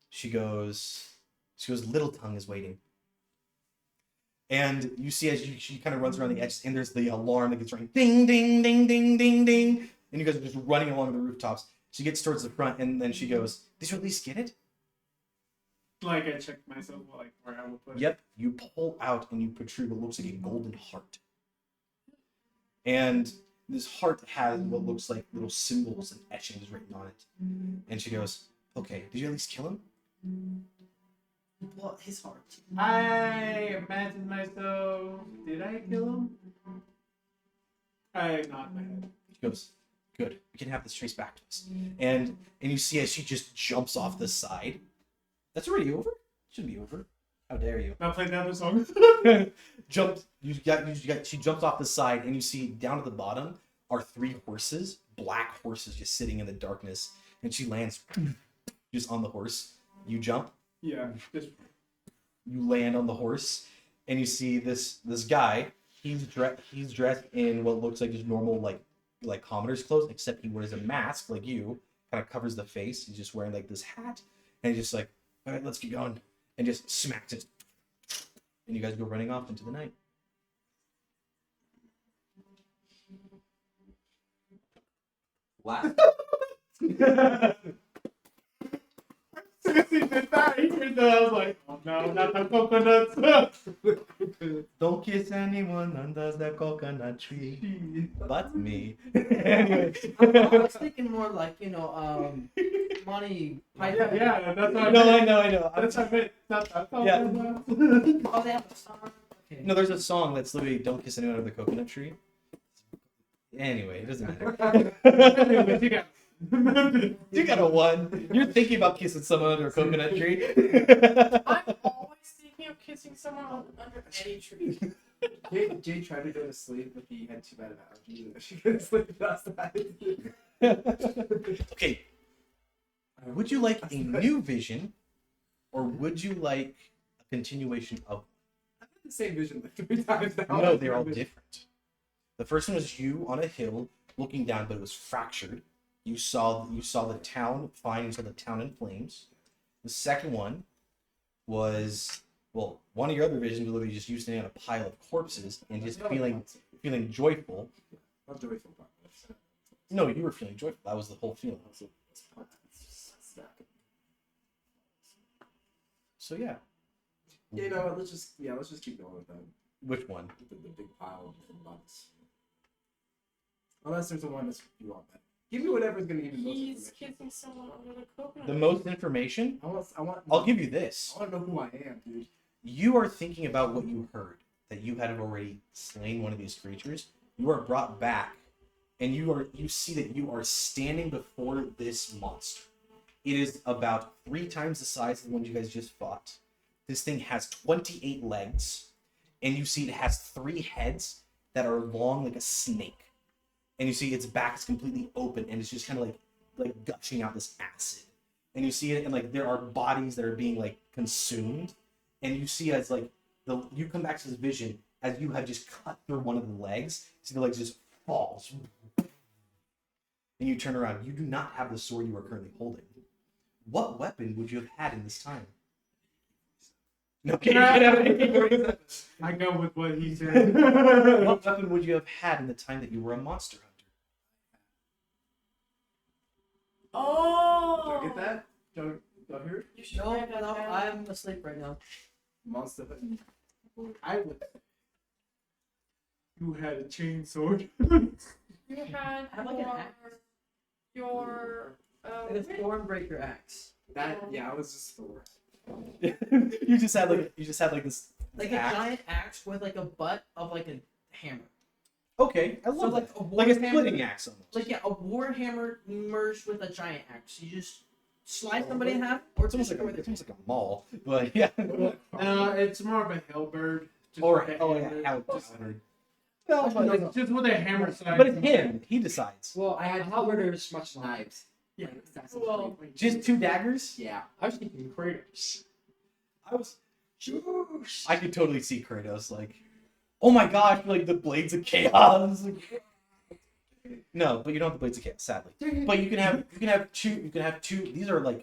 she goes, Little Tongue is waiting. And you see as she kind of runs around the edges, and there's the alarm that gets ringing, ding, ding, ding, ding, ding, ding. And you guys are just running along the rooftops. She gets towards the front, and then she goes, "Did you at least get it?"
Like I checked myself, like where I would put it.
Yep. You pull out, and you protrude what looks like a golden heart. And this heart has what looks like little symbols and etchings written on it. And she goes, "Okay, did you at least kill him?"
What his heart?
I imagine myself. Did I kill him? I nod my head.
She goes, "Good. We can have this traced back to us." And you see as she just jumps off the side. That's already over? Should be over. How dare you?
Now play the other song.
She jumps off the side, and you see down at the bottom are 3 horses, black horses just sitting in the darkness. And she lands just on the horse. You jump,
Yeah, just
you land on the horse, and you see this guy. He's dressed in what looks like just normal like commoner's clothes, except he wears a mask like you, kind of covers the face. He's just wearing like this hat, and he's just like, "All right, let's get going," and just smacks it. And you guys go running off into the night.
Last.
seriously did that. Even though I was like, oh no, not the coconuts.
Don't kiss anyone under the coconut tree but me. Anyway.
I was thinking more like, Monty Python.
Yeah, that's what
I know.
That's what I meant. That's
Yeah.
Oh, they have a song. Okay.
No, there's a song that's literally "Don't kiss anyone under the coconut tree." Anyway, it doesn't matter. You got a 1. You're thinking about kissing someone under a coconut tree.
I'm always thinking of kissing someone under any tree.
Jay tried to go to sleep, but he had too bad of allergies. She couldn't sleep last night.
Okay. Would you like a new vision, or would you like a continuation of?
I've had the same vision like 3 times now.
No, they're all different. The first one was you on a hill looking down, but it was fractured. You saw the town fine. You saw the town in flames. The second one was, well, one of your other visions was literally just you standing on a pile of corpses and just feeling joyful.
Not joyful, but
No, you were feeling joyful. That was the whole feeling. So yeah.
You know what? Let's just keep going with that.
Which one?
The big pile of different butts. Unless there's a one that's you want that. Give me whatever's gonna give you most
He's
information.
kissing someone under the coconut.
The most information?
I'll
give you this.
I want to know who I am, dude.
You are thinking about what you heard, that you had already slain one of these creatures. You are brought back, and you see that you are standing before this monster. It is about 3 times the size of the one you guys just fought. This thing has 28 legs, and you see it has 3 heads that are long like a snake. And you see its back is completely open, and it's just kind of like gushing out this acid. And you see it, and like there are bodies that are being like consumed. And you see as like you come back to this vision as you have just cut through one of the legs. See the legs just falls. And you turn around. You do not have the sword you are currently holding. What weapon would you have had in this time? Okay, you could have anything.
I go with what he said.
What weapon would you have had in the time that you were a monster hunter?
Oh.
Do I get that? Do I hear it?
You should
No,
write that
no,
down.
I'm asleep right now.
Monster. I would.
You had a chainsaw.
You had
I have like an axe.
your
Like a Stormbreaker axe.
That I was just Thor.
you just had like this.
Like
axe.
a giant axe with like a butt of like a hammer.
Okay, I love
So
that.
like a
Like a
warhammer-
splitting axe almost.
Like a war hammer merged with a giant axe. You just slice somebody in half, or
It's almost
destroy
like
their
a maul, but yeah.
It's more of a hellbird. Just
Or
with a
oh
hammer.
yeah, how no,
Like, just with a hammer side.
but it's him. He decides.
Well, I had halberdiers much like
Knives.
Yeah.
Well,
Just 2 daggers.
Yeah.
I was thinking Kratos.
I was.
Juice.
I could totally see Kratos like, oh my gosh, like the blades of chaos. No, but you don't have the blades of chaos, sadly. But you can have two. These are like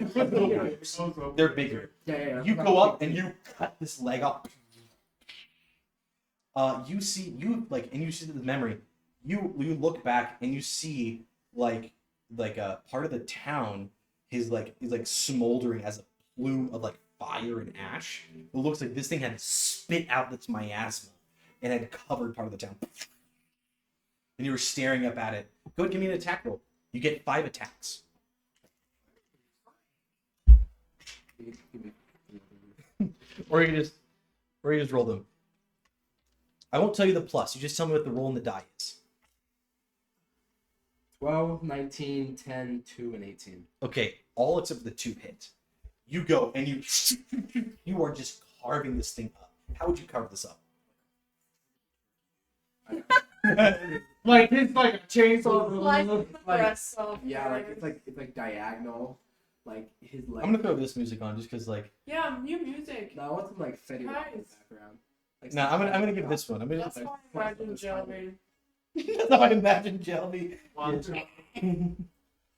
they're bigger.
Yeah.
You go up and you cut this leg off. You see the memory. You look back and you see like a part of the town is like smoldering as a plume of like fire and ash. It looks like this thing had spit out its miasma and had covered part of the town. And you were staring up at it. Go ahead, give me an attack roll. You get 5 attacks. Or you just roll them. I won't tell you the plus. You just tell me what the roll in the die is.
12, 19, 10, 2, and 18.
Okay, all except for the 2 hit. You go and you are just carving this thing up. How would you carve this up?
Like it's like a chainsaw.
slice the
Like,
breasts off.
Yeah, like it's like diagonal. Like his leg.
I'm gonna throw this music on just because like.
Yeah, new music.
No, I want some like Fetty Wap in the
Nice.
background. Like,
No, I'm gonna give this one. I'm gonna.
That's how I imagine Jelly.
That's how I imagine Jelly.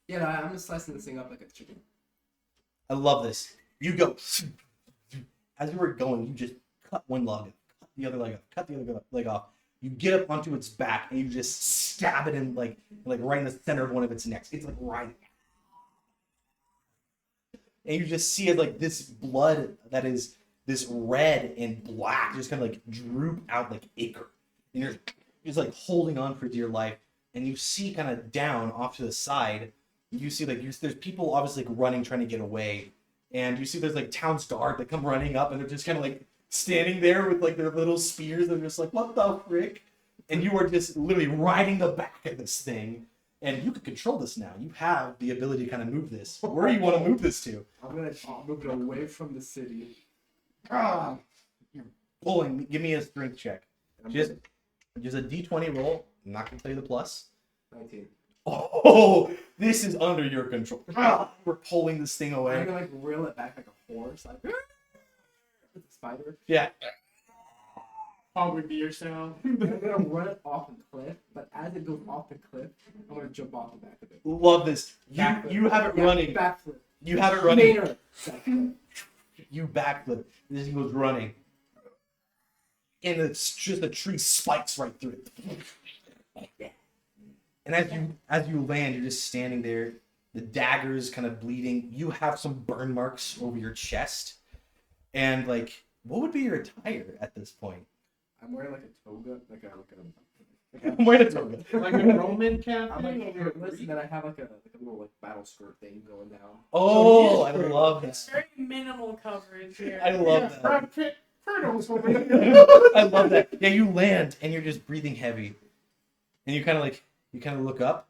Yeah, no, I'm just slicing this thing up like a chicken.
I love this. You go. As you were going, you just cut one leg off, cut the other leg off, cut the other leg off. You get up onto its back and you just stab it in like right in the center of one of its necks. It's like right. And you just see it like this blood that is this red and black just kind of like droop out like ichor. And you're just like holding on for dear life. And you see kind of down off to the side, you see like there's people obviously like running, trying to get away. And you see there's like town's guard that come running up and they're just kind of like standing there with like their little spears. They're just like, what the frick? And you are just literally riding the back of this thing. And you can control this now. You have the ability to kind of move this. Where do you want to move this to?
I'm gonna move it away from the city.
Ah, you're pulling. Give me a strength check.
I'm
Just a d20 roll. I'm not gonna tell you the plus.
19.
Oh, this is under your control. Ah, we're pulling this thing
I'm
away.
gonna like reel it back like a horse, like with a spider.
Yeah.
Probably be yourself.
I'm gonna run it off the cliff, but as it goes off the cliff, I'm gonna jump off the back of it.
Love this.
Backflip.
You have it
Yeah,
running.
Backflip.
You have it running.
Mater. Backflip.
You backflip. This thing goes running. And it's just a tree spikes right through it. And as you land, you're just standing there. The dagger is kind of bleeding. You have some burn marks over your chest. And like, what would be your attire at this point?
I'm wearing like a toga, like
I'm wearing a toga.
Like a Roman Catholic.
I'm like shirtless, and then I have like a little like battle skirt thing going down.
Oh, I love
It's
that.
very minimal coverage here.
I love that.
Brad Pitt, Colonel's over here.
I love that. Yeah, you land and you're just breathing heavy. And you kind of look up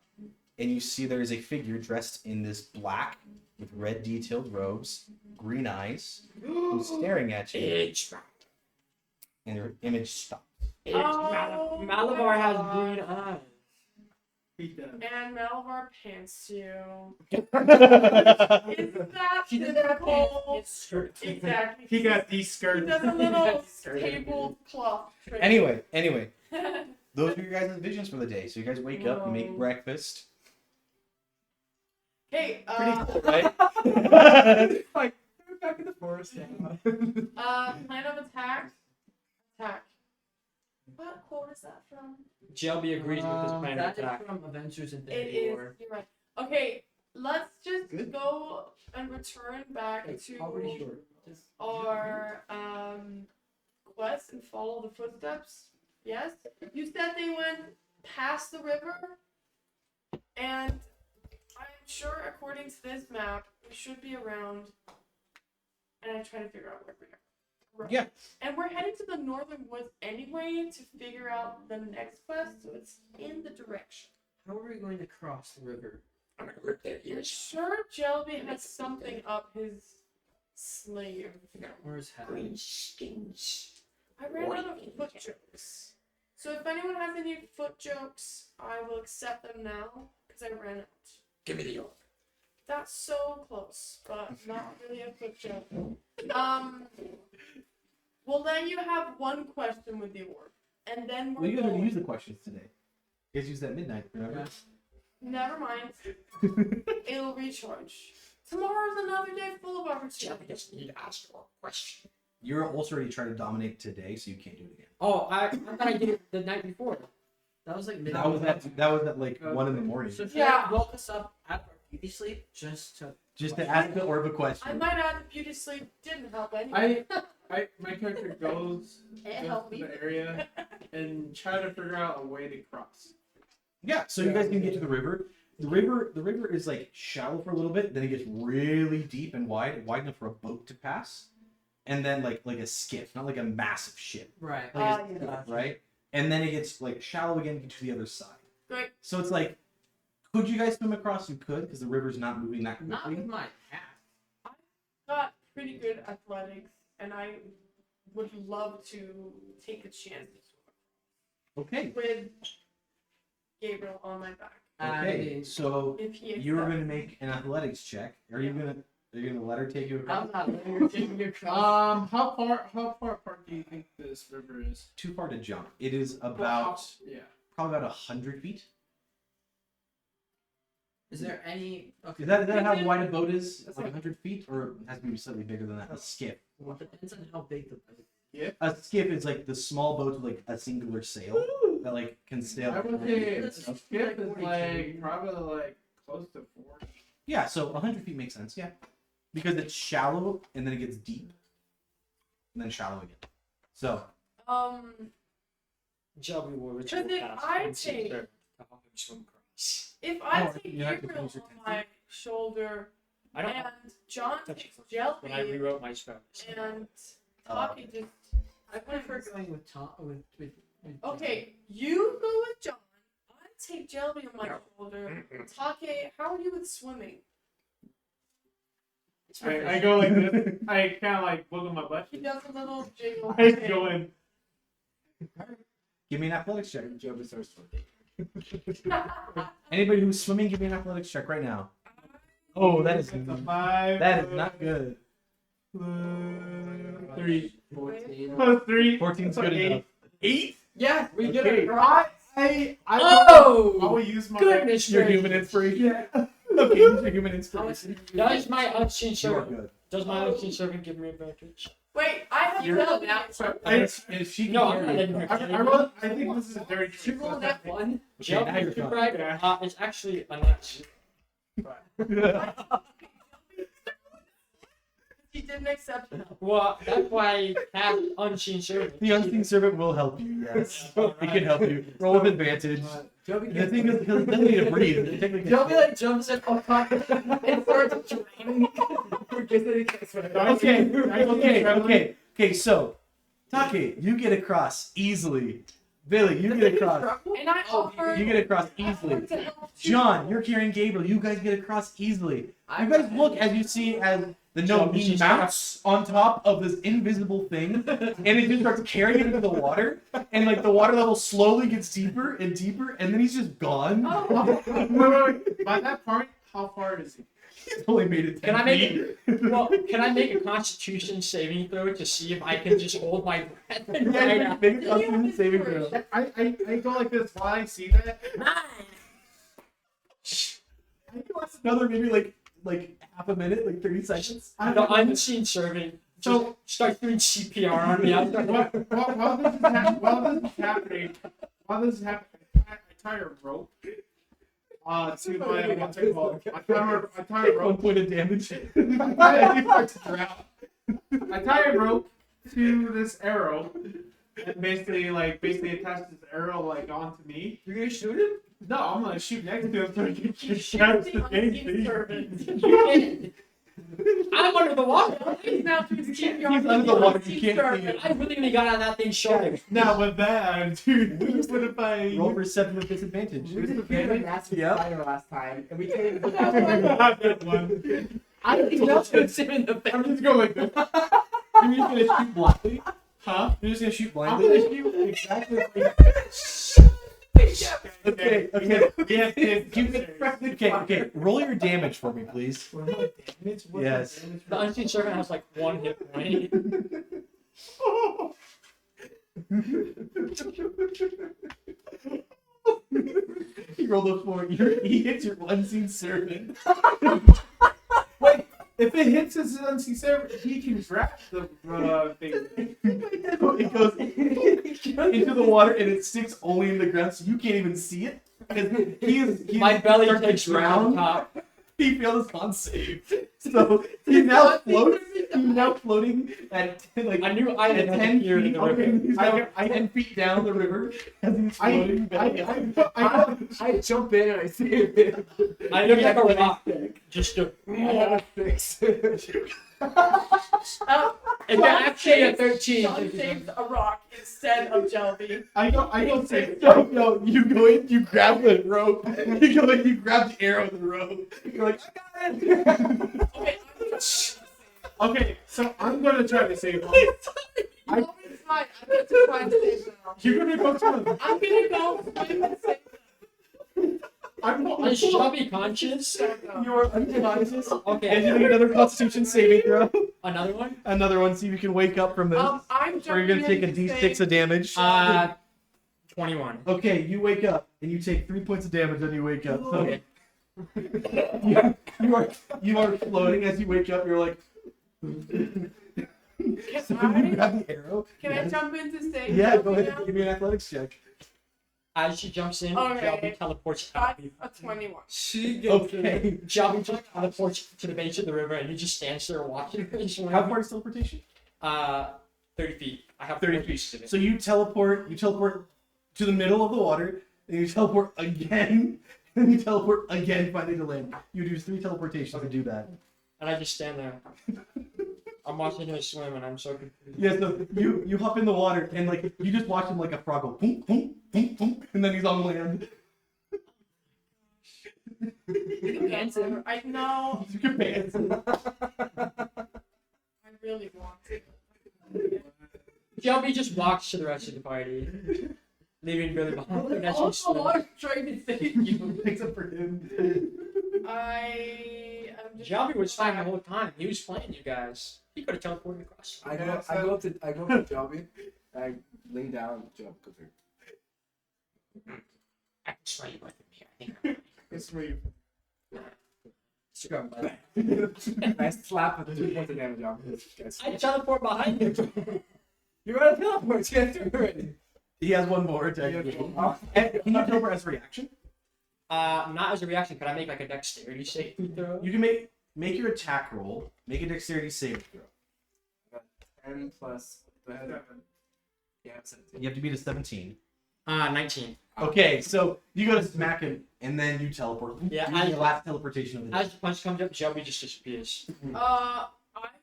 and you see there is a figure dressed in this black with red detailed robes, green eyes, who's staring at you.
It's
And your image stops.
Oh,
Malabar has
God.
green eyes.
He does.
And Malabar pants you.
Anyway,
Isn't that
She doesn't have
typical?
pants. It's
Exactly.
He got these
He
skirts.
does a little tablecloth trick.
anyway, those are your guys' visions for the day. So you guys wake up, you make breakfast.
Okay,
Pretty cool, right?
Like back in the forest.
plan of attack. Attack. What quote is that from?
Shelby agrees with this plan of
That is
attack.
from Adventures in
It
Deadly
is.
War.
You're right. Okay, let's just
Good.
go and return back
It's
to
already short. Just
our quest and follow the footsteps. Yes, you said they went past the river, and I'm sure, according to this map, we should be around. And I'm trying to figure out where we are. Right.
Yeah.
And we're heading to the northern woods anyway to figure out the next quest, so it's in the direction.
how are we going to cross the river?
I'm gonna rip their
I'm
ears.
sure Jelby has something up his sleeve.
Where's Hat?
Green skins.
I ran out of foot jokes. So if anyone has any foot jokes, I will accept them now, because I ran out.
Give me the orb.
That's so close, but not really a foot joke. We'll let you have one question with the orb, and then
Well,
we're
you guys already
going.
used the questions today. You guys used that midnight, remember?
Never mind. It'll recharge. Tomorrow's another day full of
Shelby
opportunity.
doesn't need to ask for a question.
You're also already trying to dominate today, so you can't do it again.
Oh, I thought I did it the night before.
That was like
That was at like 1 in the morning.
So should
Yeah.
I woke us up at our beauty sleep just to
Just to ask the orb a
I
question.
might add the beauty sleep didn't help anyway.
My character goes
It
to
helped me.
the area and try to figure out a way to cross.
Yeah, so you guys can get to the river. The river is like shallow for a little bit, then it gets really deep and wide enough for a boat to pass, and then like a skiff, not like a massive ship,
right.
like a
yeah.
skiff, right? And then it gets like shallow again to the other side.
Great.
So it's like, could you guys swim across? You could, because the river's not moving that
Not
quickly.
with my hat.
Got pretty good athletics, and I would love to take a chance
Okay.
with Gabriel on my back.
Okay. So
If he
you're
accepts.
gonna make an athletics check. Are you gonna let her take you across?
I'm not letting her take me across.
How far apart do you think this river is?
Too far to jump. It is
Well,
about
yeah.
probably about 100 feet.
Is there any? Okay.
Is that how wide a boat is? It's like 100 feet, or it has to be slightly bigger than that. A skiff.
Well, it depends on how big the boat.
A skiff is like the small boat with like a singular sail that like can sail.
I would say a
That's
skip is
42.
like probably like close to 40.
Yeah, so 100 feet makes sense. Yeah, because it's shallow and then it gets deep. and then shallow again. So
Shelby will
Because
ritual
if
cast
I
unseen
take-
servant to help him swim across.
if I
Oh,
take
you have to
Gabriel
finish your
on my shoulder
I don't
and John
touch
takes
it when I
Jelly
rewrote my spell.
and Taki just
I prefer going with Tom. With
okay, you go with John. I take Jelly on my
No.
shoulder. Take, how are you with swimming?
I go like this. I kind of like wiggle my butt.
He does a little jiggle.
I go in.
give me an athletics check.
Joby starts swimming.
Anybody who's swimming, give me an athletics check right now. Oh, that is
It's a 5.
that is not good.
3.
14.
Plus 3.
14's good enough.
8.
Yeah, we get
Okay.
it right.
I
Oh!
will use my
Goodness
Your
gracious.
human inspiration. Okay, use your human inspiration.
Does my unseen
You are
servant
good.
does my unseen servant give me advantage?
Wait, I have
You're
Jelly.
not
If she can
No,
hear
I'm
you-
not letting her.
I rolled. I think this is a dirty
You
trick.
rolled that one.
Joe,
now you're fine.
right?
Yeah.
It's actually a nut.
He did an exception.
Well, that's why I have unseen servant.
The unseen servant will help you. Yes, it can help you. Roll with advantage.
Joby
The
gets
thing is, he doesn't need to breathe. Technically-
Joby like jumps in on top and starts drowning. Forgets that he can't swim.
Okay. So, Take, you get across easily. Billy, you get across.
And I offer.
You get across easily.
to help
John, you're carrying Gabriel. You guys get across easily. You guys look as you see as the gnome he mounts on top of this invisible thing, and it just starts carrying it into the water, and like the water level slowly gets deeper and deeper, and then he's just gone.
Oh,
Wait. By that point, how far is he?
He's only made it 10
Can I make
feet.
Well, can I make a Constitution saving throw to see if I can just hold my breath and
Yeah,
ride
you
out?
make a Constitution saving throw.
I go like this while I see that.
I think it lasts another maybe like half a minute, like 30 seconds.
The unseen servant
So-
starts doing CPR on me. I'm like,
While this is happening, I tie a rope. To my what's it called? I tie a
1
rope.
point of damage.
I tie a rope to this arrow, and basically attach this arrow like onto me.
You're gonna shoot him?
No, I'm gonna shoot next to him so he can
Shoot
shoot
the
the
unseen servant.
I'm under the water.
He's now to his
He's under the water, you can't see it.
I really got on that thing's shoulder.
Now with that, dude, what if I
Roll perception with disadvantage.
We did a massive
Yep.
spider last time, and we can't even.
have that one?
I think that's what's him in the back.
I'm just going like this.
You're just gonna shoot blindly?
Huh?
You're just gonna shoot
I'm
blindly?
gonna shoot exactly like
Okay.
Yes,
Okay. Roll your damage for me, please. Yes.
The unseen servant has like 1 hit point.
He rolled a 4. He hits your unseen servant.
Wait, if it hits his unseen servant, he can grab the thing.
It goes into the water and it sticks only in the ground, so you can't even see it. Because he
My belly
starts to
takes round top.
He failed his con save, so he's now floating at like
I knew I had
at 10
10 in
feet.
the river.
He's now 10 feet down the river as he's floating. belly up.
I jump in and I save him.
I look like a rock. Just to.
I have a fix.
It's actually a 13.
John saves a rock instead of Jelly.
I don't say.
No, you go in, you grab the rope. You go in, you grab the arrow of the rope. You're like, I got it.
Okay,
Okay, so I'm gonna try to save him.
I'm fine. I'm going to try and save them.
You're gonna go to
I'm gonna go swim and save
Is Shelby conscious?
them.
You are unconscious. And
Okay,
you make another Constitution saving throw.
another one?
Another one, see if you can wake up from this.
I'm
Or you're gonna take a d6 of damage.
21.
Okay, you wake up and you take 3 points of damage when you wake up. So
Okay.
you are floating as you wake up. You're like. So you grab the arrow.
Can I jump in to save
Yeah,
Jelly
go ahead.
now?
Give me an athletics check.
As she jumps in,
Okay.
Shelby teleports out.
A 21.
She gets
Okay.
Shelby just teleports to the base of the river and he just stands there watching her swim.
How far is teleportation?
30 feet. I have
30
30 pieces of it.
So you teleport to the middle of the water, and you teleport again, and you teleport again, finally to land. You do 3 teleportations to do that.
And I just stand there. I'm watching him swim, and I'm so confused.
Yeah, so you hop in the water, and like you just watch him like a frog go boom, boom, boom, boom, and then he's on land.
Answer. I know.
You can dance.
I really want to.
Shelby just walks to the rest of the party, leaving Billy behind. And as he
Also,
swims.
I'm trying to save you.
Except for him.
I'm just.
Shelby was fine the whole time. He was playing you guys. He could have teleported across.
I go up to Jelby, and I lay down. Jelby goes there.
I can sway you with me. I think.
It's me.
Scrub, bud.
I slap with 2 points of damage off his guys.
I teleport behind him.
You're out of teleports. You have to already.
He has one more attack.
Yeah.
And can you teleport as a reaction?
Not as a reaction. Could I make like a dexterity saving throw?
You can make your attack roll. Make a dexterity saving throw.
10 plus. Go ahead. Yeah, 17.
You have to beat a 17.
19.
Okay, so you go to smack him, and then you teleport.
Yeah,
You do your last teleportation of the day.
As the punch comes up, Shelby just disappears.
I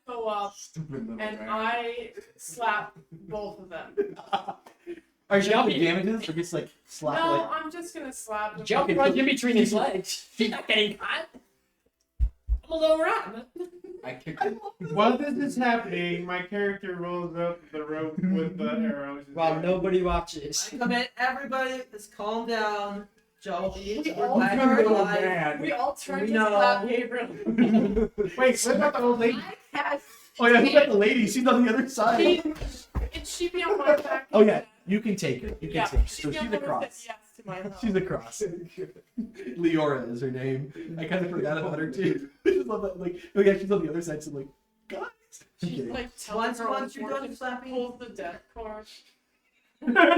go up
Stupid little
and
man.
I slap both of them.
Are you
Shelby-
getting damages or just like slap
No,
like?
I'm just gonna slap them.
Shelby runs in between his legs. She's not getting caught. I'm a little rat.
I kicked him.
While this is happening, my character rolls up the rope with the arrows.
While nobody watches.
I come in, everybody, let's calm down. Joey,
We
we're
all
glad
turn
you're
little
alive.
man.
We all turn
We
to
know.
slap Gabriel.
Wait, what about the old lady?
I cast.
Oh yeah, who's that the lady? She's on the other side.
Can she be on my back?
Oh yeah, you can take her. You can
Yeah,
take her.
she
So
be
she's
on the
a
one that
cross.
said yes to my help.
She's a cross. Leora is her name. I kind of forgot about her too. I just love that. Like, oh yeah, she's on the other side. So I'm like, guys. I'm
She's
kidding.
like telling her
Once you're done
unfortunate
slapping,
pulls the death card.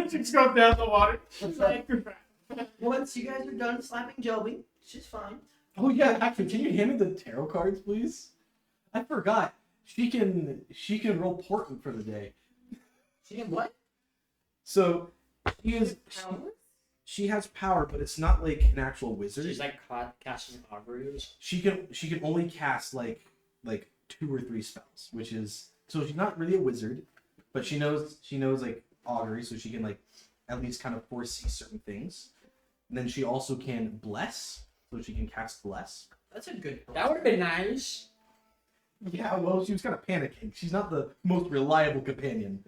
She's going down the water.
She's like,
once you guys are done slapping Joey, she's fine.
Oh yeah, actually, can you hand me the tarot cards, please? I forgot. She can roll portent for the day.
She can what?
So she has power, but it's not like an actual wizard.
She's like casting auguries.
She can only cast like 2 or 3 spells, which is so she's not really a wizard, but she knows like augury, so she can like at least kind of foresee certain things. And then she also can bless, so she can cast bless.
That's a good
That would have been nice.
Yeah, well, she was kind of panicking. She's not the most reliable companion.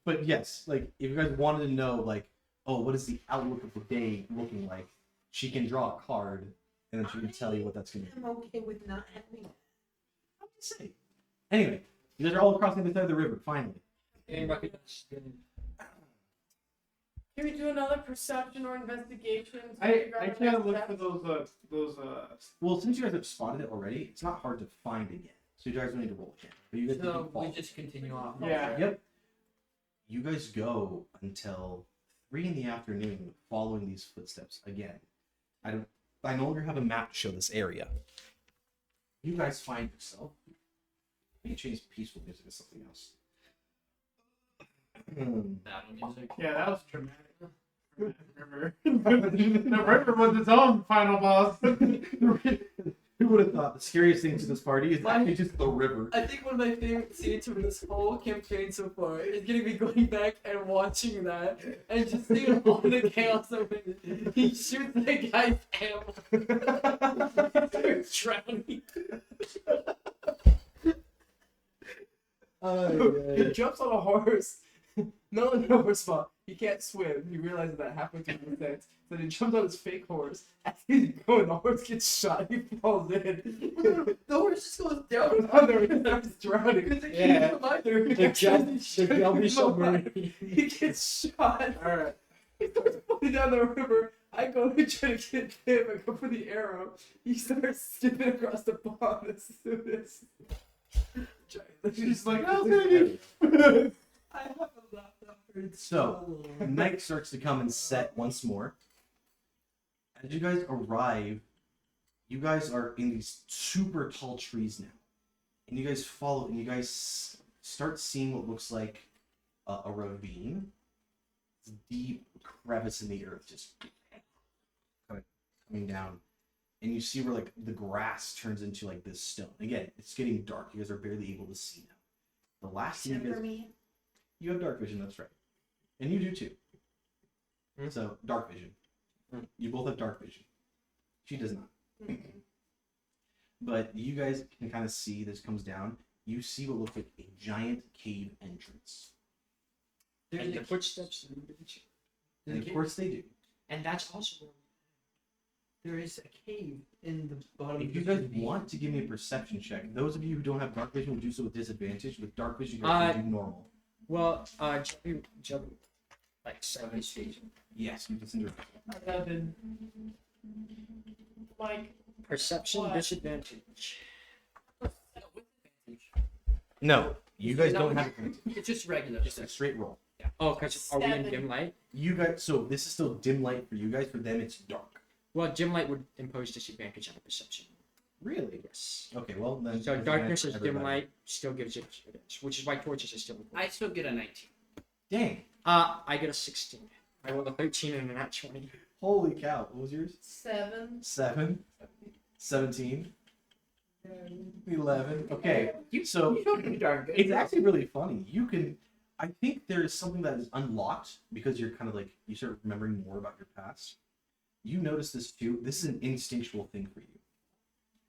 But yes, like if you guys wanted to know, like, oh, what is the outlook of the day looking like? She can draw a card, and then she can tell you what that's gonna be.
I'm okay with not having
I'm just saying. Anyway, you guys are all across the other side of the river. Finally,
And recognize-
can we do another perception or investigation? to
I
figure out
can't
the
look
next
for
step?
those
well, since you guys have spotted it already, it's not hard to find again. So you guys don't need to roll again. But you guys
So
can
we
follow.
just continue on.
Yeah.
Yep. You guys go until 3 in the afternoon, following these footsteps again. I no longer have a map to show this area. You guys find yourself. Let me change peaceful music to something else.
Battle music.
Yeah, that was dramatic. River. The river was its own final boss.
Who would have thought the scariest thing to this party is
Why-
actually just the river?
I think one of my favorite scenes from this whole campaign so far is gonna be going back and watching that and just seeing all the chaos of it. He shoots the guy's ammo. He starts drowning.
He jumps on a horse. No, first of all, he can't swim. He realizes that halfway through the descent. So he jumps on his fake horse. As he's going, the horse gets shot. He falls in.
The horse just goes down.
Another, he starts drowning.
Because they
Yeah.
can't either.
The Shelby submarine.
He gets shot. Alright. He starts falling down the river. I go to try to get him. I go for the arrow. He starts skipping across the pond as soon as.
She's like, oh, baby.
I haven't laughed after it
So,
long.
night starts to come and set once more. As you guys arrive, you guys are in these super tall trees now. And you guys follow, and you guys start seeing what looks like a ravine. This deep crevice in the earth just kind of coming down. And you see where like the grass turns into like this stone. Again, it's getting dark. You guys are barely able to see now. The last thing you guys, you have dark vision, that's right. And you do too. So dark vision. You both have dark vision. She does not. But you guys can kind of see this comes down. You see what looks like a giant cave entrance.
There's the footsteps.
And of course they do.
And that's also
There is a cave in the bottom.
If
of
you
the
guys
ravine.
want to give me a perception check, those of you who don't have dark vision will do so with disadvantage. With dark vision, you guys can do normal.
well, Chubby, like 7 feet.
Yes, you consider.
11.
Like,
Perception
What?
disadvantage.
No, you guys
No,
don't have advantage.
It's just regular.
Just a straight roll.
Oh, because are we in
7.
dim light?
You guys, so this is still dim light for you guys. For them, it's dark.
Well, dim light would impose disadvantage on perception.
Really?
Yes.
Okay, well then.
So
disadvantage
darkness
for
is dim
everybody.
light, still gives it advantage, which is why torches are still important.
I still get a 19.
Dang!
I get a 16. I rolled a 13 and a nat 20.
Holy cow! What was yours?
7.
7, 17, 11. Okay, so
You don't do darn good.
it's actually really funny. You can. I think there is something that is unlocked because you're kind of like you start remembering more about your past. You notice this too. This is an instinctual thing for you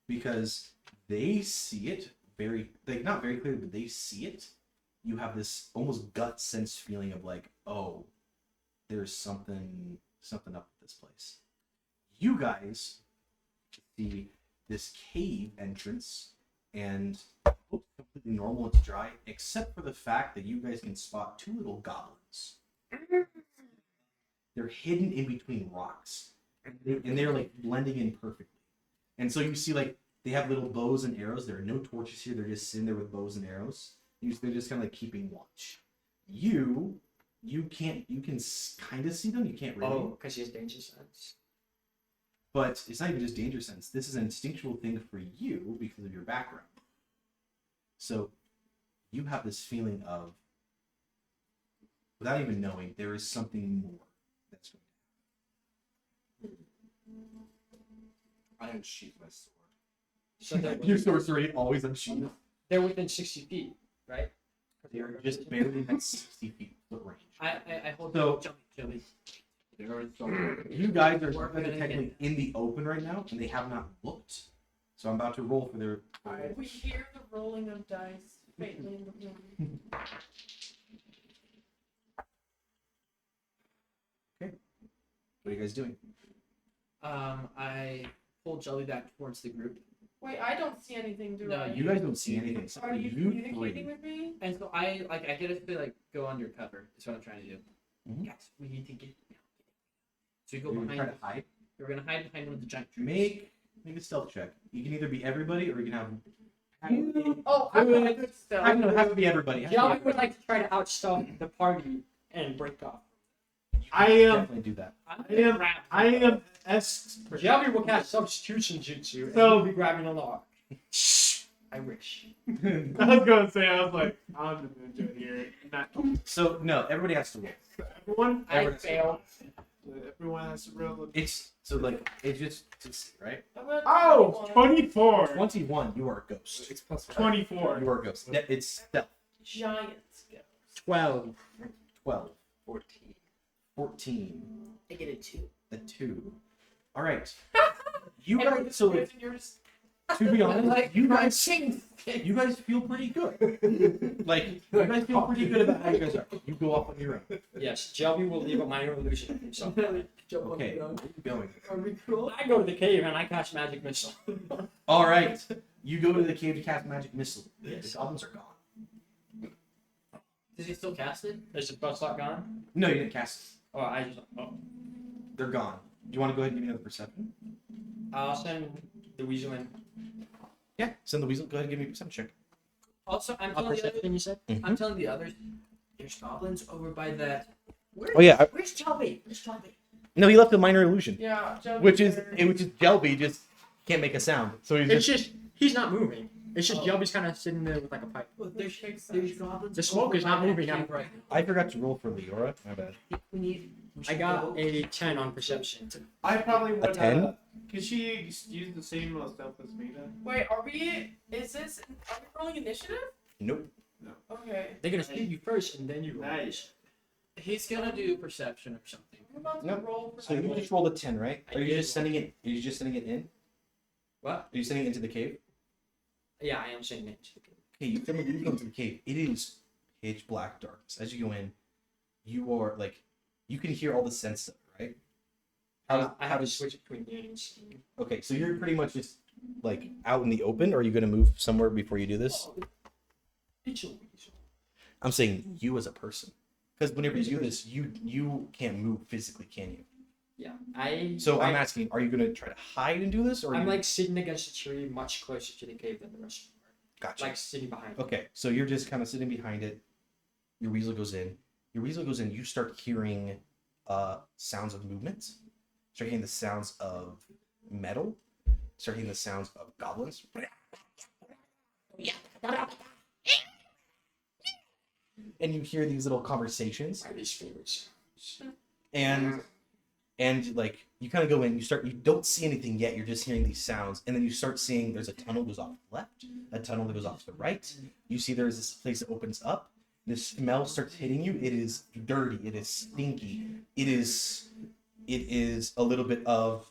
because they see it very, like not very clearly, but they see it. You have this almost gut sense feeling of like, oh, there's something up with this place. You guys see this cave entrance and it looks completely normal. It's dry, except for the fact that you guys can spot 2 little goblins. They're hidden in between rocks, and they're like blending in perfectly. And so you see like they have little bows and arrows. There are no torches here. They're just sitting there with bows and arrows. They're just kind of like keeping watch. You can kind of see them. You can't really.
Oh, because he has danger sense.
But it's not even just danger sense. This is an instinctual thing for you because of your background. So you have this feeling of, without even knowing, there is something more that's going
I unsheath my sword.
So
to happen. Your sorcery always unsheathed.
they're within 60 feet, right?
They're just barely at 60 feet foot range.
I hold
So-
Jelly.
You guys are technically in the open right now, and they have not looked. So I'm about to roll for their.
We hear the rolling of dice faintly in the room.
What are you guys doing?
I pull Jelly back towards the group,
Wait, I don't see anything, do
No,
I?
You guys don't see anything. Except
Are
for
you
you
communicating
three.
with me?
and so I get us to like go undercover. Is what I'm trying to do.
Mhm.
Yes, we need to get. So we go
You're gonna try
behind.
to hide.
We're gonna hide behind one of the giant trees.
Make a stealth check. You can either be everybody or you can have.
Oh, I'm gonna do stealth.
I know it has to be everybody. It has to be
Jelly would like to try to outstealth the party and break off.
I am.
Definitely do that.
I am S.
Jelly will cast substitution jutsu and
So-
he'll be grabbing a lock. I wish.
I was gonna say, I was like, I'm the ninja here. Not
So no, everybody has to roll.
everyone.
I
Everyone has to roll.
fail.
Everyone has to roll.
It's so like it's just right.
I'm gonna
Oh, 24.
21. You are a ghost.
It's plus
24.
You are a ghost. It's stealth.
Giant scale.
12.
12,
14.
14,
I get a 2.
a 2. All right. You guys. So
Yours and yours.
to be honest, you guys
sing.
you guys feel pretty good. Like you guys feel pretty good about how you guys are. You go off on your own.
Yes, Jelby will leave a minor illusion of himself.
Jump on
Okay,
the ground.
where are you going?
Are we cool?
I go to the cave and I cast magic missile.
All right. You go to the cave to cast magic missile.
Yes.
The goblins are gone.
Does he still cast it?
Is the bus lock gone?
No, you didn't cast it.
Oh, I just. Oh.
They're gone. Do you want to go ahead and give me another perception?
I'll send the weasel in.
Yeah. Send the weasel. Go ahead and give me a perception check.
Also, I'm
A
telling the others.
perception, you said?
I'm telling the others. There's goblins over by that. Where,
Oh, yeah,
Where's Jelly? Where's Jelly?
No, he left a minor illusion,
Yeah, Joe.
which is Jelby just can't make a sound. So he's
It's just, he's not moving.
It's just Shelby's kind of sitting there with like a pipe.
Look,
Which makes
there's
sense.
goblins.
The smoke is not
over
moving
that
out.
cave right
I forgot to roll for Leora. My bad.
now. We need. we
I
should
got
go-
a 10 on perception.
I probably would.
10?
Cause she used the same stealth as me then.
Wait, are we rolling initiative?
Nope.
Okay.
They're gonna speak you first, and then you roll.
Nice.
He's gonna do perception or something.
I'm about to
Nope.
roll for
So you just rolled a 10, right?
I
Are you
did
just sending it? Are you just sending it in?
What?
Are you sending it into the cave?
Yeah, I am saying it.
Okay, you send it into the cave. It is pitch black darkness. As you go in, you are like, you can hear all the sense stuff, right?
I have to switch between games.
Okay, so you're pretty much just like out in the open, or are you gonna move somewhere before you do this? I'm saying you as a person, because whenever you do this, you can't move physically, can you?
Yeah,
So I'm asking, are you gonna try to hide and do this, or are
I'm
you...
like sitting against a tree, much closer to the cave than the rest of them are.
Gotcha.
Like sitting behind.
Okay, so you're just kind of sitting behind it. Your weasel goes in. You start hearing sounds of movement. Start hearing the sounds of metal. Start hearing the sounds of goblins. And you hear these little conversations.
My least favorite sounds.
And like you kind of go in, you don't see anything yet, you're just hearing these sounds, and then you start seeing there's a tunnel that goes off to the left, a tunnel that goes off to the right. You see there's this place that opens up. The smell starts hitting you. It is dirty, it is stinky, it is a little bit of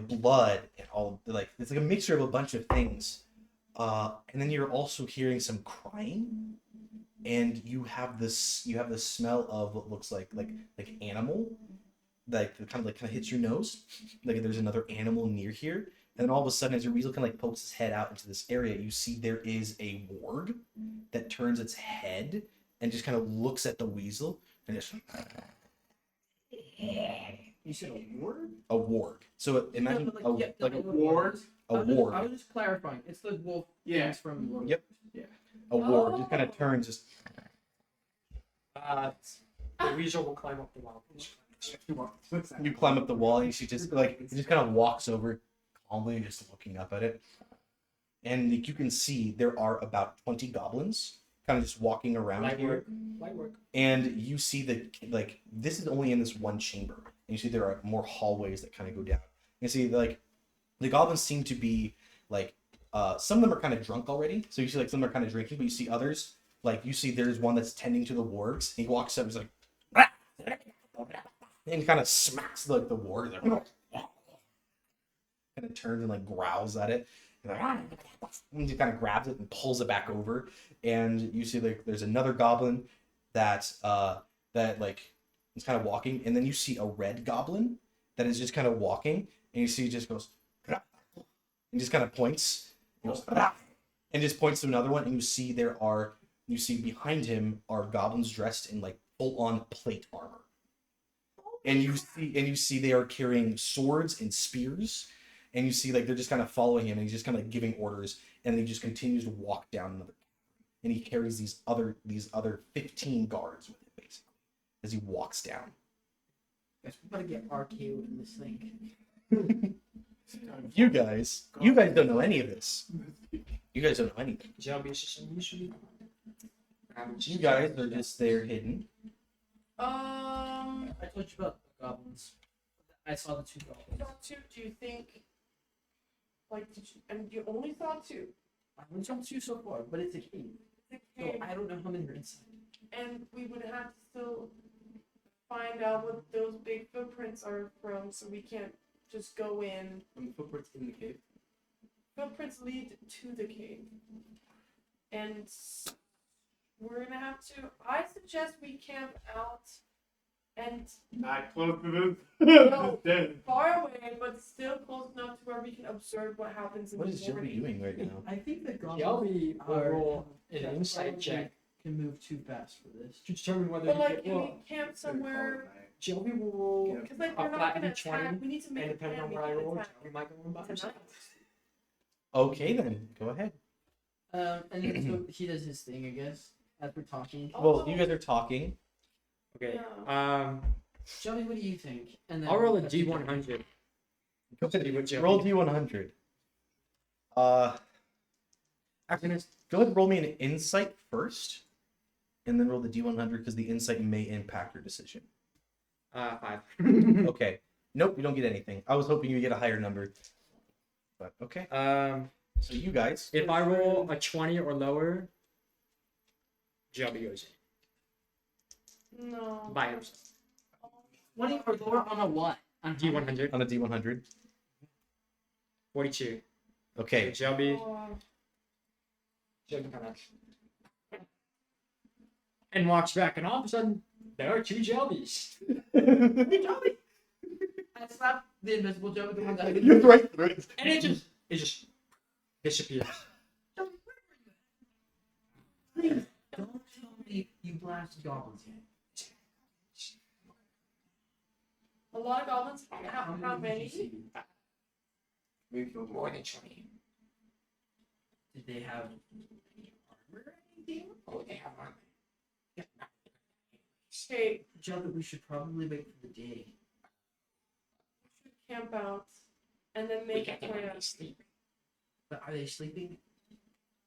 blood and all, like it's like a mixture of a bunch of things. And then you're also hearing some crying, and you have the smell of what looks like animal, like kind of hits your nose, like there's another animal near here. And then all of a sudden, as your weasel kind of like pokes his head out into this area, you see there is a warg that turns its head and just kind of looks at the weasel and just...
You said a word?
A warg. So imagine
No,
like a
ward?
a
I
warg.
was just clarifying. It's the wolf
Yeah.
things from Lord.
Yep. A warg just kind of turns, just...
The weasel will climb up the wall.
You climb up the wall and she just kind of walks over calmly, just looking up at it. And like, you can see there are about 20 goblins kind of just walking around
Light
here.
work. Light work.
And you see that like this is only in this one chamber. And you see there are more hallways that kind of go down. You see like the goblins seem to be like some of them are kind of drunk already. So you see like some are kind of drinking, but you see others, like you see there's one that's tending to the wargs. He walks up, he's like and kind of smacks like the warg. Like, kind of turns and like growls at it. And he kind of grabs it and pulls it back over. And you see like there's another goblin that like is kind of walking, and then you see a red goblin that is just kind of walking, and you see he just goes and just kind of points and goes and just points to another one, and you see behind him are goblins dressed in like full-on plate armor. And you see they are carrying swords and spears, and you see like they're just kind of following him, and he's just kind of like giving orders, and he just continues to walk down another, and he carries these other 15 guards with him basically as he walks down.
Guess we gotta get RKO'd in this thing.
You guys don't know any of this. You guys don't know anything.
Shelby is just usually.
You guys are just there hidden.
I told you about the goblins. I saw the two goblins.
Saw two? Do you think? Like, and you only saw two?
I only saw two so far, but it's a cave.
The
So
cave,
I don't know how many are inside.
and we would have to still find out what those big footprints are from, so we can't just go in.
From the footprints in the cave.
Footprints lead to the cave, and we're gonna have to. I suggest we camp out and
Not close to
No.
this. Dead.
far away, but still close enough to where we can observe what happens in
What
the
is Joey
morning.
doing right now?
I think the goblins
Shelby will
are
roll an
that
insight
probably
check
can move too fast for this.
to determine whether
But
you
like,
get
can
well.
we camp somewhere?
Shelby will roll.
Because like
A
we're not
flat
gonna
D20,
attack. We need to make
And
a
depending
plan.
on
We
what I
can't
roll,
attack
Shelby might go in by herself.
tonight.
Okay then, go ahead.
And then so he does his thing, I guess, as we're talking.
Well, you guys are talking.
Okay.
Yeah.
Shelby, what do you think? And then
I'll roll a
let's do
D100.
Go ahead.
See what Joey-
Roll D100. Actually, go ahead and roll me an insight first, and then roll the D100 because the insight may impact your decision.
5.
Okay. Nope, you don't get anything. I was hoping you get a higher number. But okay. So you guys.
If I roll a 20 or lower, Jelly goes in
No.
by himself.
20 or lower on a what? On
D100,
On a D100.
42.
Okay.
Jelly
Oh,
kind of and walks back, and all of a sudden there are 2 jellies.
I slapped the invisible Joe, the one that I
You're right.
And it just disappears.
Please, don't tell me you blasted goblins yet.
a lot of goblins. How many?
Maybe more than 20.
Did they have armor or anything?
Oh, they have armor.
Okay,
Joe, that we should probably wait for the day.
camp out, and then
We
make
get
a
them when
plan.
they sleep.
But are they sleeping?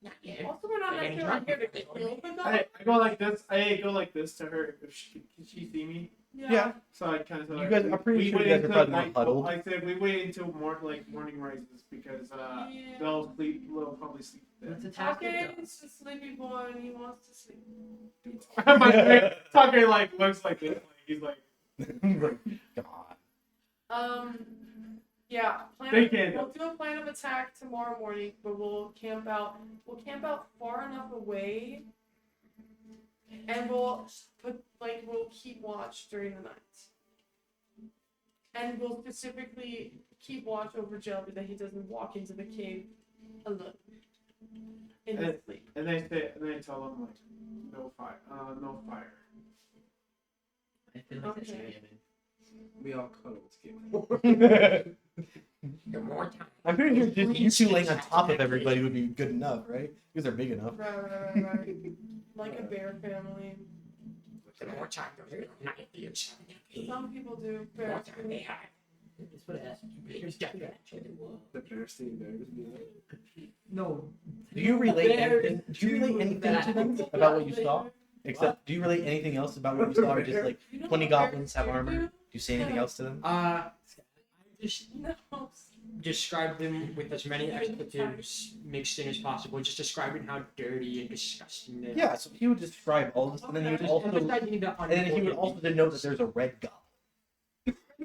Not yet.
Also, we're not
They're getting
necessarily here to
drunk.
kill the goblins.
I go like this. I go like this to her. If she can she see me?
Yeah.
So I kind of
You guys- I'm pretty sure you guys are probably more huddled.
I said we wait until more like morning rises because
Yeah.
they'll sleep. They'll probably sleep.
Let's attack the
Okay,
dogs.
it's a sleepy boy and he wants to sleep.
My face, Tucker like looks like this. Like, he's like
God.
Yeah.
They can.
We'll do a plan of attack tomorrow morning, but we'll camp out. We'll camp out far enough away, and we'll keep watch during the night. And we'll specifically keep watch over Jelly that he doesn't walk into the cave alone in his sleep.
and they tell them like no fire. No fire.
I feel like that should be
Okay.
given.
We all cuddle together.
The more time.
I'm pretty sure just you two laying on top of everybody would be good enough, right? Because they're big enough.
Right. Like a bear family.
The more time goes on, not if you
Some people do.
the more
Bears
time they have.
That's what I asked.
Bears get that to the world.
The bear seen bears be like,
No.
Do you relate
Bears
anything? Do you relate
do
anything
that.
to them about what you saw? Except, do you relate anything else about what you saw, or just like
You know
20
what
goblins
bears
have armor?
do?
Do you say anything else to them?
Just
No.
describe them with as many expletives mixed in as possible. Just describing how dirty and disgusting they are.
Yeah, so he would describe all this, and then he would
Just
also,
emphasize the
and then he would also denote that there's a red goblin.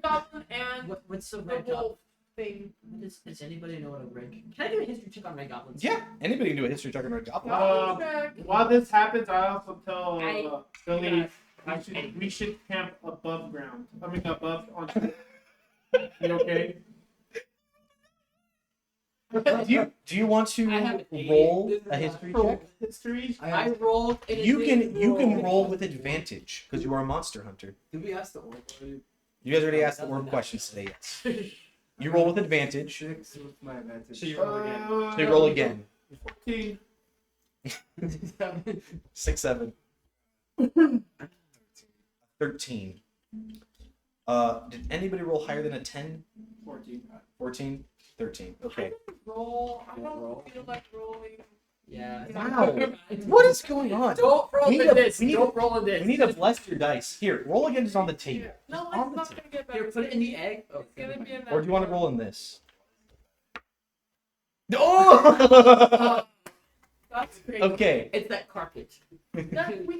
Goblin and
What's the
the
red goblin?
wolf thing.
Does anybody know what a red? Can I do a history check on red goblins?
Yeah, anybody can do a history check on red goblin.
Goblin check.
While this happens, I also tell
I-
Billy we should camp above ground. I mean above on. You okay?
Do you want to
I have an
roll
eight.
a history
Roll
check?
history.
I rolled. And it
You
didn't
can roll with advantage because you are a monster hunter.
did we ask the orc already?
You guys already asked the orc questions today. Yes. You roll with advantage,
6 with my advantage.
So you roll again.
so you roll again.
14.
6, 7. 13. Did anybody roll higher than a 10?
14.
14? 13. Okay.
Roll. I don't feel like rolling.
Yeah.
Wow. What is going on?
Don't roll
We need
in
a-
this.
we need
Don't roll in this.
We need to bless your dice. Here, roll again just on the table.
No,
On
it's
the
not
table.
gonna get better.
Here, put it in the egg. Oh,
It's gonna be in that.
Or do you want to
one.
roll in this? Oh!
That's great.
Okay.
It's that carpet.
We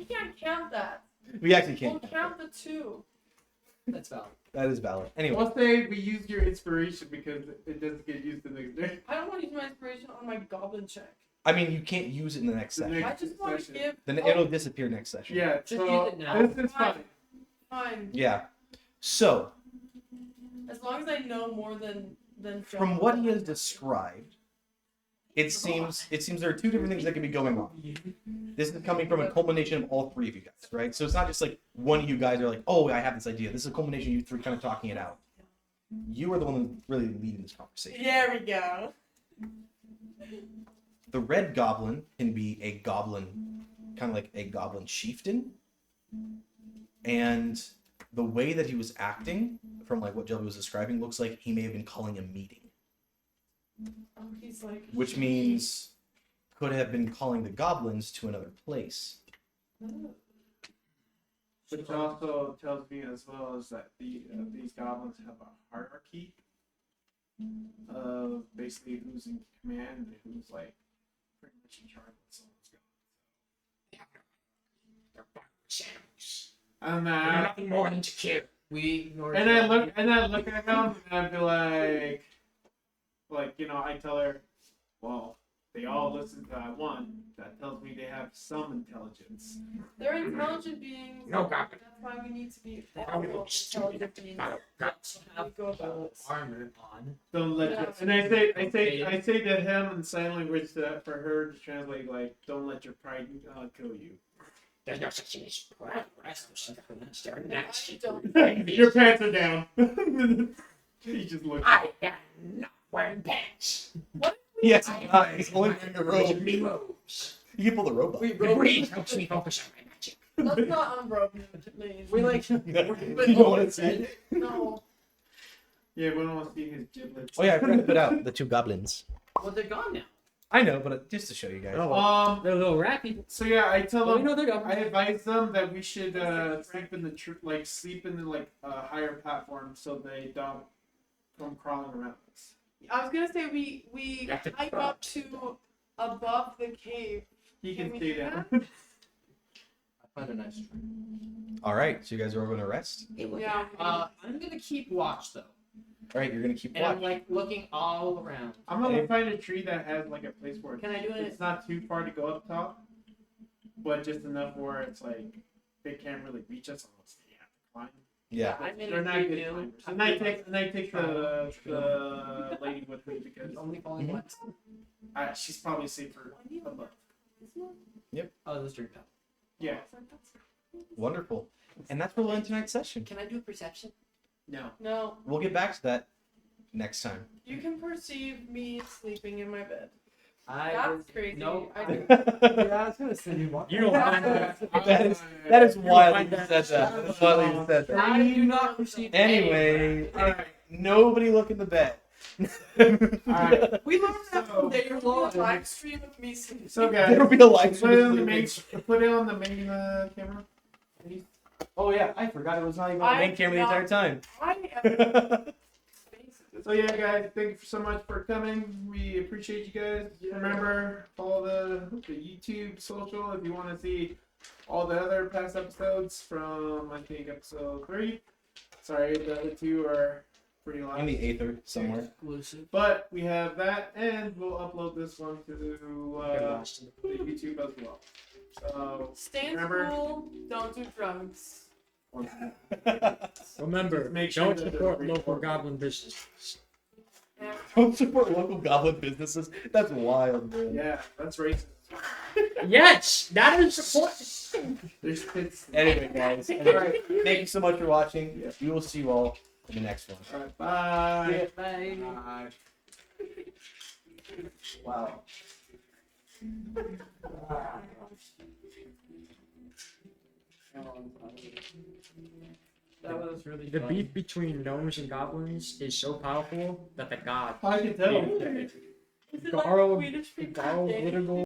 can't count that.
We actually
We'll
can't.
count the 2.
That's valid.
That is valid. Anyway.
We'll say we use your inspiration because it doesn't get used the next day.
I don't want to use my inspiration on my goblin check.
I mean, you can't use it in the next
The
session.
I just want to
session.
give.
Then it'll disappear next session.
Yeah,
Just
so
use it now.
this is fine.
Fine.
Yeah. So,
As long as I know more than
from what he has described, it seems there are two different things that could be going on. This is coming from a culmination of all three of you guys, right? So it's not just like one of you guys are like, oh, I have this idea. This is a culmination of you three kind of talking it out. You are the one really leading this conversation.
There we go.
The red goblin can be a goblin, kind of like a goblin chieftain. And the way that he was acting, from like what Jelly was describing, looks like he may have been calling a meeting.
Oh, he's like.
Which means could have been calling the goblins to another place.
Which also tells me as well is that these goblins have a hierarchy of basically who's in command and who's like pretty much in charge of someone's going.
They're barbarous animals.
And
They're nothing more than to kill.
We ignored
and I
you.
look at him and I'd be like I tell her, well, they all listen to that one. That tells me they have some intelligence.
They're intelligent beings.
No goblin.
That's why we need to be
No,
all
no,
intelligent beings.
no,
That's how we go about this.
Armor on.
Don't let
Yeah.
and I say to him in sign language that for her to translate like, don't let your pride kill you.
There's no such thing as pride. They're nasty.
don't.
Your pants are down. He just looks.
I am not wearing pants.
Yes,
I
he's only wearing a robe.
Me robes.
You can pull the robe up.
We
The breeze helps me focus on my magic.
Let's not unrobe him, please.
We like.
You don't want to see it?
No.
Yeah, we don't want to see his giblets.
Oh yeah, I forgot to put out the two goblins.
Well, they're gone now.
I know, but just to show you guys.
They're a little rappy.
So yeah, I tell
Well, we
them.
know they're gone.
I advise them that we should sleep in the higher platform so they don't come crawling around us.
I was gonna say we
That's a
hike
problem.
up to above the cave.
He
Can
can
we
stay
do
there.
I found a nice tree.
All right, so you guys are all going to rest.
Yeah.
I'm gonna keep watch though,
All right, you're going to keep
and I'm
watch.
like looking all around.
I'm gonna find a tree that has like a place where
Can I do it?
it's not too far to go up top, but just enough where it's like they can't really reach us unless they have to climb.
Yeah.
I'm in
They're
a
not
tree
good
hill.
climbers. And I take the lady with me because
It's only falling
Mhm.
once.
she's probably safer above.
Oh, this drink cup.
Yeah.
Wonderful. And that's where we'll end tonight's session.
Can I do a perception?
No.
No,
We'll get back to that next time.
you can perceive me sleeping in my bed.
I
That's crazy.
No.
I
Yeah, I was gonna say you want.
You don't find that.
That is wild
find
that you
that-
said that. That's wild that you said that.
I do not perceive.
Anyway, nobody look in the bed.
Alright.
We learned that
So-
from day one. Live stream with me sleeping.
So guys,
There'll be a live
put it on the
stream.
main camera.
Oh yeah, I forgot it was not even on
I
the main camera the
forgot.
entire time.
I am.
So yeah, guys, thank you so much for coming. We appreciate you guys. Remember, follow the YouTube social if you want to see all the other past episodes from I think episode 3. Sorry, the other 2 are pretty
In
long.
the aether somewhere.
Exclusive.
But we have that, and we'll upload this one to the YouTube as well. So
Stay in
Remember-
school. Don't do drugs.
Remember,
Make sure
don't
that
support
they're
local
recorded.
goblin businesses.
Yeah.
Don't support local goblin businesses. That's wild, man.
yeah, that's racist.
Yes, that is support.
There's kids.
Anyway, guys. Alright, thank you so much for watching. We will see you all in the next one.
All right, bye.
Bye.
Bye.
Wow.
That was really
The
fun.
beef between gnomes and goblins is so powerful that the god
I can tell.
Is it like
Garl,
Swedish people?
Garl
dating?
literal